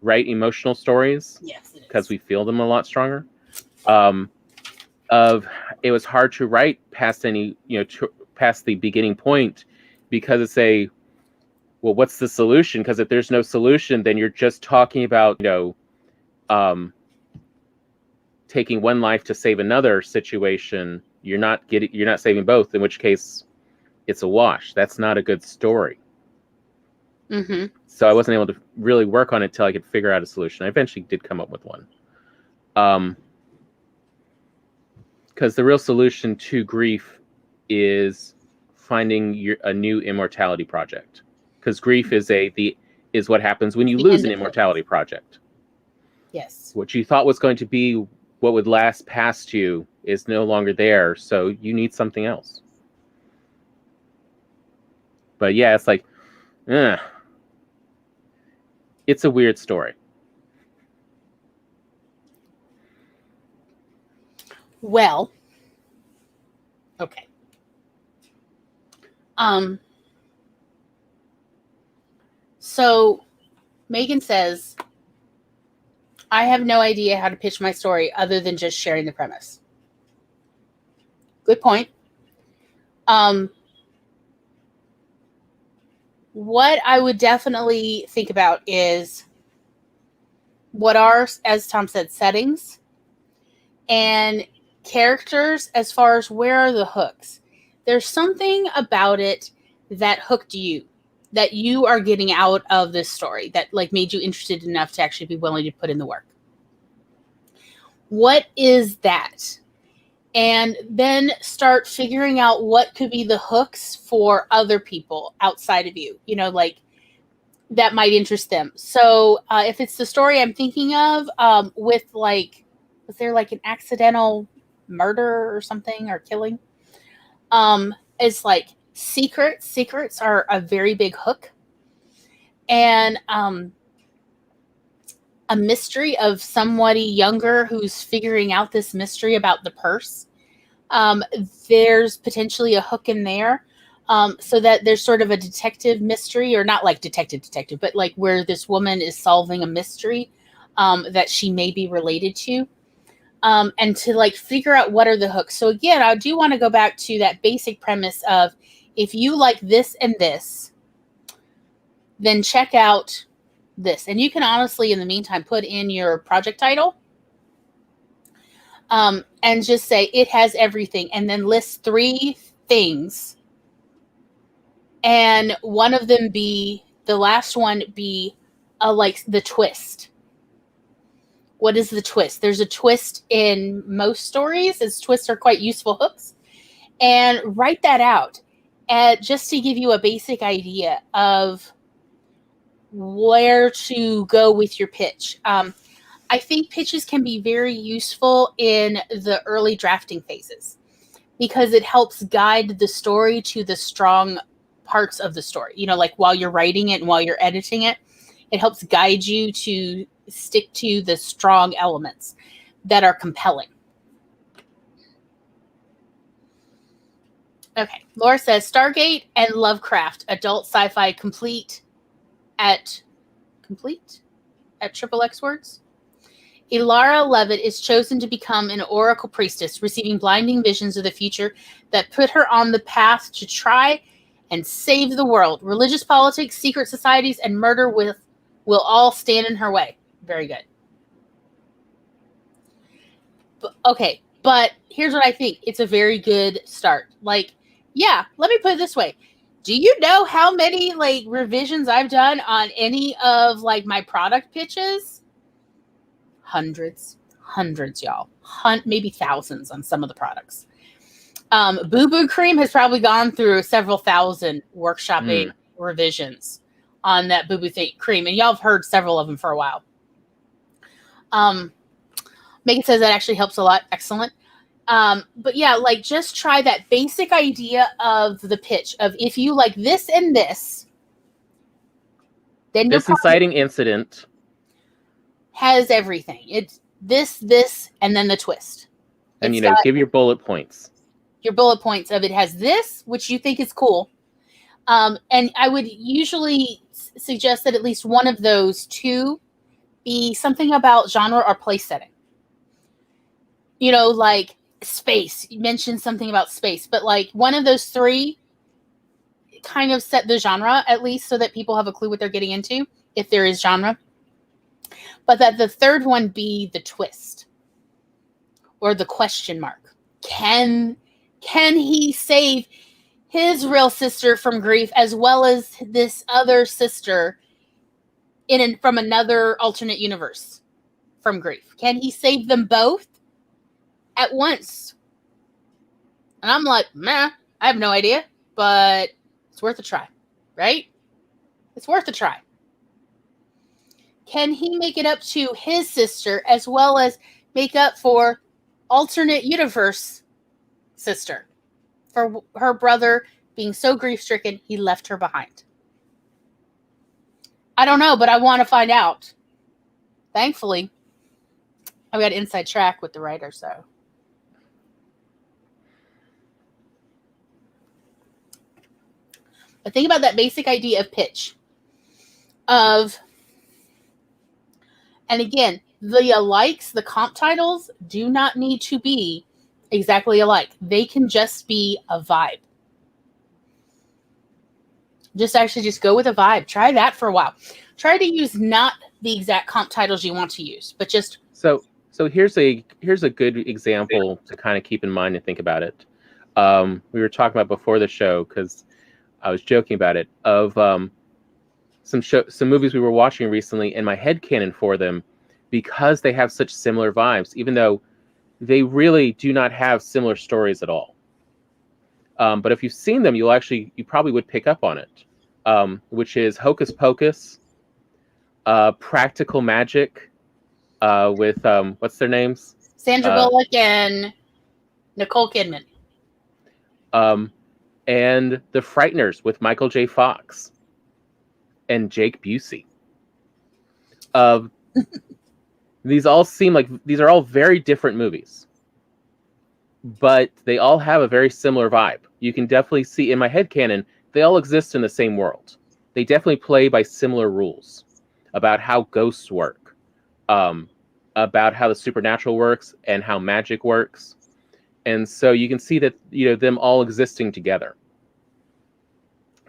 write emotional stories. Yes, because we feel them a lot stronger. It was hard to write past past the beginning point, because it's well, what's the solution? Because if there's no solution, then you're just talking about taking one life to save another situation. You're not saving both, in which case it's a wash. That's not a good story. Mm-hmm. So I wasn't able to really work on it till I could figure out a solution. I eventually did come up with one. Because the real solution to grief is finding a new immortality project. Because grief is what happens when you lose an immortality project. Yes. What you thought was going to be what would last past you is no longer there, so you need something else. But yeah, it's like, it's a weird story. Well, okay. So Megan says, I have no idea how to pitch my story other than just sharing the premise. Good point. What I would definitely think about is what are, as Tom said, settings and characters as far as where are the hooks. There's something about it that hooked you, that you are getting out of this story, that like made you interested enough to actually be willing to put in the work. What is that? And then start figuring out what could be the hooks for other people outside of you, you know, like that might interest them. So if it's the story I'm thinking of with like, was there like an accidental murder or something or killing? It's like secrets. Secrets are a very big hook. And a mystery of somebody younger who's figuring out this mystery about the purse. There's potentially a hook in there. So that there's sort of a detective mystery, or not like detective, but like where this woman is solving a mystery that she may be related to. And to like figure out what are the hooks. So again, I do want to go back to that basic premise of if you like this and this, then check out this. And you can honestly, in the meantime, put in your project title and just say it has everything, and then list 3 things. And one of them be, the last one be like the twist. What is the twist? There's a twist in most stories, as twists are quite useful hooks. And write that out just to give you a basic idea of where to go with your pitch. I think pitches can be very useful in the early drafting phases because it helps guide the story to the strong parts of the story. You know, like while you're writing it and while you're editing it, it helps guide you to stick to the strong elements that are compelling. Okay, Laura says Stargate and Lovecraft adult sci-fi complete at XXX words. Ilara Levitt is chosen to become an oracle priestess, receiving blinding visions of the future that put her on the path to try and save the world. Religious politics, secret societies, and murder will all stand in her way. Very good. Okay, but here's what I think. It's a very good start. Like, yeah, let me put it this way. Do you know how many like revisions I've done on any of like my product pitches? Hundreds, y'all. Maybe thousands on some of the products. Boo Boo Cream has probably gone through several thousand workshopping revisions on that Boo Boo Cream, and y'all have heard several of them for a while. Megan says that actually helps a lot. Excellent. But yeah, like just try that basic idea of the pitch of if you like this and this, then this inciting incident has everything. It's this, and then the twist. And it's give your bullet points. Your bullet points of it has this, which you think is cool. And I would usually suggest that at least one of those 2 be something about genre or place setting. You know, like space. You mentioned something about space, but like one of those 3 kind of set the genre at least so that people have a clue what they're getting into, if there is genre. But that the 3rd one be the twist or the question mark. Can he save his real sister from grief as well as this other sister from another alternate universe from grief? Can he save them both at once? And I'm like, I have no idea, but it's worth a try, right? It's worth a try. Can he make it up to his sister as well as make up for alternate universe sister for her brother being so grief-stricken he left her behind? I don't know, but I want to find out. Thankfully, I've got inside track with the writer, so. But think about that basic idea of pitch. And again, the alikes, the comp titles, do not need to be exactly alike. They can just be a vibe. Just go with a vibe. Try that for a while. Try to use not the exact comp titles you want to use, but just so here's a good example to kind of keep in mind and think about it. We were talking about before the show, because I was joking about it, of some movies we were watching recently, and my headcanon for them, because they have such similar vibes, even though they really do not have similar stories at all. But if you've seen them, you probably would pick up on it, which is Hocus Pocus, Practical Magic, with what's their names? Sandra Bullock and Nicole Kidman. And The Frighteners with Michael J. Fox and Jake Busey. These all seem like these are all very different movies, but they all have a very similar vibe. You can definitely see in my headcanon, they all exist in the same world. They definitely play by similar rules about how ghosts work, about how the supernatural works and how magic works. And so you can see that, them all existing together.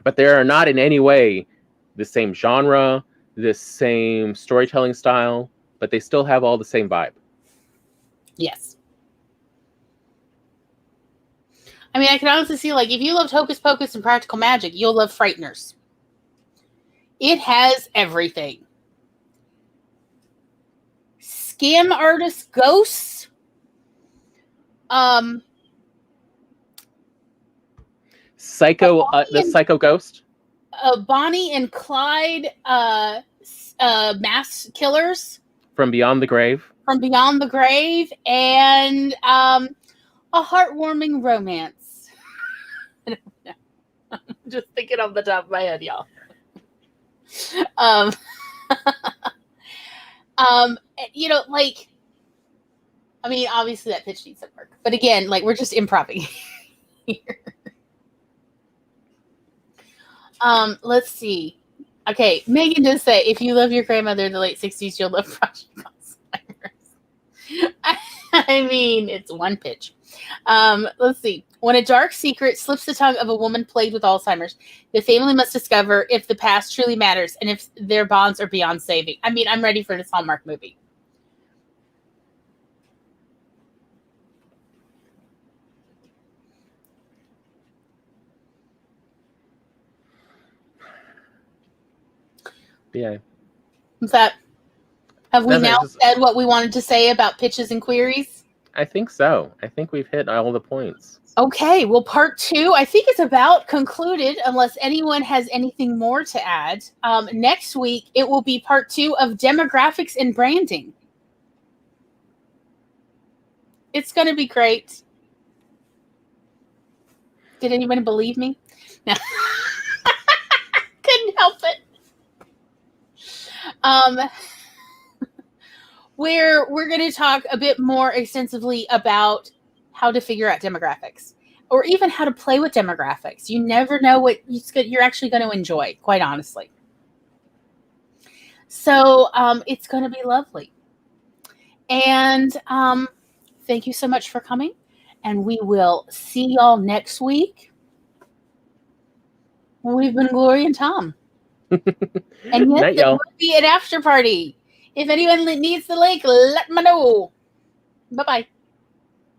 But they are not in any way the same genre, the same storytelling style, but they still have all the same vibe. Yes. I mean, I can honestly see, like, if you loved Hocus Pocus and Practical Magic, you'll love Frighteners. It has everything. Scam artist ghosts. The Psycho Ghost. Bonnie and Clyde mass killers. From Beyond the Grave. And a heartwarming romance. I don't know. I'm just thinking off the top of my head, y'all. I mean, obviously that pitch needs some work. But again, we're just improvising here. Let's see. Okay, Megan does say, if you love your grandmother in the late 60s, you'll love Project Alzheimer's. I mean, it's one pitch. Let's see. When a dark secret slips the tongue of a woman plagued with Alzheimer's, the family must discover if the past truly matters and if their bonds are beyond saving. I mean, I'm ready for this Hallmark movie. Yeah. What's that? Have we now said what we wanted to say about pitches and queries? I think so. I think we've hit all the points. Okay, well, part 2, I think it's about concluded, unless anyone has anything more to add. Next week, it will be part 2 of demographics and branding. It's going to be great. Did anybody believe me? No. Couldn't help it. We're going to talk a bit more extensively about how to figure out demographics, or even how to play with demographics. You never know what you're actually going to enjoy, quite honestly. So it's going to be lovely. And thank you so much for coming. And we will see y'all next week. We've been Glory and Tom. And yes, there will be an after party. If anyone needs the link, let me know. Bye-bye.